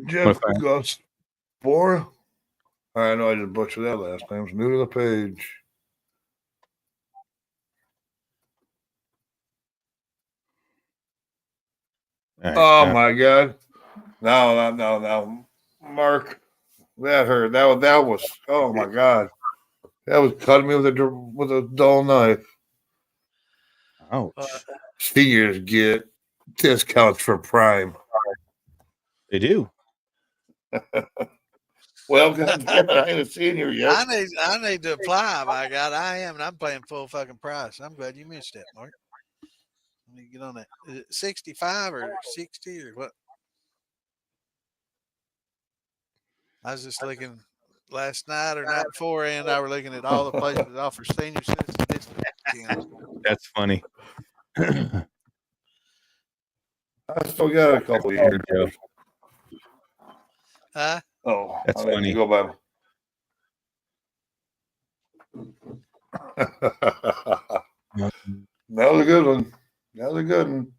Jeff Gus 4. I know I just butchered that last name. It's new to the page. Right, oh my God! No, Mark, that hurt. That was. Oh my God! That was cutting me with a dull knife. Ouch. Seniors get discounts for Prime. They do. Well, goddamn it, I ain't a senior yet. I need to apply. My God, I am, and I'm paying full fucking price. I'm glad you mentioned that, Mark. Let me get on that. Is it 65 or 60 or what? I was just looking last night or night before, and I were looking at all the places that offer senior citizen discounts. That's funny. I still got a couple years. Huh? Oh, that's I funny. Go by. That was a good one. That was a good one.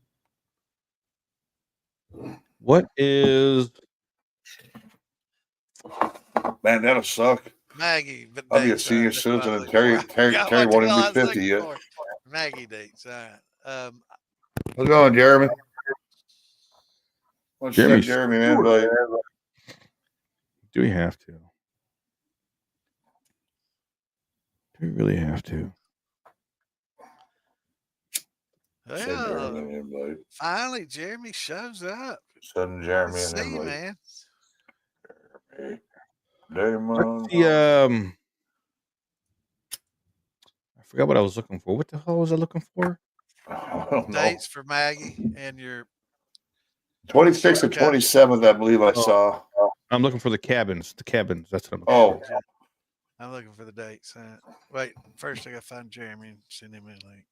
What is? Man, that'll suck. Maggie, but I'll be a dates. senior That's what I citizen, was and looking for. Terry What the won't hell even I be was 50 looking yet. for. Maggie dates. All right. How's it going, Jeremy? Let's Jeremy, send Jeremy an invite. do we have to? Do we really have to? Send Jeremy an Well, invite. finally, Jeremy shows up. Send Jeremy Let's an see, invite. man. What's the I forgot what I was looking for. What the hell was I looking for? I don't know. Dates for Maggie and your 26th and 27th, I believe I saw. I'm looking for the cabins. The cabins. That's what I'm looking Oh, yeah. I'm looking for the dates. Wait, first I gotta find Jeremy and send him a link.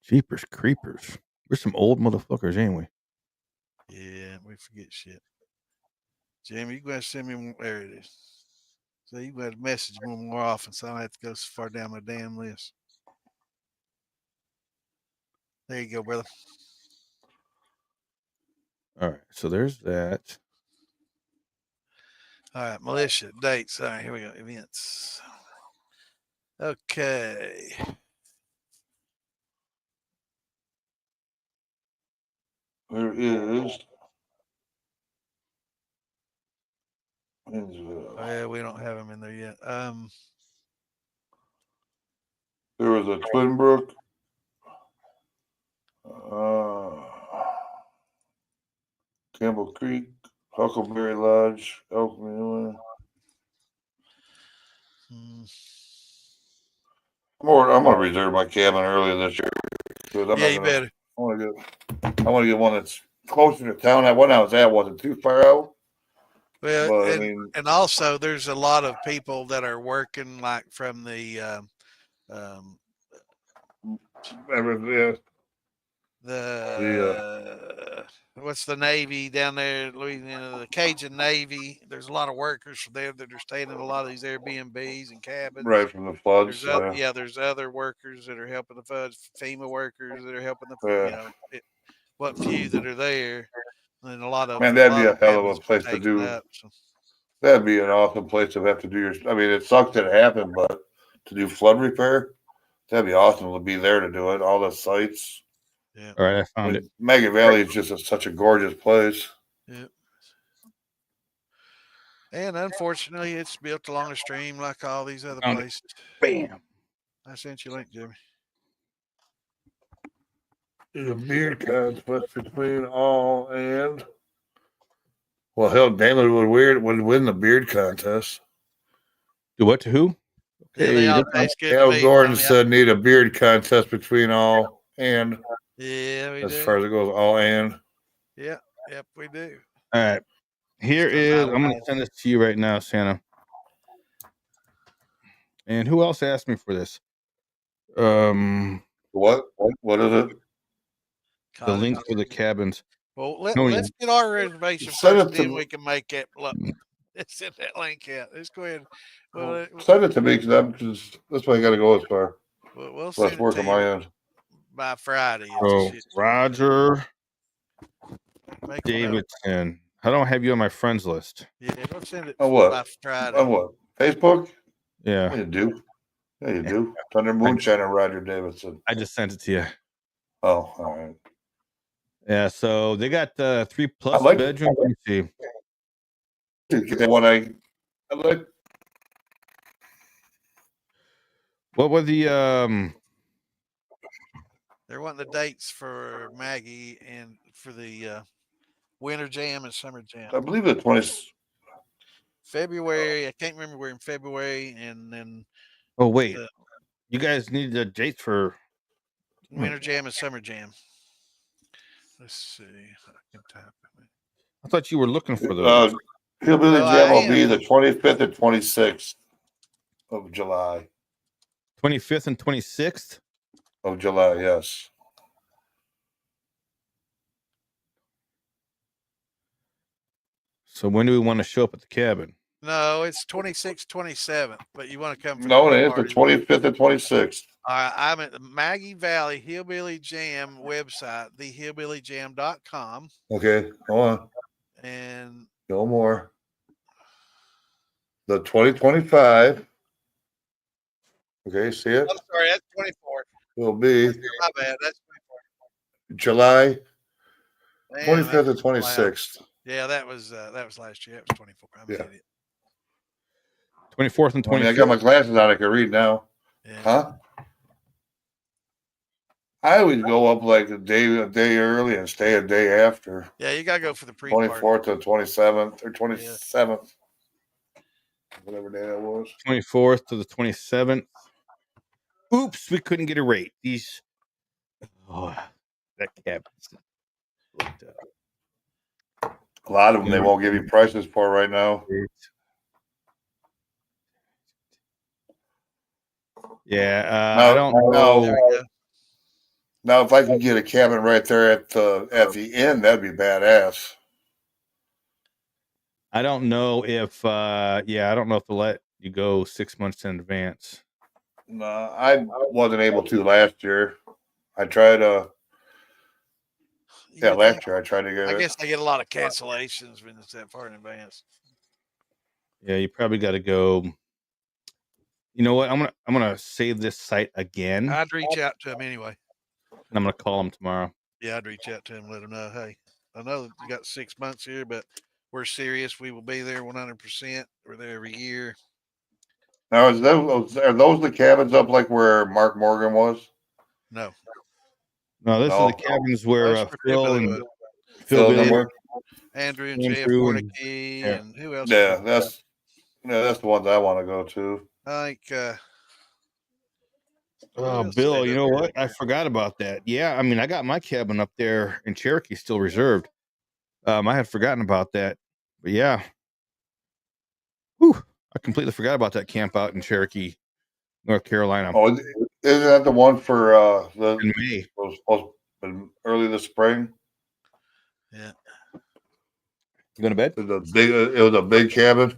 Jeepers creepers. We're some old motherfuckers, ain't we? Yeah, we forget shit. Jeremy, you gotta send me one. There it is. So you gotta message me more often, so I don't have to go so far down my damn list. There you go, brother. All right. So there's that. All right, militia dates. All right, here we go. Events. Okay. there is. Well, we don't have them in there yet. There was a Twinbrook. Campbell Creek, Huckleberry Lodge, Elkman. I'm gonna reserve my cabin early this year. Yeah, you better. I want to I want to get one that's closer to town. That one I was at wasn't too far out. Well, But I mean, and also there's a lot of people that are working like from the um, yeah, the what's the Navy down there, in Louisiana, the Cajun Navy. There's a lot of workers from there that are staying in a lot of these Airbnbs and cabins. right from the floods. There's other workers that are helping the floods, FEMA workers that are helping Yeah. what few that are there. And Man, a that'd be lot a of hell of a cabins place are to taken do. up. So. That'd be an awesome place to have to do your. I mean, it sucks that it happened, but to do flood repair, that'd be awesome to be there to do it. All the sites. Yeah. All right, I found it. Maggie Valley is just such a gorgeous place. Yeah. And unfortunately, it's built along a stream like all these other Found it. places. Bam. I sent you a link, Jimmy. There's a beard contest between all and. Well, hell, Damon would win the beard contest. Do what to who? Yeah, they all taste good to Al me. Gordon Tommy. said need a beard contest between all and. Yeah, we As do. far as it goes, all and. Yeah, yep, we do. All right. Here is. I'm going to send this to you right now, Santa. And who else asked me for this? What? What is it? The link for the cabins. Well, let's get our reservation Send first, it to then me. we can make it. Look, let's send that link out. Let's go ahead. Well, Send it to me because that's why I got to go as far. we'll Let's send work it on to my you end. by Friday. So Roger Make a note. Davidson. I don't have you on my friends list. Yeah, we'll send it On what? by Friday. On what? Facebook? Yeah. Yeah, you do. Yeah, you do. Thunder Moonshine and Roger Davidson. I just sent it to you. Oh, all right. Yeah, so they got 3+ like bedrooms. Let me see. What I like. What were the They're wanting the dates for Maggie and for the winter jam and summer jam. I believe the 20th. February. I can't remember where in February, and then. Oh wait, you guys need the dates for winter jam and summer jam. Let's see. I can type it. I thought you were looking for those. Hillbilly Jam will be the 25th and 26th of July. 25th and 26th of July, yes. So when do we want to show up at the cabin? No, it's 26th, 27th, but you want to come for No, it is the 25th and 26th. I'm at the Maggie Valley Hillbilly Jam website, thehillbillykjam.com. Okay, go on. And no more. The 2025. Okay, see it? I'm sorry, that's 24. Will be. My bad, that's 24. July 25th and 26th. Yeah, that was last year. It was 24. I'm an idiot. 24th and 25th. I got my glasses on. I can read now. Yeah. Huh? I always go up like a day early and stay a day after. Yeah, you gotta go for the pre-party. 24th to 27th or 27th. Whatever day that was. 24th to the 27th. Oops, we couldn't get a rate. These that cabin. A lot of them they won't give you prices for right now. Yeah, I don't know. Now, if I could get a cabin right there at the inn, that'd be badass. I don't know if I don't know if they'll let you go 6 months in advance. No, I wasn't able to last year. I tried last year I tried to get I guess they get a lot of cancellations when it's that far in advance. Yeah, you probably got to go. You know what? I'm gonna save this site again. I'd reach out to him anyway. And I'm gonna call him tomorrow. Yeah, I'd reach out to him, let him know, hey, I know that you got 6 months here, but we're serious. We will be there 100%. We're there every year. Now, are those the cabins up like where Mark Morgan was? No. No, this is the cabins where Phil and Andrew and Jeff Warnicki and who else? Yeah, that's the ones I want to go to. I think Oh, We'll Bill, stay you up know there. what? I forgot about that. Yeah, I mean, I got my cabin up there in Cherokee still reserved. I had forgotten about that, but yeah, whew, I completely forgot about that camp out in Cherokee, North Carolina Oh, isn't that the one for in May. was supposed to be early this spring? Yeah. You going to bed? It was a big cabin.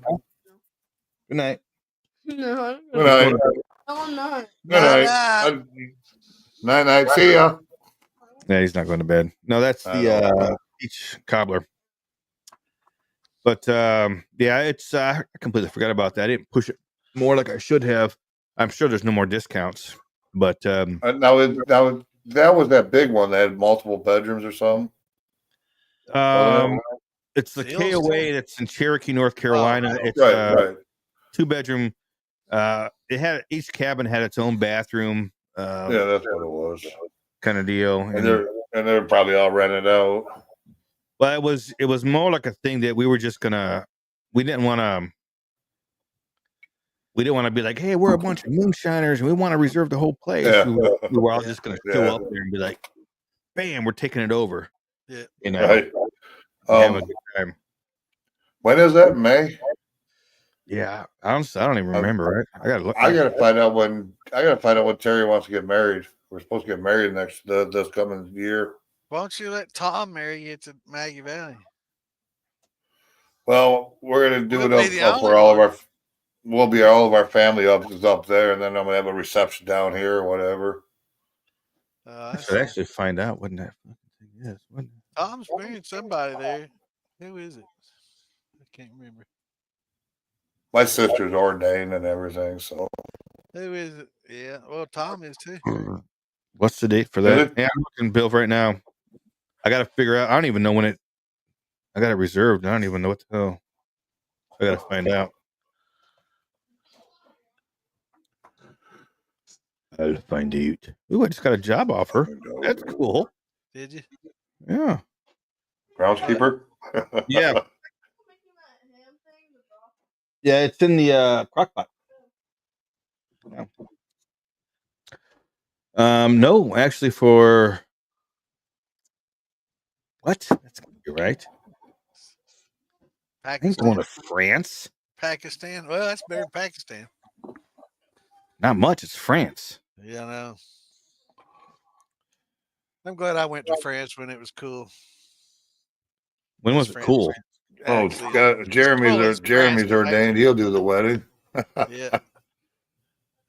Good night. No, Good night. I'm not. Good night. Night night. See ya. Yeah, he's not going to bed. No, that's I the beach cobbler. But yeah, it's I completely forgot about that. I didn't push it more like I should have. I'm sure there's no more discounts, but that was that big one that had multiple bedrooms or something. it's the Still? KOA that's in Cherokee, North Carolina. It's Right. 2-bedroom. It had each cabin had its own bathroom. Yeah, that's what it was. Kind of deal. And they're probably all rented out. But it was more like a thing that we were just gonna. We didn't want to be like, hey, we're a bunch of moonshiners and we want to reserve the whole place. Yeah. We were all just gonna show up there and be like, bam, we're taking it over. Yeah. You know, Right. have a good time. When is that? May? Yeah, honestly, I don't even remember. Right? I gotta look. I gotta find out when Terry wants to get married. We're supposed to get married this coming year. Why don't you let Tom marry you to Maggie Valley? Well, we're gonna do We'll it be the up only for all of one. our. We'll be all of our family up there, and then I'm gonna have a reception down here or whatever. I should actually find out what that fucking thing is. What? Tom's marrying somebody there. Who is it? I can't remember. My sister's ordained and everything, so. Who is it? Yeah. Well, Tom is too. What's the date for Is that? it? Yeah, I'm looking Bill right now. I gotta figure out. I don't even know when it. I got it reserved. I don't even know what the hell. I gotta find out. I'll find out. Ooh, I just got a job offer. That's cool. Did you? Yeah. Groundskeeper. Yeah. Yeah, it's in the crock pot. Yeah. No, actually for what? That's gonna be right. I ain't going to France. Pakistan. Well, that's better than Pakistan. Not much. It's France. Yeah, I know. I'm glad I went to France when it was cool. When was it cool? Oh, Actually, Jeremy's ordained. He'll do the wedding. Yeah.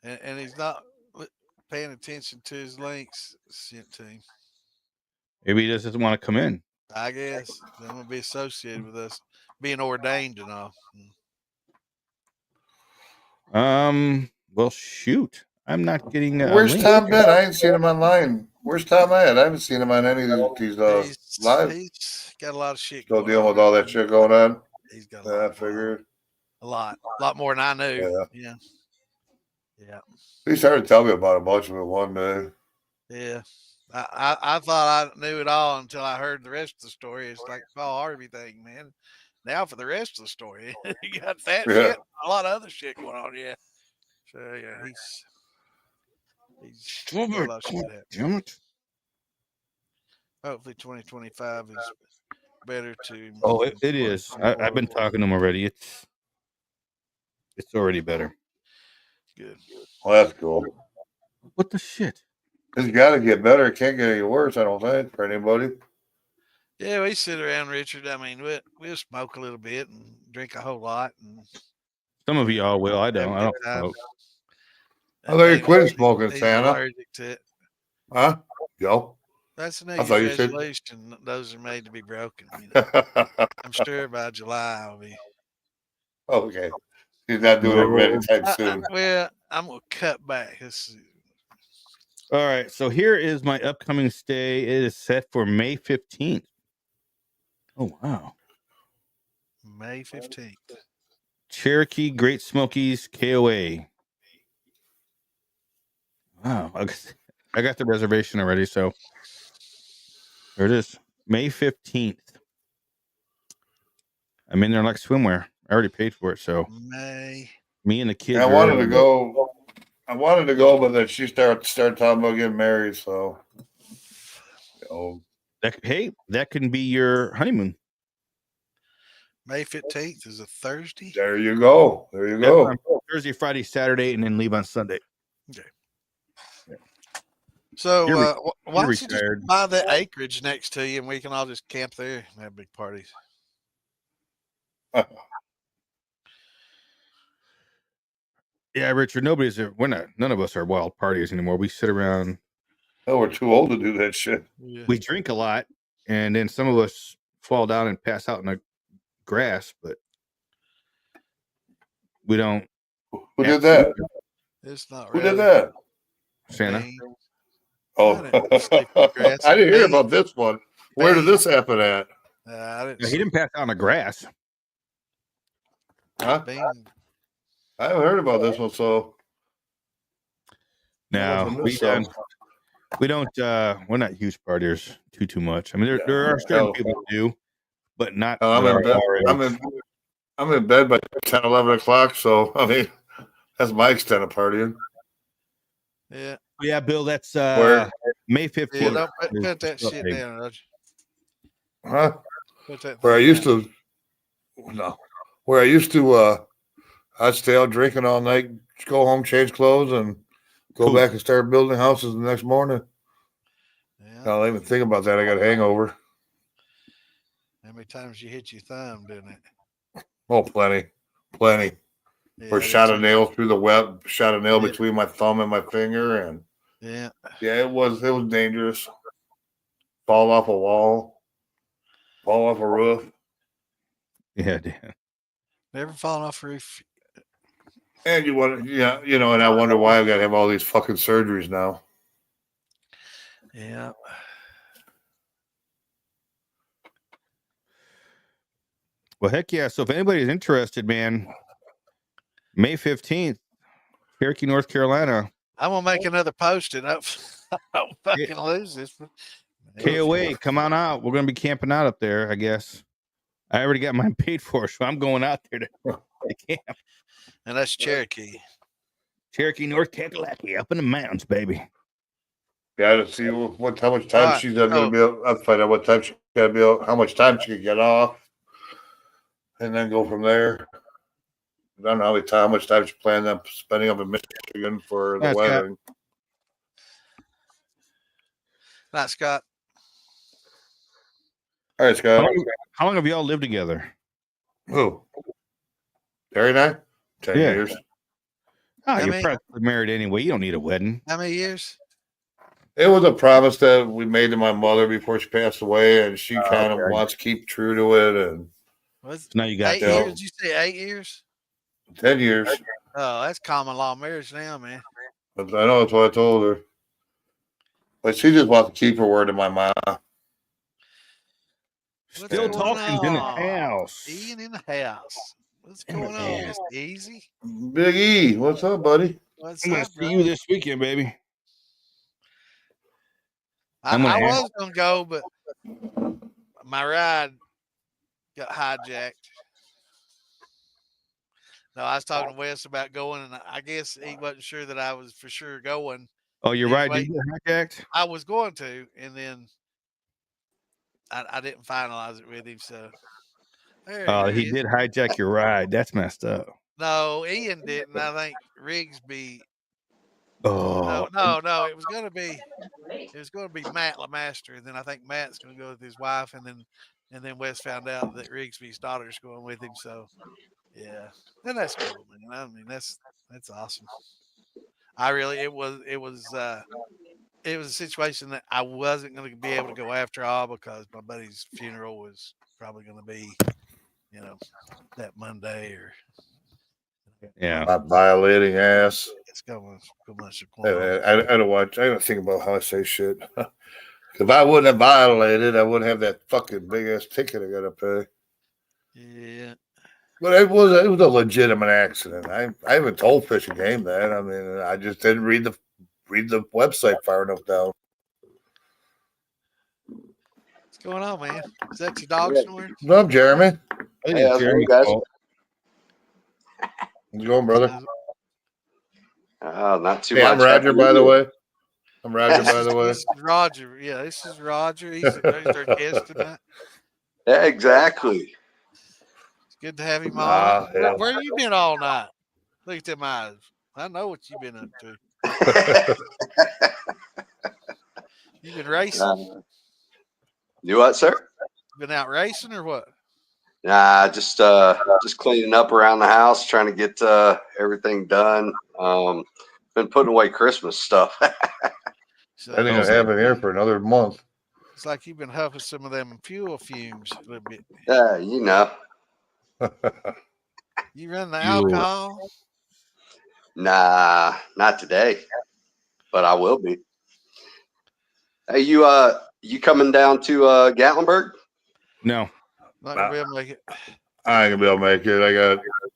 And he's not paying attention to his links sent to him. Maybe he just doesn't want to come in. I guess I'm gonna be associated with us being ordained and all. Well, shoot. I'm not getting. Where's Tom been? I ain't seen him online. Where's Tom at? I haven't seen him on any of these live. He's got a lot of shit. Still dealing with all that shit going on. He's got a lot. I figured. A lot more than I knew. Yeah. He started telling me about a bunch of it one day. Yeah. I thought I knew it all until I heard the rest of the story. It's like Paul Harvey thing, man. Now for the rest of the story, you got that shit, a lot of other shit going on. Yeah. So yeah, he's got a lot of shit happening. Damn it. Hopefully 2025 is better to. Oh, it is. I've been talking to him already. It's already better. Good. Well, that's cool. What the shit? It's got to get better. It can't get any worse, I don't think, for anybody. Yeah, we sit around, Richard. I mean, we'll smoke a little bit and drink a whole lot. And some of y'all will. I don't. I don't smoke. I thought you quit smoking, he's Santa. Allergic to it. Huh? Yo. That's a New Year's resolution. Those are made to be broken. You know? I'm sure by July I'll be. Okay. He's not doing it anytime soon. Well, I'm going to cut back. All right. So here is my upcoming stay. It is set for May 15th. Oh, wow. May 15th. Cherokee Great Smokies KOA. Wow. I got the reservation already. So there it is. May 15th. I'm in there like swimwear. I already paid for it. So me and the kids. I wanted to go. I wanted to go, but then she started talking about getting married. So, That can be your honeymoon. May 15th is a Thursday. there you go. There you go. Thursday, Friday, Saturday, and then leave on Sunday. Okay. So why don't you just retired. buy the acreage next to you, and we can all just camp there and have big parties. Yeah, Richard. None of us are wild partiers anymore. We sit around. Oh, we're too old to do that shit. Yeah. We drink a lot, and then some of us fall down and pass out in the grass, but we don't. Who did that? It's not Who really. did that? Santa. Me. Oh, I didn't sleep in the grass. I didn't hear Me. about this one. Where did this happen at? I didn't. No, he didn't pass out on the grass. Huh? Being, I haven't heard about this one. So No, we don't. We don't. We're not huge partiers too much. I mean, there are certain people who do, but not. I'm in bed. I'm in bed by 10, 11 o'clock. So I mean, that's my extent of partying. yeah. Yeah, Bill. That's Where? May Yeah, 15th. don't put that shit down, Roger. Huh? Put that Where I thing used down. to. No. Where I used to. I'd stay out drinking all night, go home, change clothes, and go back and start building houses the next morning. Yeah. I don't even think about that. I got a hangover. How many times you hit your thumb doing it? Oh, plenty. Yeah, Or I did shot a too. nail through the web, shot a nail Yeah. between my thumb and my finger, and Yeah. it was dangerous. Fall off a wall, fall off a roof. Yeah, Dan. Never fallen off a roof. And and I wonder why I've got to have all these fucking surgeries now. Yeah. Well, heck yeah. So if anybody's interested, man, May 15th, Cherokee, North Carolina. I'm gonna make another post and I don't fucking lose this. KOA, come on out. We're gonna be camping out up there, I guess. I already got mine paid for, so I'm going out there to camp. And that's Cherokee. Cherokee, North Carolina, up in the mountains, baby. Got to see how much time Right, she's going to be able. I'll find out what time she's got to be able, how much time she can get off, and then go from there. I don't know how much time she planned on spending up in Michigan for the wedding. Not Scott. All right, Scott. How long have y'all lived together? Who? Terry and I? 10 years. Oh, you're practically married anyway. You don't need a wedding. How many years? It was a promise that we made to my mother before she passed away, and she kind of wants to keep true to it. And now you got 8 years. Did you say 8 years? 10 years. Oh, that's common law marriage now, man. But I know that's what I told her. But she just wants to keep her word to my mom. Still talking in the house. Ian in the house. What's going on, Mr. Easy? Big E, what's up, buddy? What's I'm gonna up, see bro? you this weekend, baby. I was gonna go, but my ride got hijacked. No, I was talking to Wes about going, and I guess he wasn't sure that I was for sure going. Oh, you're right. Did you get hijacked? I was going to, and then I didn't finalize it with him. So he did hijack your ride. That's messed up. No, Ian didn't. I think Rigsby. Oh no, it was gonna be Matt Lamaster, and then I think Matt's gonna go with his wife, and then Wes found out that Rigsby's daughter's going with him. So yeah, and that's cool, man. I mean, that's awesome. It was a situation that I wasn't going to be able to go after all because my buddy's funeral was probably going to be, that Monday or. Yeah. Not violating ass. It's going much. I don't think about how I say shit. If I wouldn't have violated, I wouldn't have that fucking big ass ticket I got to pay. Yeah. But it was a legitimate accident. I even told Fish and Game that. I mean, I just didn't read the website far enough down. What's going on, man? Is that your dog snoring? What's up, Jeremy? Hey, how's it going, guys? How's it going, brother? Not too Hey, much. I'm Roger, Happy by New the Year. way. I'm Roger, by the way. This is Roger. Yeah, this is Roger. He's our guest tonight. Yeah, exactly. It's good to have him Ah, on. yeah. Where you been all night? Look at them eyes. I know what you've been up to. You been racing? Do what, sir? Been out racing or what? Nah, just cleaning up around the house, trying to get everything done. Been putting away Christmas stuff. So I think I it's, have it here for another month. it's like you've been huffing some of them fuel fumes a little bit. Yeah, you know. You run the Fuel. alcohol? Nah, not today, but I will be. Hey, you coming down to Gatlinburg? No. Not gonna be able to make it. I ain't gonna be able to make it. I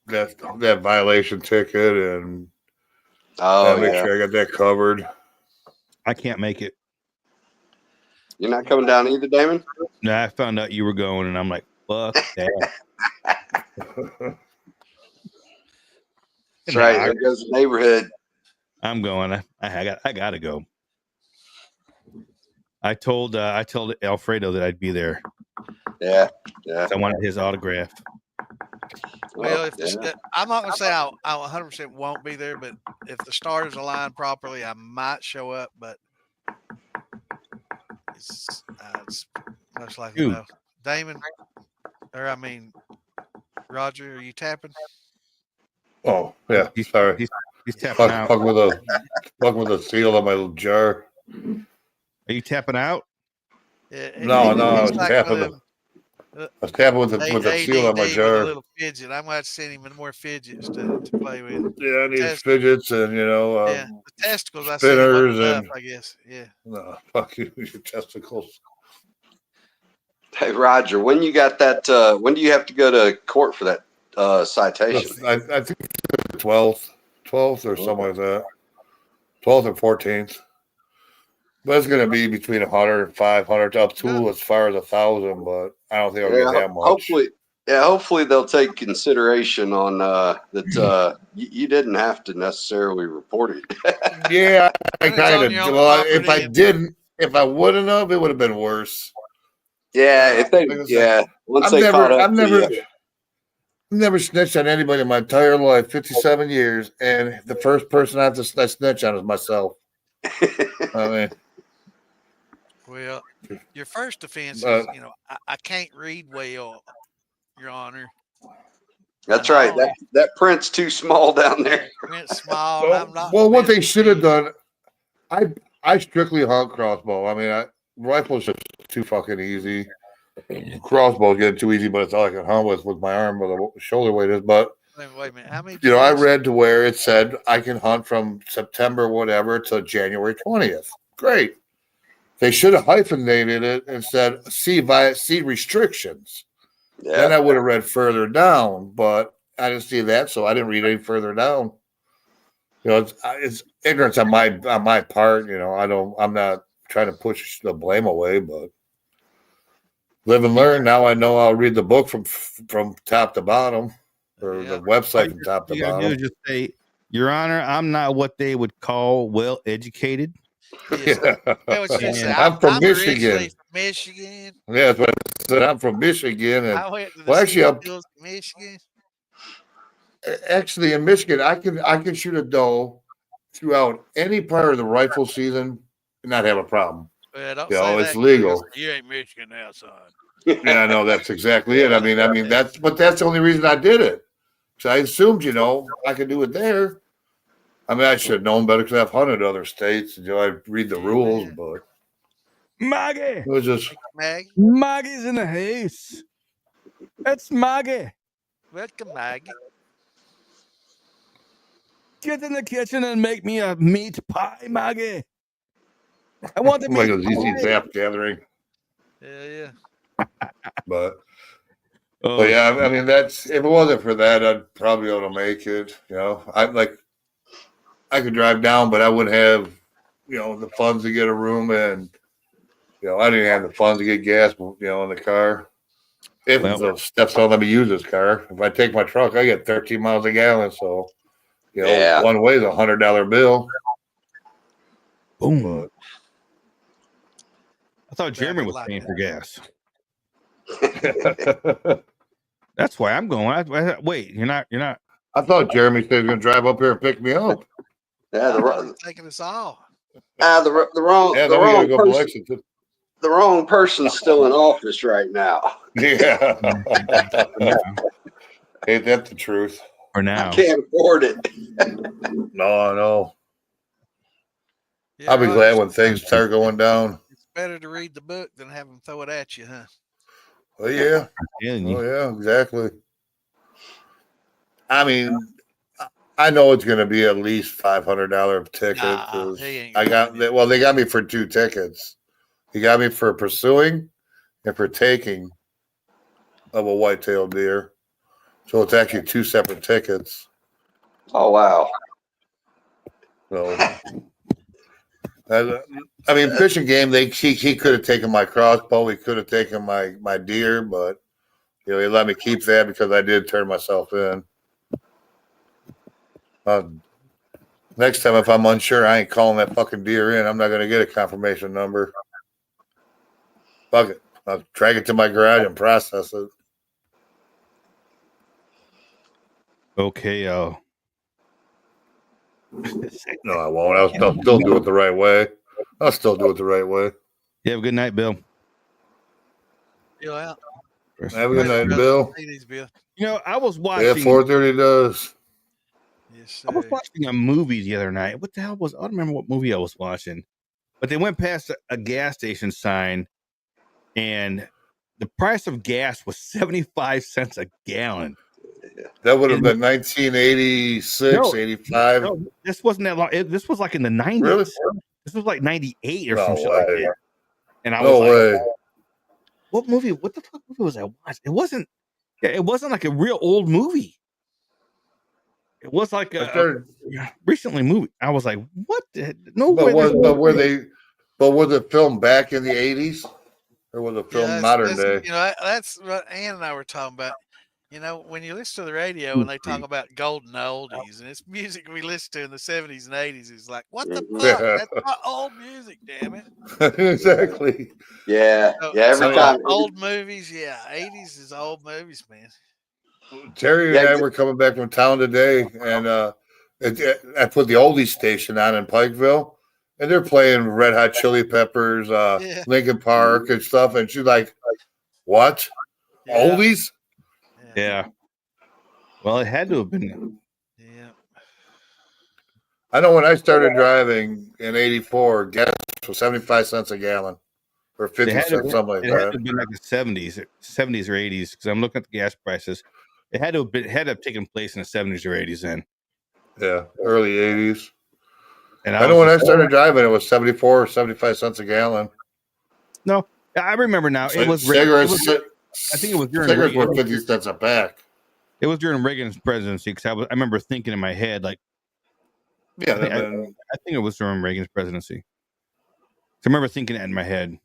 got that violation ticket, and Oh gotta make yeah, sure I got that covered. I can't make it. you're not coming down either, Damon. No, I found out you were going, and I'm like, fuck that. That's No, right. There goes the neighborhood. I'm going. I gotta go. I told Alfredo that I'd be there. Yeah, yeah. I wanted his autograph. Well, if yeah. I'm not gonna say I 100% won't be there, but if the stars align properly, I might show up. But it's most likely Who? no. Damon, or I mean Roger, are you tapping? Oh yeah, He's, sorry. he's tapping out. Fuck with a seal on my little jar. Are you tapping out? No, I He's was like tapping one of I was tapping with a seal on my ADD with a jar. little fidget. I'm gonna have to send him more fidgets to play with. Yeah, I need Test- fidgets and Yeah, the testicles I sent him spinners enough, and I guess. Yeah. no, fuck you, your testicles. Hey Roger, when you got that? When do you have to go to court for that citation? I think 12th or something like that. 12th or 14th. But it's gonna be between 100 and 500 up to as far as 1,000, but I don't think I'll get that much. Hopefully they'll take consideration on that. You didn't have to necessarily report it. Yeah, I And it's on kind of. your own Well, if property I and- didn't, if I wouldn't have, it would have been worse. Yeah, if they, Like I said, yeah, once they caught up to you. I've never snitched on anybody in my entire life, 57 years, and the first person I have to snitch on is myself. I mean, Well, your first offense is, I can't read well, Your Honor. That's And I right. only That print's too small down there. print small, and I'm not. well, what meant they to should have read. done, I strictly hunt crossbow. I mean, rifles just too fucking easy. Crossbow's getting too easy, but it's all I can hunt with my arm where the shoulder weight is. But Wait a minute. How many? I points- read to where it said I can hunt from September whatever to January 20th. Great. They should have hyphenated it and said see restrictions. Then Yeah, I would have read further down, but I didn't see that, so I didn't read any further down. It's ignorance on my part. I'm not trying to push the blame away, but live and learn. Now I know I'll read the book from top to bottom, or Yeah. the website from top to You gotta do bottom. is just say, Your Honor, I'm not what they would call well educated. Yes. Hey, what you say? I'm from originally Michigan. from Michigan. Yeah, that's what I said. I'm from Michigan, and I went to the well, actually, City Hills of Michigan. in Michigan, I can shoot a doe throughout any part of the rifle season and not have a problem. Well, don't You say know, that, it's 'cause legal. you ain't Michigan now, son. Yeah, I know that's exactly it. I mean that's the only reason I did it. So I assumed, I could do it there. I mean, I should have known better because I've hunted other states. I read the rules, but Maggie! it was just Maggie, Maggie's in the house. It's Maggie. welcome, Maggie. Get in the kitchen and make me a meat pie, Maggie. I want the like meat a ZZ pie. Zap gathering. Yeah. But Oh, But yeah, I mean, that's if it wasn't for that, I'd probably be able to make it. I could drive down, but I wouldn't have, the funds to get a room, and I didn't have the funds to get gas, in the car. If Well- the steps don't let me use this car, if I take my truck, I get 13 miles a gallon. So, You know, Yeah. one way is $100 bill. Boom. But I thought Jeremy was like paying that. for gas. That's why I'm going. Wait, you're not. I thought Jeremy said he was going to drive up here and pick me up. Yeah, I the, thought he was taking us all. the Yeah, then we got to wrong go to person. Lexington. The wrong person's still in office right now. Yeah. Ain't that the truth? For I now. can't afford it. No, I know. Yeah, I'll be right. glad when things start going down. It's better to read the book than have them throw it at you, huh? Oh, yeah. Yeah, Oh, yeah, exactly. I mean, I know it's going to be at least $500 ticket. Nah, 'Cause he ain't I got, gonna do well, they got me for 2 tickets. He got me for pursuing and for taking of a white-tailed deer. So it's actually 2 separate tickets. Oh wow. So, I mean, fishing game. He could have taken my crossbow. He could have taken my deer, but he let me keep that because I did turn myself in. Next time, if I'm unsure, I ain't calling that fucking deer in. I'm not gonna get a confirmation number. Fuck it. I'll drag it to my garage and process it. Okay. No, I won't. I'll still do it the right way. I'll still do it the right way. You have a good night, Bill. Chill out. Have a good night, Bill. Bill. You know, I was Yeah, watching. 4:30 does. Yes, I was sir. watching a movie the other night. What the hell was? I don't remember what movie I was watching, but they went past a gas station sign, and the price of gas was 75 cents a gallon. That would have been 1986, No, 85. No, this wasn't that long. This was like in the 90s. Really? This was like 98 or No some shit like way. that. And I No was like, way. what movie? What the fuck movie was I watching? It wasn't like a real old movie. It was like a recently movie. I was like, what? No way. But was it filmed back in the 80s? Or was it filmed modern day? You know, that's what Ann and I were talking about. You know, when you listen to the radio and they talk about golden oldies and it's music we listened to in the 70s and 80s, it's like, what the fuck? Yeah. That's not old music, damn it. Exactly. Yeah. So, Yeah. Every so time. old movies, yeah, 80s is old movies, man. Terry Yeah, and I were coming back from town today, and I put the oldies station on in Pikeville, and they're playing Red Hot Chili Peppers, Yeah. Linkin Park, and stuff. And she's like, "What? Yeah. Oldies?" Yeah. Well, it had to have been. Yeah. I know when I started driving in '84, gas was 75 cents a gallon, or 50 cents, something like It had to that. have been like the 70s or 80s because I'm looking at the gas prices. It had to have taken place in the 70s or 80s then. Yeah, early '80s. And I know when I started driving, it was 74 or 75 cents a gallon. No, I remember now. It was cigarettes. I think it was during cigarettes Reagan. were 50 cents a pack. It was during Reagan's presidency because I remember thinking in my head like, Yeah, I think it was during Reagan's presidency. I remember thinking that in my head.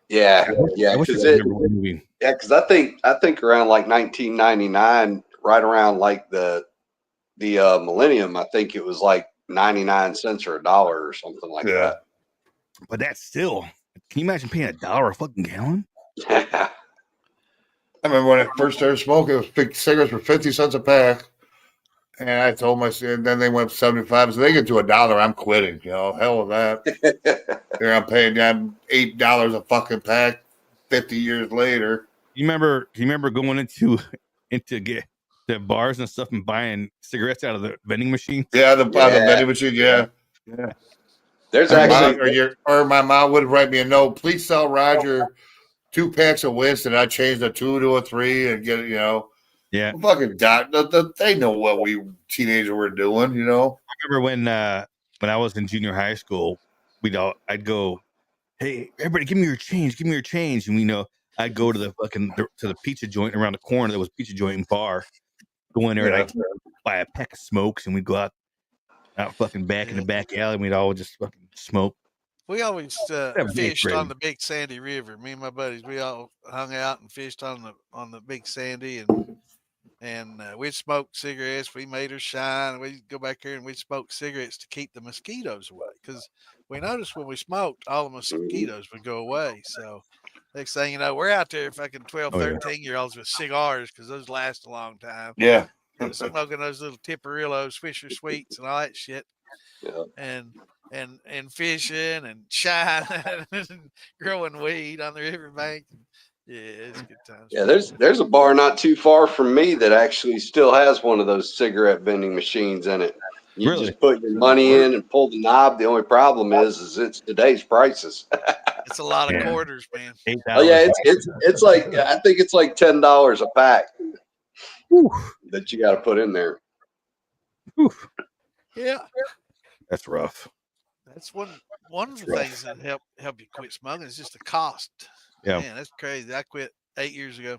Yeah. Yeah. I wish I Because could remember what movie. Yeah, because I think around like 1999, right around like the millennium, I think it was like 99 cents or $1 or something like that. But that's still. Can you imagine paying $1 a fucking gallon? I remember when I first started smoking, cigarettes were 50 cents a pack. And I told myself, and then they went 75. So they get to $1, I'm quitting. You know, hell with that. Here I'm paying them $8 a fucking pack 50 years later. You remember going into get the bars and stuff and buying cigarettes out of the vending machine? Yeah, the vending machine, yeah. There's or my mom would write me a note, please sell Roger 2 packs of Winston. I changed a 2 to a 3 and get it, you know. Yeah. Fucking they know what we teenagers were doing, you know. I remember when I was in junior high school, I'd go, hey, everybody, give me your change, and I'd go to the pizza joint around the corner. There was a pizza joint and bar. Go in there and I'd buy a pack of smokes, and we'd go out fucking back in the back alley, and we'd all just fucking smoke. We always fished on the Big Sandy River. Me and my buddies, we all hung out and fished on the Big Sandy, and and we'd smoke cigarettes. We made her shine. We'd go back there and we'd smoke cigarettes to keep the mosquitoes away. Because we noticed when we smoked, all the mosquitoes would go away. So next thing you know, we're out there fucking 12, Oh, yeah. 13-year-olds with cigars because those last a long time. Yeah. Smoking those little Tipperillos, Fisher Sweets, and all that shit, Yeah. and fishing and shining and growing weed on the riverbank. Yeah, it's good times. Yeah, there's a bar not too far from me that actually still has one of those cigarette vending machines in it. You Really? just put your money in and pull the knob. The only problem is it's today's prices. It's a lot of Yeah. quarters, man. $8. Oh yeah, it's like I think it's like $10 a pack Whew. that you got to put in there. Whew. Yeah, That's rough. that's one of the things that help you quit smoking is just the cost. Yeah. Man, that's crazy. I quit 8 years ago.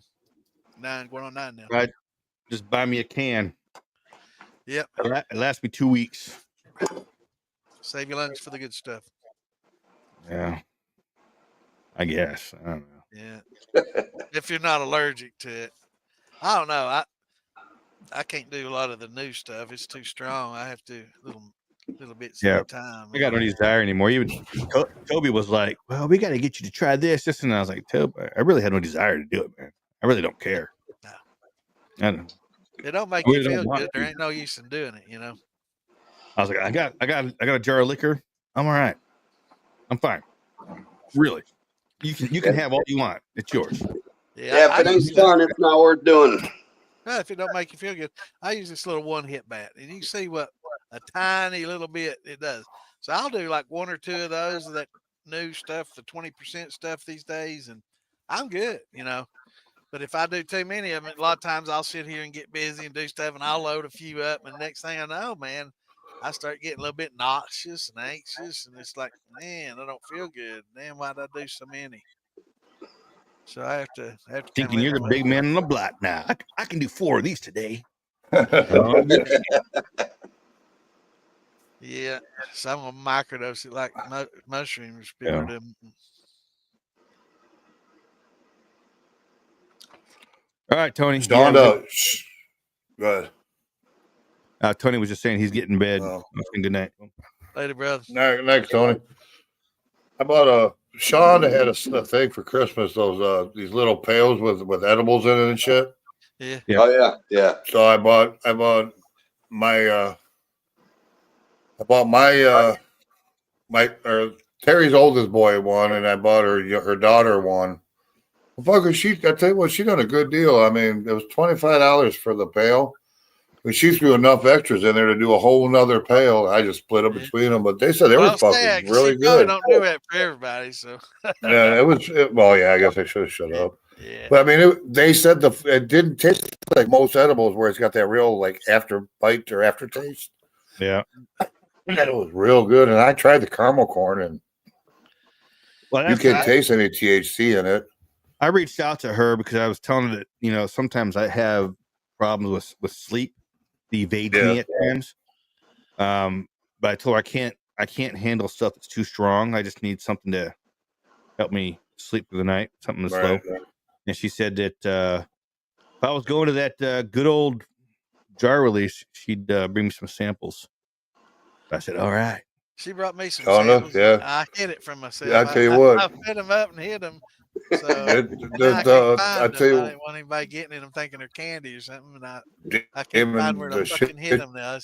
9 going on 9 now. Right. Just buy me a can. Yep. It lasts me 2 weeks. Save your lungs for the good stuff. Yeah. I guess. I don't know. Yeah. If you're not allergic to it. I don't know. I can't do a lot of the new stuff. It's too strong. I have to little bits Yeah. at a time. I got no desire anymore. Even Toby was like, "Well, we got to get you to try this," and I was like, "Toby, I really had no desire to do it, man. I really don't care." No. I don't. It don't make I you really don't feel want good. There to. ain't no use in doing it, you know. I was like, I got a jar of liquor. I'm all right. I'm fine. Really, you can have all you want. It's yours. Yeah, if it ain't fun, it's not worth doing. If it don't make you feel good, I use this little one-hit bat, and you see what a tiny little bit it does. So I'll do like 1 or 2 of those of that new stuff, the 20% stuff these days, and I'm good, you know. But if I do too many of them, a lot of times I'll sit here and get busy and do stuff, and I'll load a few up, and next thing I know, man, I start getting a little bit nauseous and anxious, and it's like, man, I don't feel good. Damn, why'd I do so many? So I have to Thinking you're the big man on the block now. I can do 4 of these today. Yeah, some of them microdose it like mushrooms. People do. All right, Tony. Go ahead. Tony was just saying he's getting in bed. Good night. Later, brother. Next, Tony. I bought Sean had a thing for Christmas. Those these little pails with edibles in it and shit. Yeah. Oh yeah. So I bought my Terry's oldest boy one, and I bought her daughter one. Well, fucker, I tell you what, she done a good deal. I mean, it was $25 for the pail. And she threw enough extras in there to do a whole nother pail. I just split up between them, but they said they were fucking really good. Don't do that for everybody, so yeah, well, yeah, I guess I should have shut up. Yeah, but I mean, they said it didn't taste like most edibles, where it's got that real like after bite or aftertaste. Yeah, and it was real good. And I tried the caramel corn, and you can't taste any THC in it. I reached out to her because I was telling her that sometimes I have problems with sleep. It evades me at times. But I told her I can't handle stuff that's too strong. I just need something to help me sleep through the night, something that's slow. Right. And she said that if I was going to that good old jar release, she'd bring me some samples. I said, all right. She brought me some samples. Yeah. I hid it from myself. Yeah, I tell you what. I fed them up and hid them. So I didn't want anybody getting them thinking they're candy or something. And I can't find where to fucking hit them now.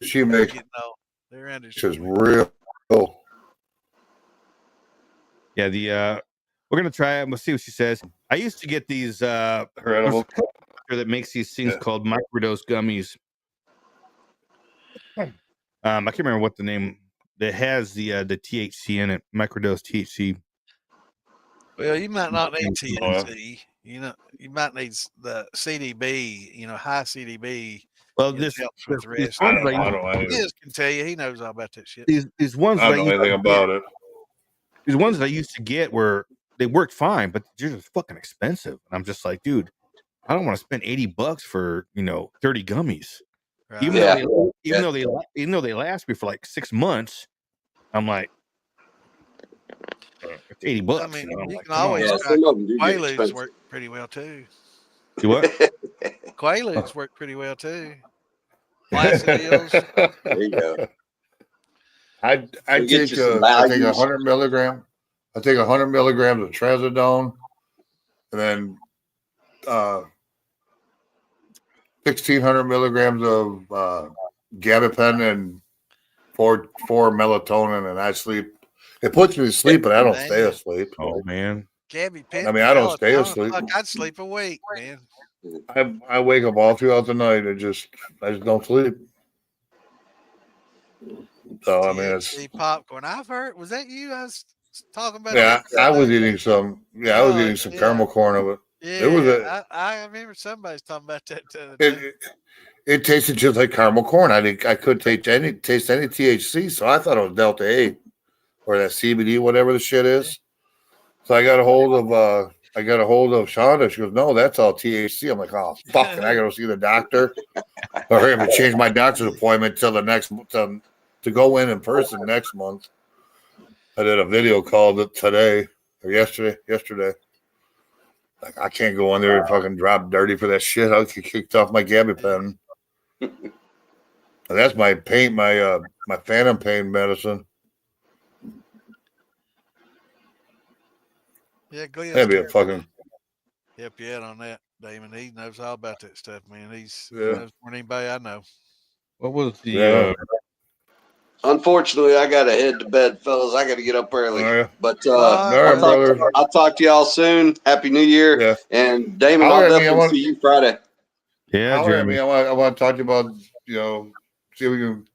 She makes they're under. Just real. Yeah, we're gonna try it. We'll see what she says. I used to get these that makes these things called microdose gummies. I can't remember what the name that has the THC in it. Microdose THC. Well, you might not need THC. You might need the CDB. High CDB. Well, this helps with the rest. He can tell you. He knows all about that shit. These ones I don't know anything about it. These ones that I used to get they worked fine, but they're just fucking expensive. And I'm just like, dude, I don't want to spend $80 for 30 gummies. Right. Even though they last me for like 6 months, I'm like, it's $80. I mean, you can always try. Quaaludes work pretty well too. Do what? Quaaludes work pretty well too. Flaccid eels. There you go. I We'll get take you some I take values. 100 milligram. I take 100 milligrams of trazodone, and then 1,600 milligrams of gabapentin and four melatonin, and I sleep. It puts me to sleep, but I don't stay Damn. asleep. Oh man. Gabby I mean, I don't stay asleep. Fuck, I'd sleep a week, man. I wake up all throughout the night and I just don't sleep. So I mean, it's THC popcorn. I've heard. Was that you? I was talking about yeah. that. the I other was day? eating some. Yeah, I was eating some Yeah. caramel corn of it. Yeah, It was a. I remember somebody's talking about that the other day. It tasted just like caramel corn. I couldn't taste any THC, so I thought it was Delta 8 or that CBD, whatever the shit is. So I got a hold of Shonda. She goes, "No, that's all THC." I'm like, "Oh fuck!" And I got to see the doctor, or I have to change my doctor's appointment till the next to go in person next month. I did a video call today or yesterday. Like I can't go in there and fucking drop dirty for that shit. I'll get kicked off my gabapentin. And that's my pain, my phantom pain medicine. Yeah, Gleo's That'd be a fucking help you out on that, Damon. He knows all about that stuff, man. He Yeah. knows more than anybody I know. What was the Yeah. Unfortunately, I got to head to bed, fellas. I got to get up early. Oh, yeah. But All right, brother. I'll talk to y'all soon. Happy New Year. Yeah. And Damon, Holler I'll at me. definitely see you Friday. Yeah, Holler at Jeremy. me. I want to talk to you about, see if we can.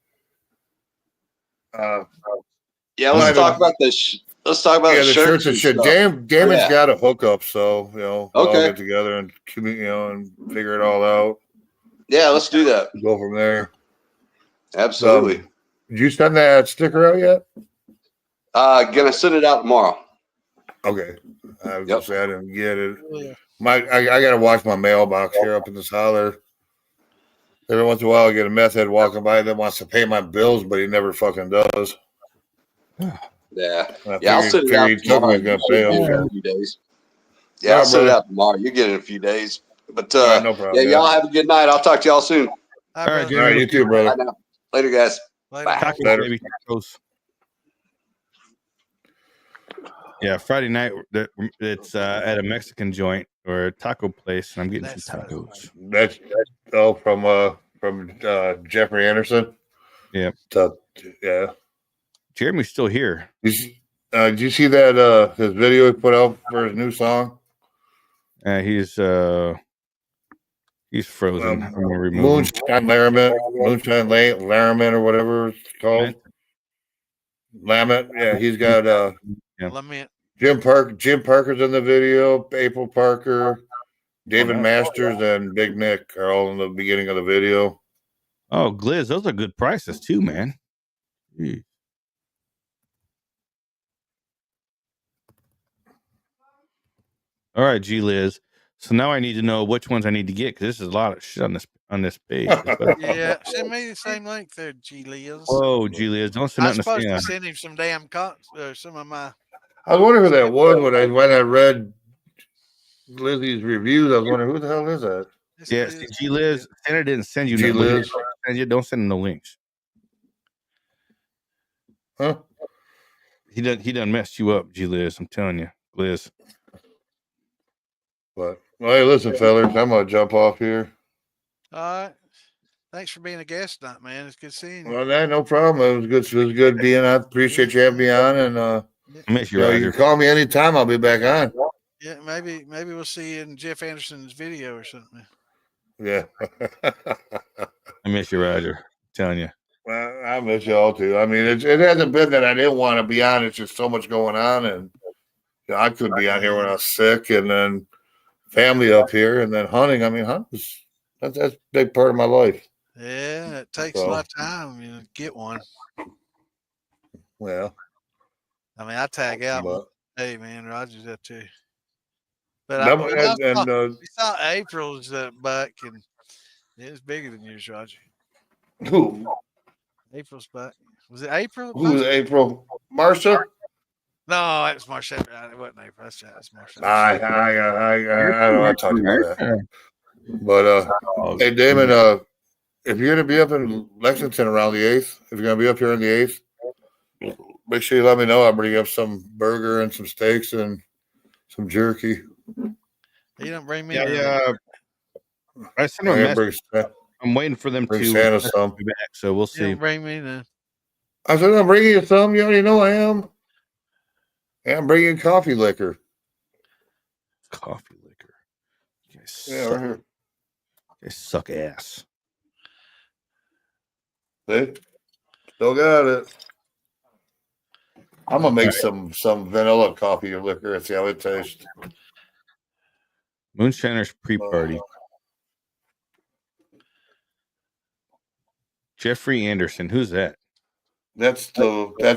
Yeah, let's talk about this. Let's talk about Yeah, the the shirts and shit. stuff. Damon's Yeah. got a hookup, so we'll all Okay. get together and and figure it all out. Yeah, let's do that. Go from there. Absolutely. Did you send that sticker out yet? Gonna send it out tomorrow. Okay. I was Yep. gonna say I didn't get it. Yeah. I gotta watch my mailbox here up in this holler. Every once in a while I get a meth head walking by that wants to pay my bills, but he never fucking does. Yeah. I Yeah, I'll send it out he took tomorrow. me gonna pay You'll him. get it in So. a few days. Yeah, All I'll right, send it brother. out tomorrow. You get it in a few days. But All right, no problem. yeah, y'all have a good night. I'll talk to y'all soon. All All right, brother. All right, you too, brother. Bye now. Later, guys. Later. Bye. Tacos, Later. baby. Tacos. Yeah, Friday night it's at a Mexican joint or a taco place, and I'm getting That's some tacos. That's from Jeffrey Anderson. Yeah. Yeah. Jeremy's still here. Did you see that his video he put out for his new song? He's frozen. I'm gonna remove him. Moonshine Laramie or whatever it's called. Lamette. Yeah, he's got Yeah. Lament. Jim Parker's in the video, April Parker, David Masters, and Big Nick are all in the beginning of the video. Oh, Gliz, those are good prices too, man. Jeez. All right, G Liz. So now I need to know which ones I need to get because this is a lot of shit on this page. Yeah, send me the same link there, G. Liz. Whoa, G Liz, don't send I'm nothing supposed to to Sam. send him some damn some of my. I was wondering who that was when I read Lizzie's reviews. I was wondering who the hell is that? This Yeah, Liz- see, G Liz, Santa didn't send you G. nothing. Liz. Don't send him no links. Huh? He done messed you up, G Liz. I'm telling you, Liz. But well, hey, listen, fellas, I'm gonna jump off here. All right. Thanks for being a guest tonight, man. It's good seeing you. Well, no problem. It was good. It was good being on. I appreciate you having me on, and I miss you, you Roger. can call me anytime. I'll be back on. Yeah, maybe we'll see you in Jeff Anderson's video or something. Yeah. I miss you, Roger. I'm telling you. Well, I miss you all too. I mean, it hasn't been that I didn't want to be on. It's just so much going on, and I couldn't be on here when I was sick, and then family up here, and then hunting. I mean, that's a big part of my life. Yeah, it takes a lot of time, to get one. Well, I mean, I tag out. but Hey, man, Roger's up too. But we saw April's buck, and it was bigger than yours, Roger. who? April's buck. Was it April? Who's April? Marsha? No, it was Marsha. It wasn't April. That's Marsha. I don't want to talk about that. But Oh, hey, Damon, if you're gonna be up in Lexington around the 8th, if you're gonna be up here on the 8th, make sure you let me know. I'll bring you up some burger and some steaks and some jerky. He don't bring me yeah, none. yeah. I sent I him a gotta message. I'm waiting for them bring to Santa message some. me back, so we'll He see. don't bring me none. I said I'm bringing you some. You already know I am. And I'm bringing coffee liquor. Coffee liquor. You guys Yeah, suck, right here. you guys suck ass. See, still got it. I'm gonna make some vanilla coffee liquor and see how it tastes. Moonshiner's pre-party. Jeffrey Anderson. Who's that? That's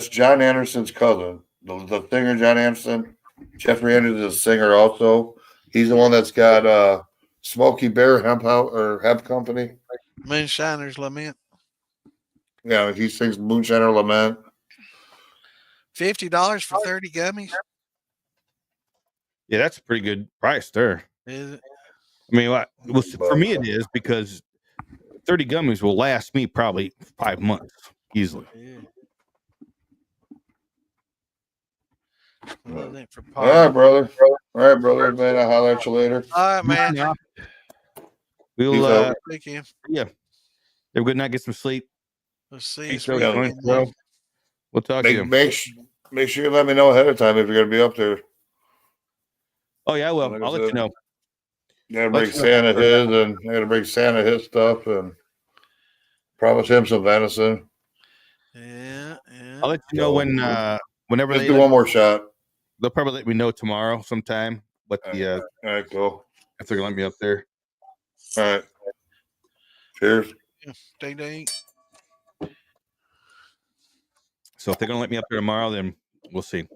John Anderson's cousin, the singer John Anderson. Jeffrey Anderson is a singer also. He's the one that's got Smoky Bear Hemp House or Hemp Company. Moonshiner's Lament. Yeah, he sings Moonshiner Lament. $50 for 30 gummies. Yeah, that's a pretty good price there. Is it? I mean, well, for me it is because 30 gummies will last me probably 5 months easily. Yeah. Well, that ain't for All right, party. brother. All right, brother. Man, I'll holler at you later. All right, man. We'll Peace out. Weekend. yeah. Have a good night. Get some sleep. Let's see. Peace This out, weekend, bro. man. We'll talk to you. Make sure you let me know ahead of time if you're gonna be up there. Oh yeah, I will. Like I I'll let you said. know. You gotta Let bring you know. Santa his, and I gotta bring Santa his stuff, and promise him some venison. Yeah, yeah. I'll let you know when whenever Let's they do one more shot. they'll probably let me know tomorrow sometime what the All right, cool. if they're gonna let me up there. All right. Cheers. Ding ding. So if they're gonna let me up there tomorrow, then we'll see.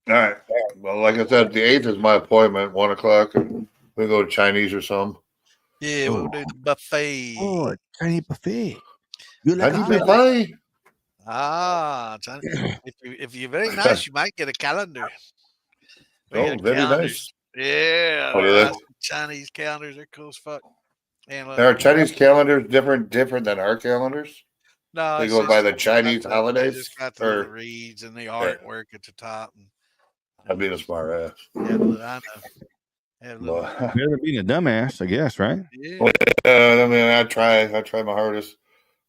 All right. Well, like I said, the 8th is my appointment, 1:00, and we go to Chinese or something. Yeah, we'll do the buffet. Oh, Chinese buffet. You Chinese buffet. China. If you're very nice, you might get a calendar. We Oh, got very calendars. nice. Yeah, Oh, yeah. nice Chinese calendars. They're cool as fuck. And Are Chinese calendars different than our calendars? no, They it's go by just the Chinese they holidays, just got the or little reeds and the artwork at the top. And, I'm being a smart ass. yeah, look, I know. Have a little, But, Better than being a dumbass, I guess, right? yeah. I mean, I try my hardest.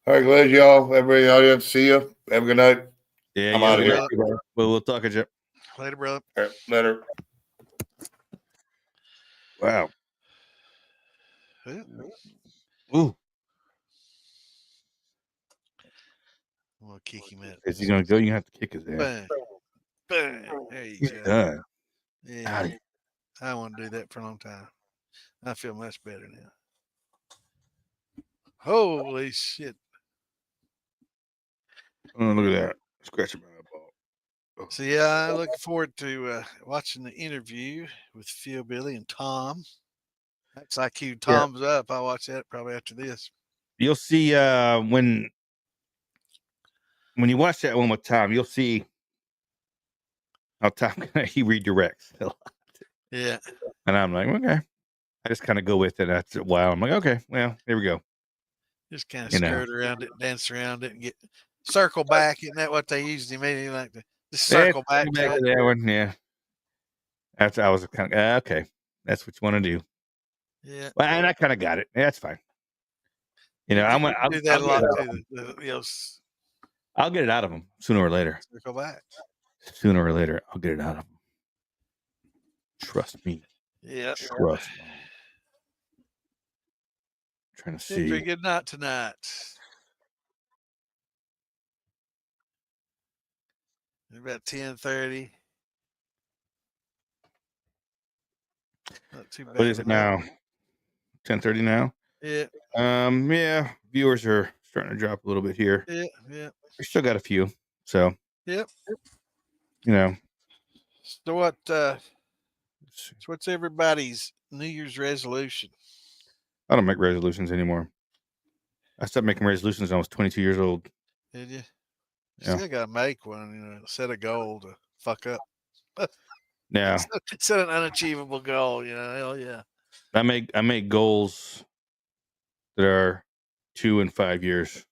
All right, glad y'all, everybody in the audience, see you. Have a good night. Yeah, I'm yeah. outta here. We'll talk at you. Later, brother. All right, later. Wow. Yeah. Ooh. I'm gonna kick him out. Is he gonna go? You have to kick his ass. Bang. Bang. There you He's go. done. Yeah. Howdy. I want to do that for a long time. I feel much better now. Holy shit. Oh, look at that. Scratching my eyeball. So yeah, I look forward to watching the interview with Phil, Billy, and Tom. That's I queued Tom's up. I'll watch that probably after this. You'll see when you watch that one with Tom, you'll see how Tom he redirects a lot. Yeah. And I'm like, okay. I just kind of go with it after a while. I'm like, okay, well, here we go. Just kind of You know. skirt around it, dance around it, and get circle back. Isn't that what they usually made? Like to just circle back to to it. that one. Yeah. After I was kind of okay, that's what you want to do. Yeah. Well, and I kind of got it. Yeah, that's fine. You know, I'll do that a lot get too. I'll get it out of them sooner or later. Circle back. Sooner or later, I'll get it out of them. Trust me. Yeah. Trust me. Trying to see. Pretty good night tonight. About 10:30. Not too bad. What is it now? 10:30 now. Yeah. Yeah. Viewers are starting to drop a little bit here. Yeah. Yeah. We still got a few. So. Yep. You know. So what's everybody's New Year's resolution? I don't make resolutions anymore. I stopped making resolutions when I was 22 years old. Did you? Yeah. Still gotta make one, set a goal to fuck up. Yeah. Set an unachievable goal, hell yeah. I make goals that are 2 and 5 years.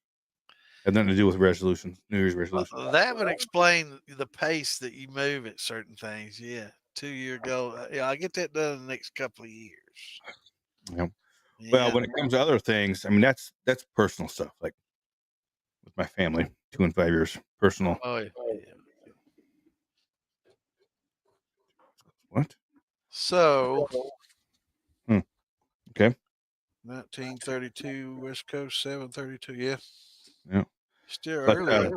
Have nothing to do with resolutions, New Year's resolutions. That would explain the pace that you move at certain things. Yeah. 2 year goal. Yeah, I get that done in the next couple of years. Yeah. Well, Yeah. when it comes to other things, I mean that's personal stuff. Like with my family, 2 and 5 years, personal. Oh, yeah. Yeah. What? So, Okay. 1932 West Coast, 732. Yeah. Yeah. Still But early.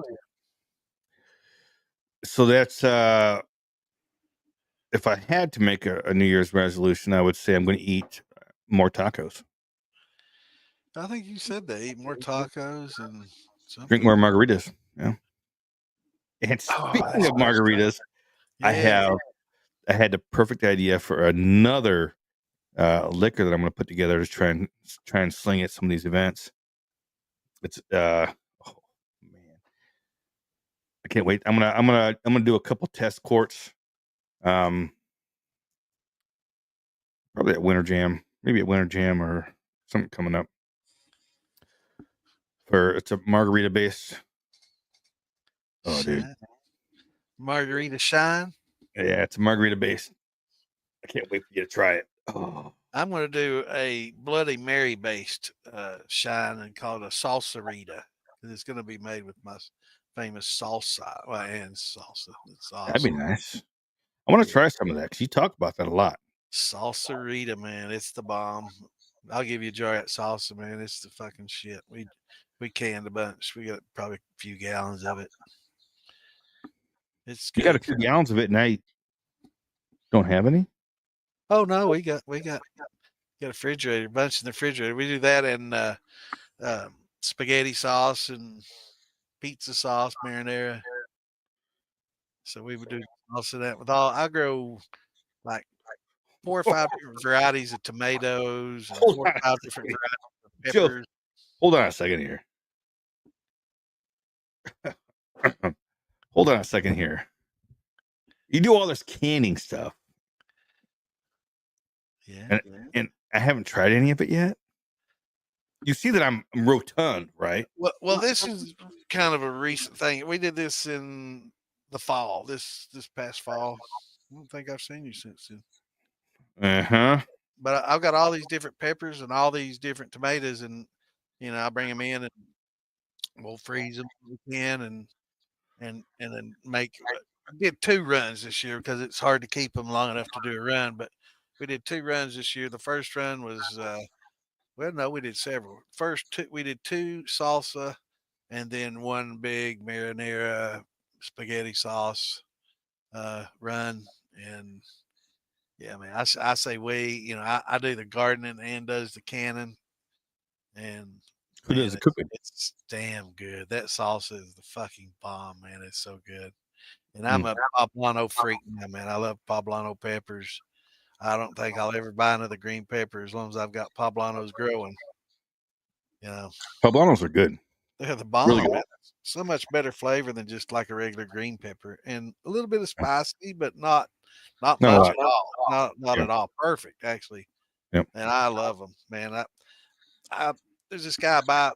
so that's if I had to make a New Year's resolution, I would say I'm going to eat more tacos, I think you said that. Eat more tacos and drink something. more margaritas. Yeah. And Oh, speaking that's of margaritas, I yeah. had the perfect idea for another liquor that I'm going to put together to try and sling at some of these events. It's oh man, I can't wait. I'm gonna do a couple test quarts. Probably at Winter Jam, maybe at Winter Jam or something coming up. It's a margarita based. Oh, dude, Margarita Shine. yeah, it's a margarita based. I can't wait for you to try it. Oh, I'm going to do a Bloody Mary based shine and call it a salsarita because it's going to be made with my famous salsa and salsa. It's that'd be awesome. nice. I want to try some of that because you talk about that a lot. Salsarita, man, it's the bomb. I'll give you a jar of that salsa, man. It's the fucking shit. We canned a bunch. We got probably a few gallons of it. It's You got a good. few gallons of it, and I don't have any. Oh no, we got a refrigerator, a bunch in the refrigerator. We do that and spaghetti sauce and pizza sauce, marinara. So we would do also that with all. I grow like 4 or 5 different varieties of tomatoes and Hold 4 or 5 on a different second. varieties of Joe, peppers. hold on a second here. Hold on a second here. You do all this canning stuff, Yeah. and I haven't tried any of it yet. You see that I'm rotund, right? Well, this is kind of a recent thing. We did this in the fall. This past fall. I don't think I've seen you since then. Uh-huh. But I've got all these different peppers and all these different tomatoes, and I bring them in and we'll freeze them if we can, and then make. I did 2 runs this year because it's hard to keep them long enough to do a run. But we did 2 runs this year. The first run was well, no, we did several. First two, we did 2 salsa, and then 1 big marinara spaghetti sauce run, and yeah, man, I say we. I do the gardening and does the canning, and Who does man, the cooking? it's damn good. That salsa is the fucking bomb, man. It's so good. And I'm Mm. a poblano freak now, man. I love poblano peppers. I don't think I'll ever buy another green pepper as long as I've got poblanos growing. You know, Poblanos are good. they're the Really bomb, good. man. So much better flavor than just like a regular green pepper, and a little bit of spicy, but not Not a much lot. at all. Not Yeah. at all. Perfect, actually. Yep. And I love them, man. I there's this guy I buy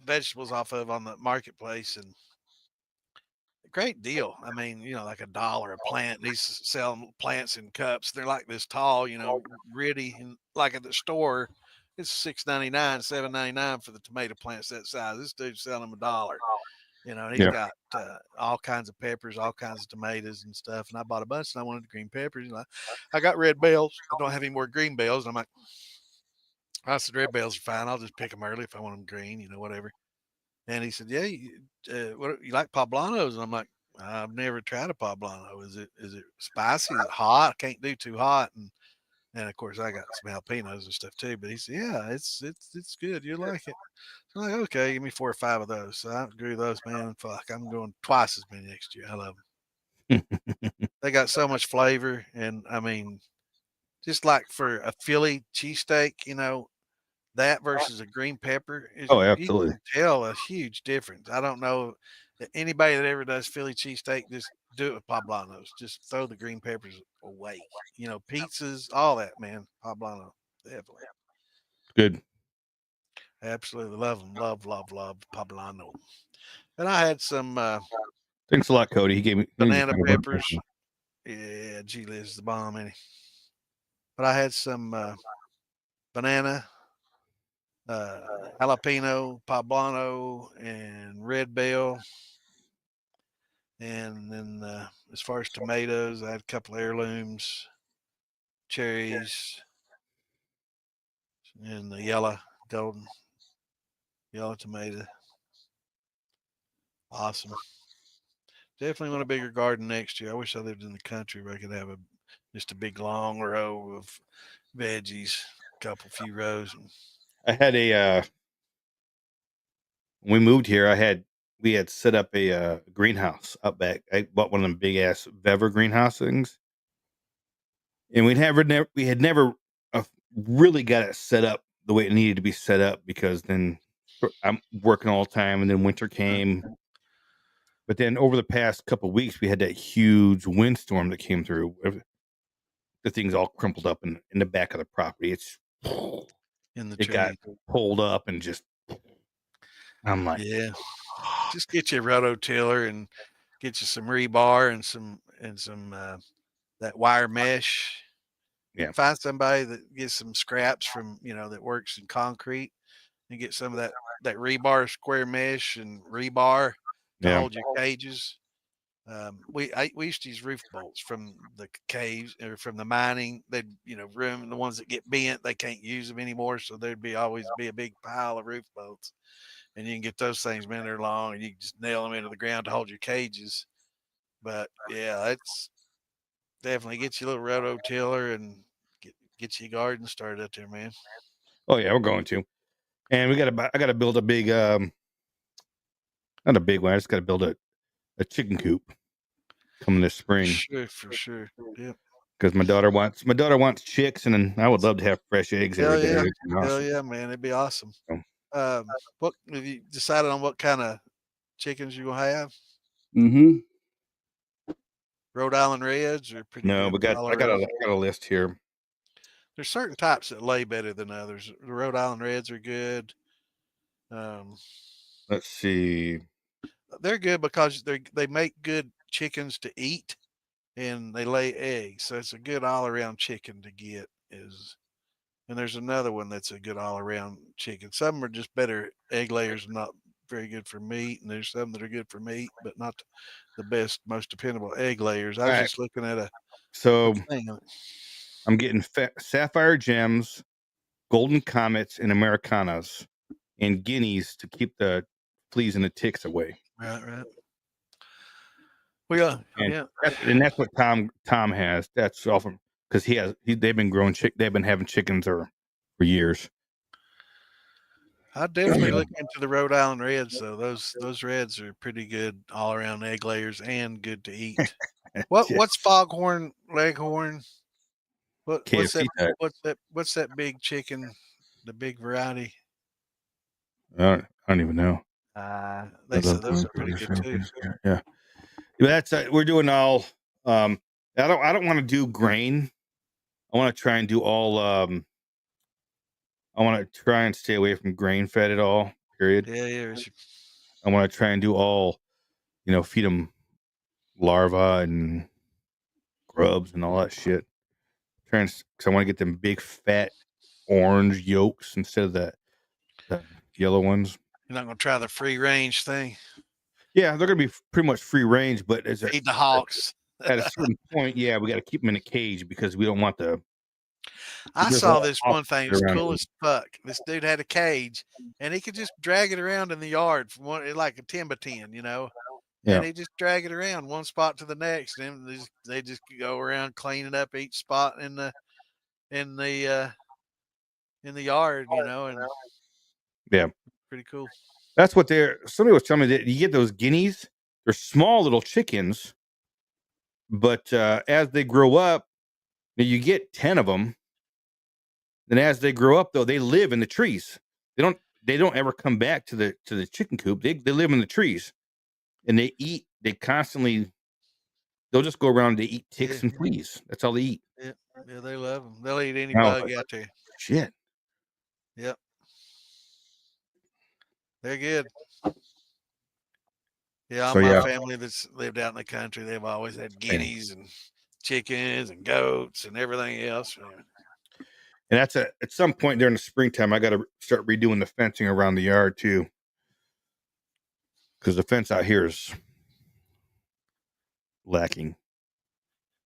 vegetables off of on the marketplace, and great deal. I mean, like $1 a plant. He's selling plants in cups. They're like this tall, gritty, and like at the store, it's $6.99, $7.99 for the tomato plants that size. This dude's selling them $1. And he's Yeah. got all kinds of peppers, all kinds of tomatoes and stuff. And I bought a bunch, and I wanted the green peppers. And I got red bells. I don't have any more green bells. And I'm like, I said, red bells are fine. I'll just pick them early if I want them green, whatever. And he said, "Yeah, what you like poblanos?" And I'm like, "I've never tried a poblano. Is it spicy? Is it hot? I can't do too hot." And of course, I got some jalapenos and stuff too. But he said, "Yeah, it's good. You like it?" So I'm like, "Okay, give me 4 or 5 of those." So I grew those, man. Fuck, I'm going twice as many next year. I love them. They got so much flavor, and I mean, just like for a Philly cheesesteak, that versus a green pepper is Oh, you absolutely. can tell a huge difference. I don't know that anybody that ever does Philly cheesesteak, just do it with poblanos. Just throw the green peppers away. Pizzas, all that, man. Poblano. Definitely. Good. Absolutely love them. Love poblano. And I had some Thanks a lot, Cody. He gave me banana peppers. Yeah, G Liz the bomb, ain't he? But I had some banana, jalapeno, poblano, and red bell. And then as far as tomatoes, I had a couple heirlooms, cherries, and the golden yellow tomato. Awesome. Definitely want a bigger garden next year. I wish I lived in the country where I could have just a big long row of veggies, few rows. I had a when we moved here, we had set up a greenhouse up back. I bought one of them big ass Vever greenhouse things, and we had never really got it set up the way it needed to be set up, because then I'm working all the time, and then winter came. But then over the past couple of weeks, we had that huge windstorm that came through. The thing's all crumpled up in the back of the property. It got pulled up and just. I'm like, yeah. Just get you a rototiller and get you some rebar and some that wire mesh. Yeah. Find somebody that gets some scraps from that works in concrete, and get some of that rebar square mesh and rebar to hold your cages. We used to use roof bolts from the caves or from the mining. They'd room the ones that get bent, they can't use them anymore, so there'd always be a big pile of roof bolts, and you can get those things, man, they're long, and you can just nail them into the ground to hold your cages. But yeah, it's definitely get you a little rototiller and get you a garden started out there, man. Oh yeah, we're going to, and I got to build a big, not a big one. I just got to build a chicken coop coming this spring. For sure. Yep. Because my daughter wants chicks, and I would love to have fresh eggs every day. Awesome. Hell yeah, man, it'd be awesome. What have you decided on? What kind of chickens you gonna have? Mm-hmm. Rhode Island Reds are pretty No, good. I got a list here. There's certain types that lay better than others. The Rhode Island Reds are good. Let's see. They're good because they make good chickens to eat, and they lay eggs, so it's a good all around chicken to get. And there's another one that's a good all around chicken. Some are just better egg layers, not very good for meat, and there's some that are good for meat, but not the best, most dependable egg layers. I was just looking at a thing. I'm getting sapphire gems, golden comets, and Americanas, and guineas to keep the fleas and the ticks away. Right. Well, yeah. And that's what Tom has. That's often because they've been having chickens for years. I definitely look into the Rhode Island Reds, though. Those Reds are pretty good all around egg layers and good to eat. What's Foghorn Leghorn? What's that big chicken? The big variety? I don't even know. They said those are pretty good too. Yeah. That's we're doing all. I don't want to do grain. I want to try and do all. I want to try and stay away from grain fed at all. Period. Yeah. I want to try and do all. Feed them larvae and grubs and all that shit. Because I want to get them big fat orange yolks instead of the yellow ones. You're not gonna try the free range thing. Yeah, they're gonna be pretty much free range, but feed the hawks. At a certain point, yeah, we got to keep them in a cage because we don't want the. I saw this one thing. It was cool as fuck. This dude had a cage, and he could just drag it around in the yard from like a 10x10, and he just drag it around one spot to the next, and they just go around cleaning up each spot in the yard, and yeah, pretty cool. That's what somebody was telling me that you get those guineas. They're small little chickens, but as they grow up, you get 10 of them. Then as they grow up, though, they live in the trees. They don't ever come back to the chicken coop. They live in the trees, and they eat. They constantly. They'll just go around. They eat ticks and fleas. That's all they eat. Yeah, they love them. They'll eat any bug out there. shit. Yep. They're good. Yeah, all So, my yeah. family that's lived out in the country, they've always had guineas and chickens and goats and everything else. And that's at some point during the springtime, I got to start redoing the fencing around the yard too. Because the fence out here is lacking.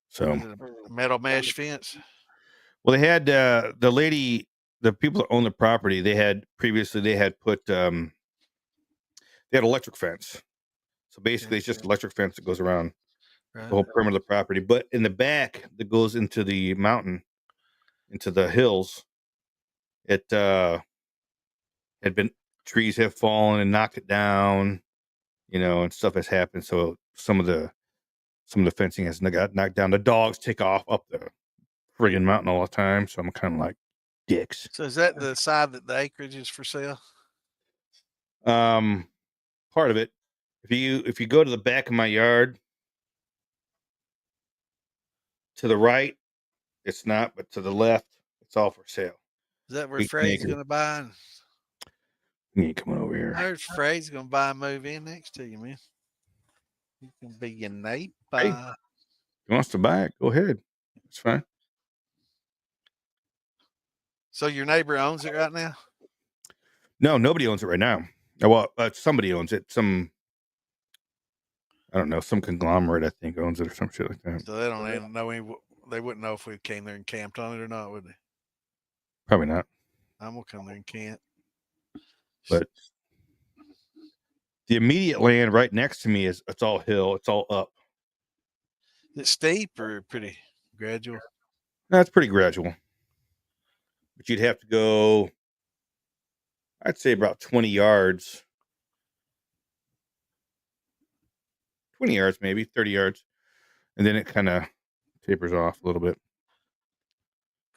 So, Is it a metal mesh fence? well, they had the people that own the property, they had put, they had electric fence. So basically, it's just electric fence that goes around Right. the whole perimeter of the property. But in the back that goes into the mountain, into the hills, it had been trees have fallen and knocked it down, and stuff has happened. So some of the fencing has got knocked down. The dogs take off up the friggin' mountain all the time. So I'm kind of like dicks. So is that the side that the acreage is for sale? Part of it. If you go to the back of my yard, to the right, it's not, but to the left, it's all for sale. Is that where 18 Fredd's acres. going to buy? You ain't coming over I here. heard Fredd's going to buy and move in next to you, man. He can be your neighbor. Hey. If he wants to buy it, go ahead. It's fine. So your neighbor owns it right now? No, nobody owns it right now. Well, somebody owns it. I don't know, some conglomerate, I think, owns it or some shit like that. So they don't even know they wouldn't know if we came there and camped on it or not, would they? Probably not. I'm gonna come there and camp. But the immediate land right next to me it's all hill. It's all up. Is it steep or pretty gradual? That's pretty gradual. But you'd have to go, I'd say about 20 yards. 20 yards, maybe 30 yards. And then it kind of tapers off a little bit.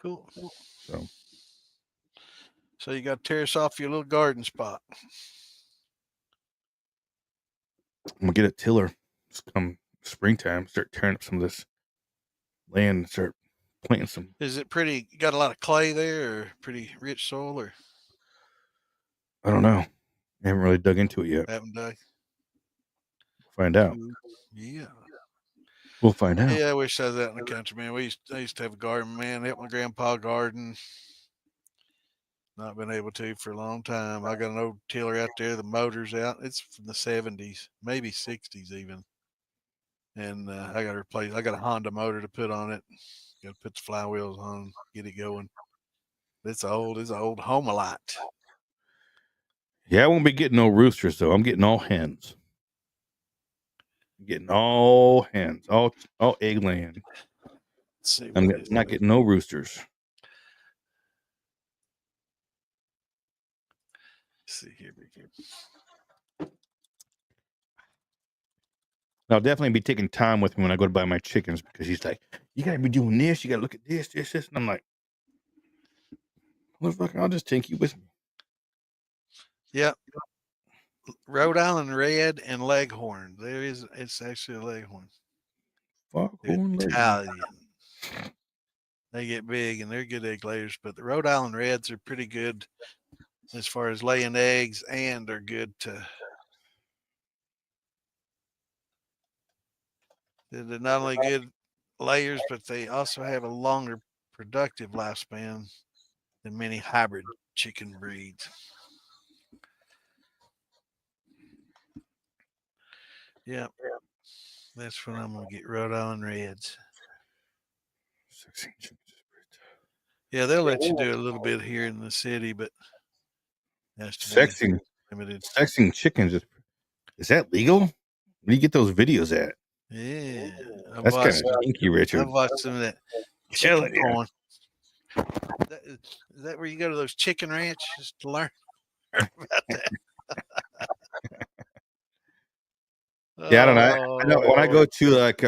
Cool. So you got to terrace off your little garden spot. I'm going to get a tiller. Just come springtime, start tearing up some of this land and start planting some. Is it pretty, got a lot of clay there or pretty rich soil or? I don't know. I haven't really dug into it yet. Haven't dug. Find out. Yeah. We'll find out. Yeah, I wish I was out in the country, man. I used to have a garden, man. Helped my grandpa garden. Not been able to for a long time. I got an old tiller out there. The motor's out. It's from the 70s, maybe 60s even. And I got to replace. I got a Honda motor to put on it. Got to put the flywheels on, get it going. It's old. It's an old Homelite. Yeah, I won't be getting no roosters though. I'm getting all hens. Getting all hens, all egg laying. Let's see. I'm not getting no roosters. Let's see here. I'll definitely be taking Tom with me when I go to buy my chickens because he's like, you gotta be doing this, you gotta look at this, and I'm like, motherfucker, I'll just take you with me. Yep. Rhode Island Red and Leghorn. It's actually a Leghorn. Italian. They get big and they're good egg layers, but the Rhode Island Reds are pretty good as far as laying eggs and are good to. They're not only good layers, but they also have a longer productive lifespan than many hybrid chicken breeds. Yep. That's when I'm going to get Rhode Island Reds. Yeah, they'll let you do a little bit here in the city, but that's Sexing limited. Sexing chickens is that legal? Where do you get those videos at? Yeah, that's kind of kinky, Richard. I've watched some of that chicken porn. Is that where you go to those chicken ranches to learn about that? Yeah, I don't know. I know when I go to like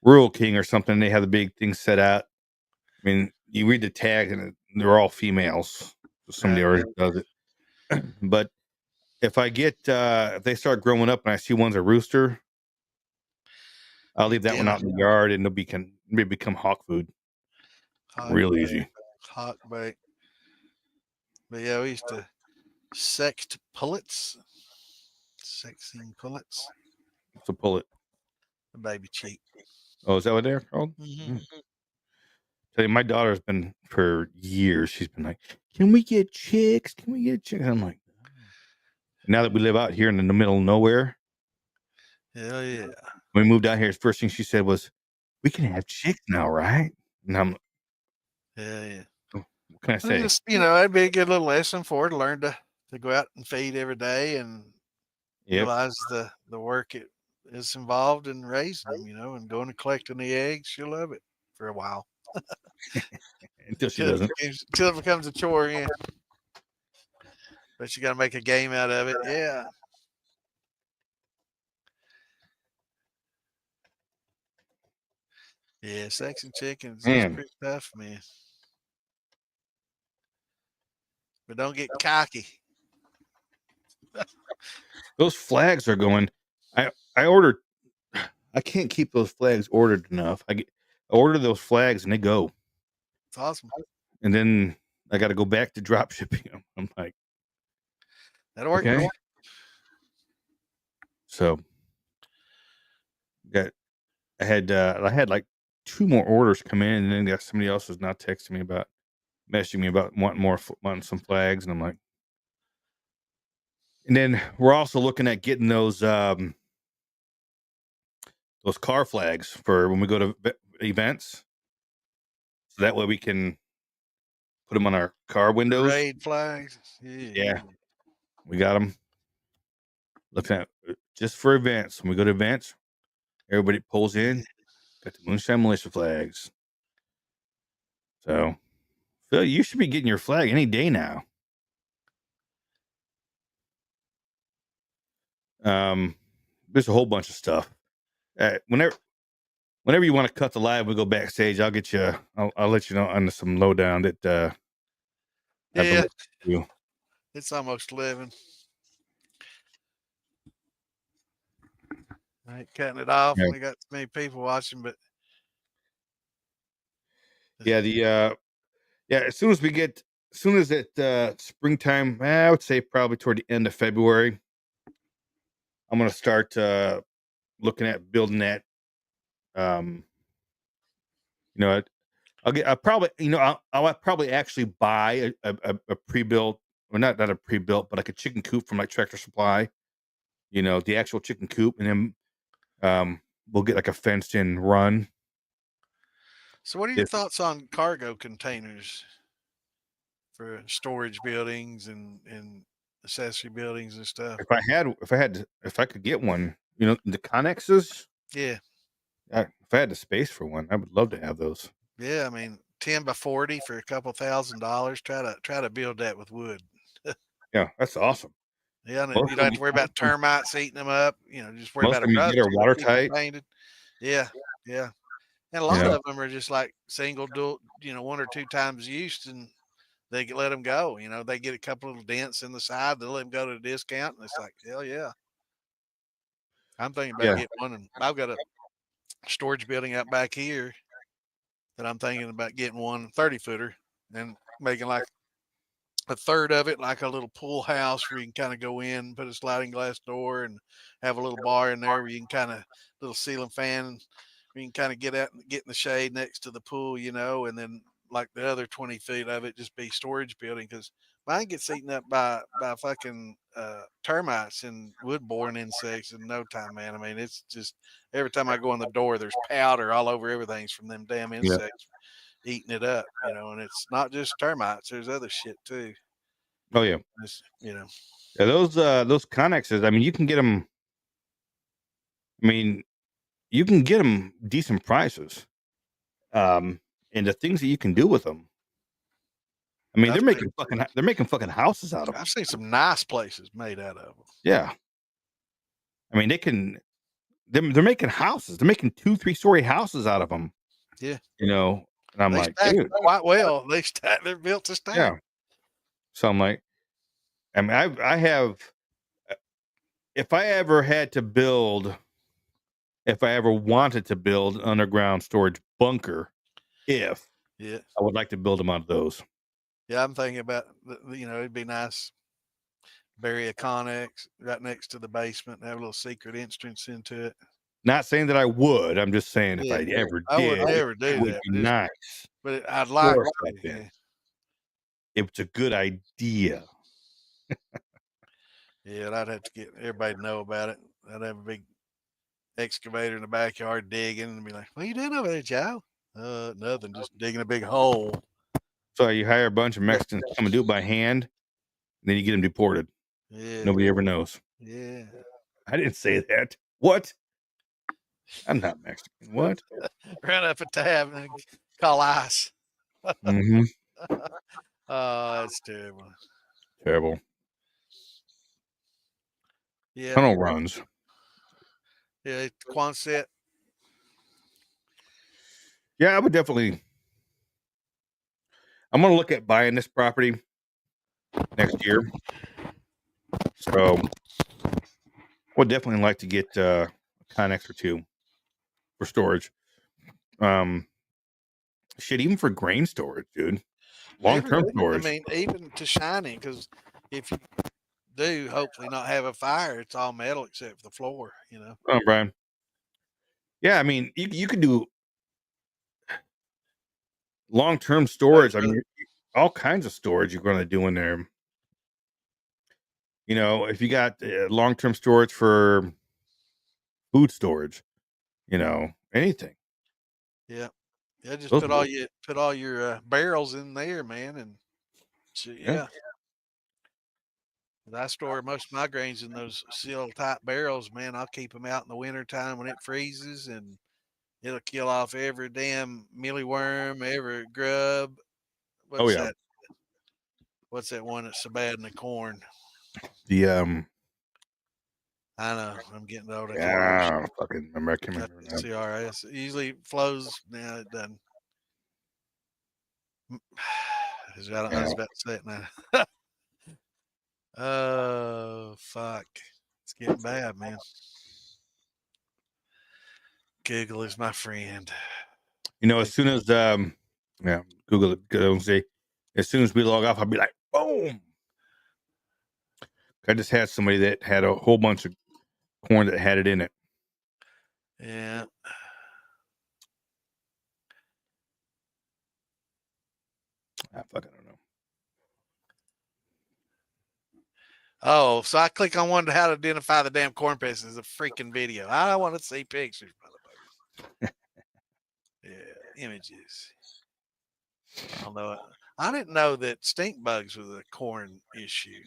Rural King or something, they have the big thing set out. I mean, you read the tag and they're all females. So somebody already does it. But if they start growing up and I see one's a rooster, I'll leave that one out in the yard and they'll become hawk food. Real easy. hawk bait. But yeah, we used to sext pullets, sexing pullets, So pull it. the baby cheek. Oh, is that what they're called? Mm-hmm. Tell you, my daughter's been for years. She's been like, "Can we get chicks? Can we get chicks?" I'm like, now that we live out here in the middle of nowhere, Hell yeah. when we moved out here, the first thing she said was, "We can have chicks now, right?" And I'm, Hell yeah. what can I And say? just, that'd be a good little lesson for her to learn to go out and feed every day and Yep. realize the work it is involved in raising them, and going and collecting the eggs. She'll love it for a while. Until she Till doesn't. it becomes a chore, yeah. But you got to make a game out of it. Yeah. Yeah, sexing chickens is Man, pretty tough, man. But don't get cocky. those flags are going. I ordered. I can't keep those flags ordered enough. I order those flags and they go, It's awesome. and then I got to go back to drop shipping them. I'm like, That'll work. okay. So I had like 2 more orders come in, and then got somebody else is now texting me about messaging me about wanting some flags, and I'm like, and then we're also looking at getting those car flags for when we go to events, so that way we can put them on our car windows. Raid flags. Yeah, we got them. Looking at just for events. When we go to events, everybody pulls in. Got the Moonshine Militia flags. So, Phil, you should be getting your flag any day now. There's a whole bunch of stuff. Whenever you want to cut the live, we go backstage. I'll get you. I'll let you know on some lowdown that. I've been Yeah. looking to do. It's almost 11. I ain't cutting it off. Yeah. We got so many people watching, but Yeah, as soon as it springtime, I would say probably toward the end of February, I'm gonna start looking at building that. You know, I'll probably, I'll probably actually buy a pre-built, or not a pre-built, but like a chicken coop from like Tractor Supply. The actual chicken coop, and then we'll get like a fenced in run. so what are your thoughts on cargo containers for storage buildings and accessory buildings and stuff? If I could get one, the Connexes. Yeah. If I had the space for one, I would love to have those. Yeah, I mean 10 by 40 for a couple $1,000. Try to build that with wood. Yeah, that's awesome. Yeah, and Most you of don't have them- to worry about termites eating them up. Just worry Most about of them you rust. get are Keep 'em watertight. painted. Yeah, yeah. And a lot Yeah. of them are just like single, dual, 1 or 2 times used, and they let them go. They get a couple little dents in the side. They let them go to a discount, and it's like, hell yeah. I'm thinking about Yeah. getting one, and I've got a storage building out back here that I'm thinking about getting one 30-footer and making like a third of it like a little pool house where you can kind of go in, put a sliding glass door, and have a little bar in there where you can kind of little ceiling fan where you can kind of get out and get in the shade next to the pool, and then like the other 20 feet of it just be storage building because mine gets eaten up by fucking termites and wood-borne insects in no time, man. I mean, it's just every time I go in the door, there's powder all over everything's from them damn insects eating it up, and it's not just termites. There's other shit too. Oh yeah. It's, Yeah, those Connexes. I mean, you can get them. I mean, you can get them decent prices. And the things that you can do with them. I mean, they're making fucking houses out of them. I've seen some nice places made out of them. Yeah. I mean, they're making houses. They're making 2-3 story houses out of them. Yeah. And I'm They like, stack dude, quite well. They're built to stack. yeah. So I'm like, I mean, I have, if I ever wanted to build an underground storage bunker, Yeah. I would like to build them out of those. Yeah, I'm thinking about, it'd be nice. Bury a Connex right next to the basement and have a little secret entrance into it. Not saying that I would. I'm just saying if Yeah. I ever I would did, never it do would that. be nice. But I'd like Store to. stuff in. Yeah. It's a good idea. Yeah, and I'd have to get everybody to know about it. I'd have a big excavator in the backyard digging and be like, "What are you doing over there, Joe?" Nothing, just digging a big hole. So you hire a bunch of Mexicans to come and do it by hand, and then you get them deported. Yeah. Nobody ever knows. Yeah. I didn't say that. What? I'm not Mexican. What? Run up a tab and call ICE. Mm-hmm. Oh, that's terrible. Terrible. Yeah. Tunnel runs. Yeah. Quonset. Yeah, I would definitely. I'm going to look at buying this property next year. So I would definitely like to get a Connex or two for storage. Shit, even for grain storage, dude. Long-term storage. I mean, even to shiny, because if you do hopefully not have a fire, it's all metal except for the floor, Oh, Brian. Yeah, I mean, you could do long-term storage. I mean, all kinds of storage you're going to do in there. If you got long-term storage for food storage, anything. Yeah. Yeah, just Those put all your barrels in there, man, and shit, Yeah. yeah. I store most of my grains in those seal type barrels, man. I'll keep them out in the winter time when it freezes, and it'll kill off every damn mealyworm, every grub. Oh, What's yeah. that? What's that one that's so bad in the corn? The I know. I'm getting old. I can't I remember. don't fucking remember. I can't remember now. CRS. It usually flows. Now it doesn't. I was about to say it now. Oh, fuck. It's getting bad, man. Google is my friend. As soon as Google it, go say, as soon as we log off, I'll be like, boom. I just had somebody that had a whole bunch of corn that had it in it. Yeah. I fucking don't know. Oh, so I click on one to how to identify the damn corn pests as a freaking video. I don't want to see pictures, motherfuckers. Yeah, images. I don't know. I didn't know that stink bugs was a corn issue.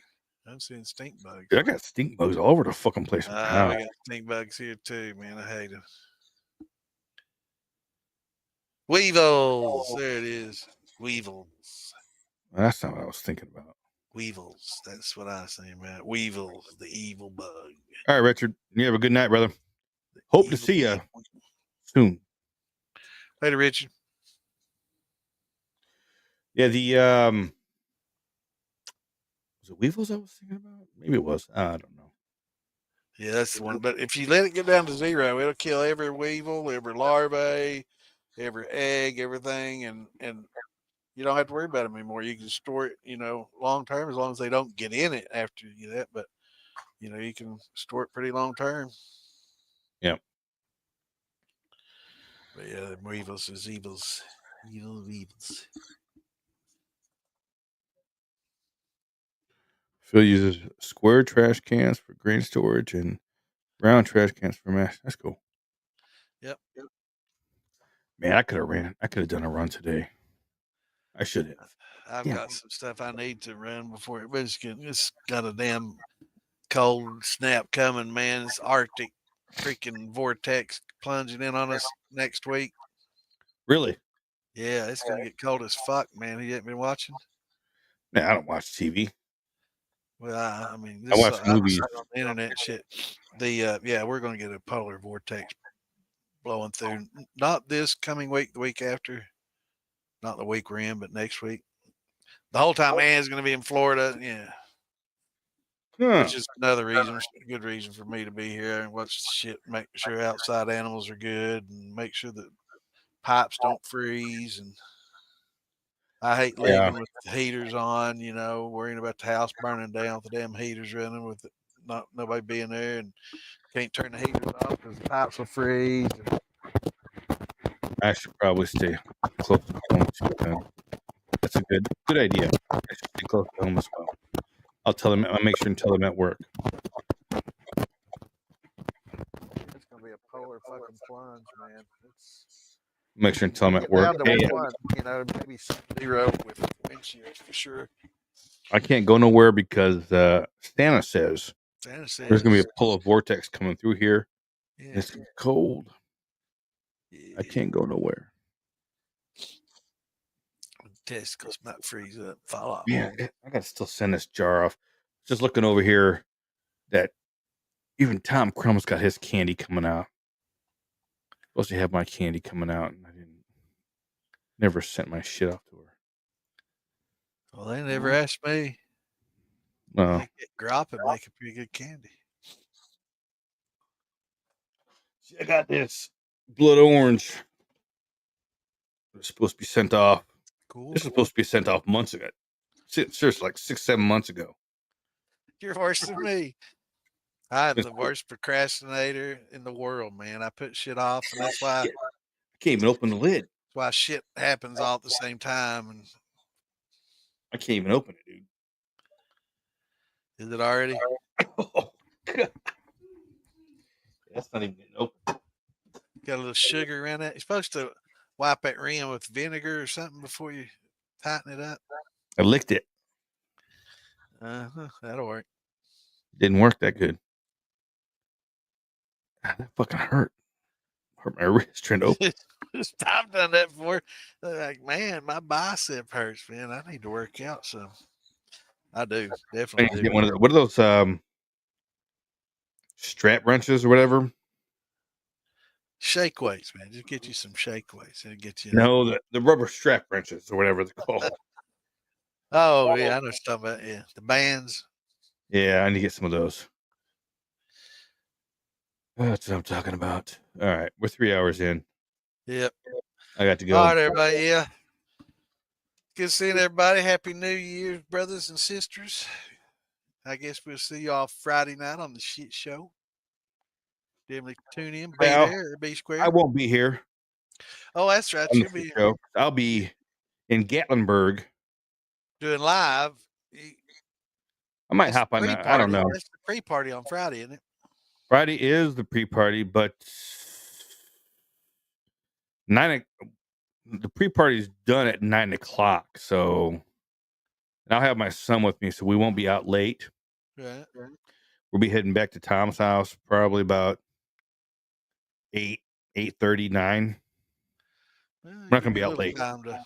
I'm seeing stink bugs. Dude, I got stink bugs all over the fucking place right now. We got stink bugs here too, man. I hate them. Weevils. There it is. Weevils. That's not what I was thinking about. Weevils. That's what I was saying about. Weevils, the evil bug. All right, Richard. You have a good night, brother. Hope to see you soon. Later, Richard. Yeah, the was it weevils I was thinking about? Maybe it was. I don't know. Yeah, that's the one. But if you let it get down to 0, it'll kill every weevil, every larvae, every egg, everything, and you don't have to worry about them anymore. You can store it, long term, as long as they don't get in it after you do that. But you can store it pretty long term. Yeah. But yeah, the weevils is evils. Evil weevils. Phil uses square trash cans for grain storage and round trash cans for mash. That's cool. Yep. Man, I could have done a run today. I should have. I've got some stuff I need to run before it's got a damn cold snap coming, man. It's Arctic freaking vortex plunging in on us next week. Really? Yeah, it's gonna get cold as fuck, man. You ain't been watching? Nah, I don't watch TV. Well, I mean, I watch movies. on the internet shit. We're gonna get a polar vortex blowing through. Not this coming week, the week after. Not the week we're in, but next week. The whole time Anne's gonna be in Florida. Yeah. Which is another good reason for me to be here and watch shit, make sure outside animals are good and make sure that pipes don't freeze. And I hate Yeah. leaving with the heaters on, worrying about the house burning down with the damn heaters running with not nobody being there, and can't turn the heaters off because the pipes will freeze. I should probably stay close to home too, then. That's a good idea. I should stay close to home as well. I'll make sure and tell them at work. It's gonna be a polar fucking plunge, man. Make sure and tell them at Get work. down to Hey, one, maybe 0 with windshields for sure. I can't go nowhere because Santa says Santa there's gonna be says, a polar vortex coming through here. yeah, It's cold. I yeah, can't go nowhere. testicles might freeze up, fall off. Man, I gotta still send this jar off. Just looking over here, that even Tom Crumb's got his candy coming out. Supposed to have my candy coming out, and I never sent my shit off to her. Well, they never asked me. I No, think that grop would make a pretty good candy. see, I got this blood orange. It's supposed to be sent off. Cool. This is supposed to be sent off months ago. Seriously, like 6-7 months ago. You're worse than me. I'm the worst procrastinator in the world, man. I put shit off, and that's why I can't even open the lid. shit happens all at the same time. And I can't even open it, dude. is it already? Oh, God. That's not even getting open. Got a little sugar in it. You're supposed to wipe that rim with vinegar or something before you tighten it up. I licked it. That'll work. Didn't work that good. God, that fucking hurt. Hurt my wrist trying to open. I've done that before. Like, man, my bicep hurts, man. I need to work out some. I do. I Definitely need to do. get one of the, what are those strap wrenches or whatever? Shake weights, man. Just get you some shake weights. It'll get you. No, the rubber strap wrenches or whatever they're called. Oh, yeah. I know what you're talking about. Yeah. The bands. Yeah, I need to get some of those. That's what I'm talking about. All right, we're 3 hours in. Yep. I got to go. All right, everybody. Yeah. Good seeing everybody. Happy New Year, brothers and sisters. I guess we'll see y'all Friday night on the shit show. Definitely tune in. Be Well, there or be square. I won't be here Oh, that's right. on the You'll be show. I'll be in Gatlinburg. doing live. I might That's hop the on that. I don't pre-party. know. That's the pre-party on Friday, isn't it? Friday is the pre-party, but the pre-party is done at 9:00. So and I'll have my son with me, so we won't be out late. Right. We'll be heading back to Tom's house probably about 8:30, 9. Well, We're not gonna be out late. Time to,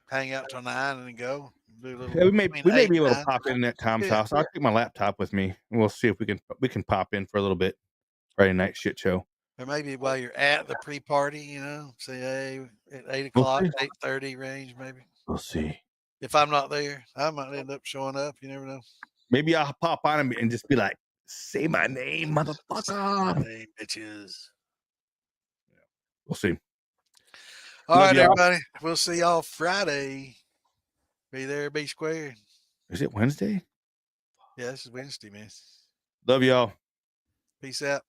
hang out till 9 and then go. Do a little. Yeah, we may between 8 be able and to 9. pop in at Tom's Yeah. house. I'll take my laptop with me, and we'll see if we can pop in for a little bit. Friday night shit show. Or maybe while you're at the pre-party, say, hey, at 8 We'll o'clock, see. 8:30 range, maybe. We'll see. If I'm not there, I might end up showing up. You never know. Maybe I'll pop on and just be like, "Say my name, motherfucker." Hey, bitches. We'll see. All Love right, y'all. everybody. We'll see y'all Friday. Be there, be square. Is it Wednesday? Yeah, this is Wednesday, man. Love y'all. Peace out.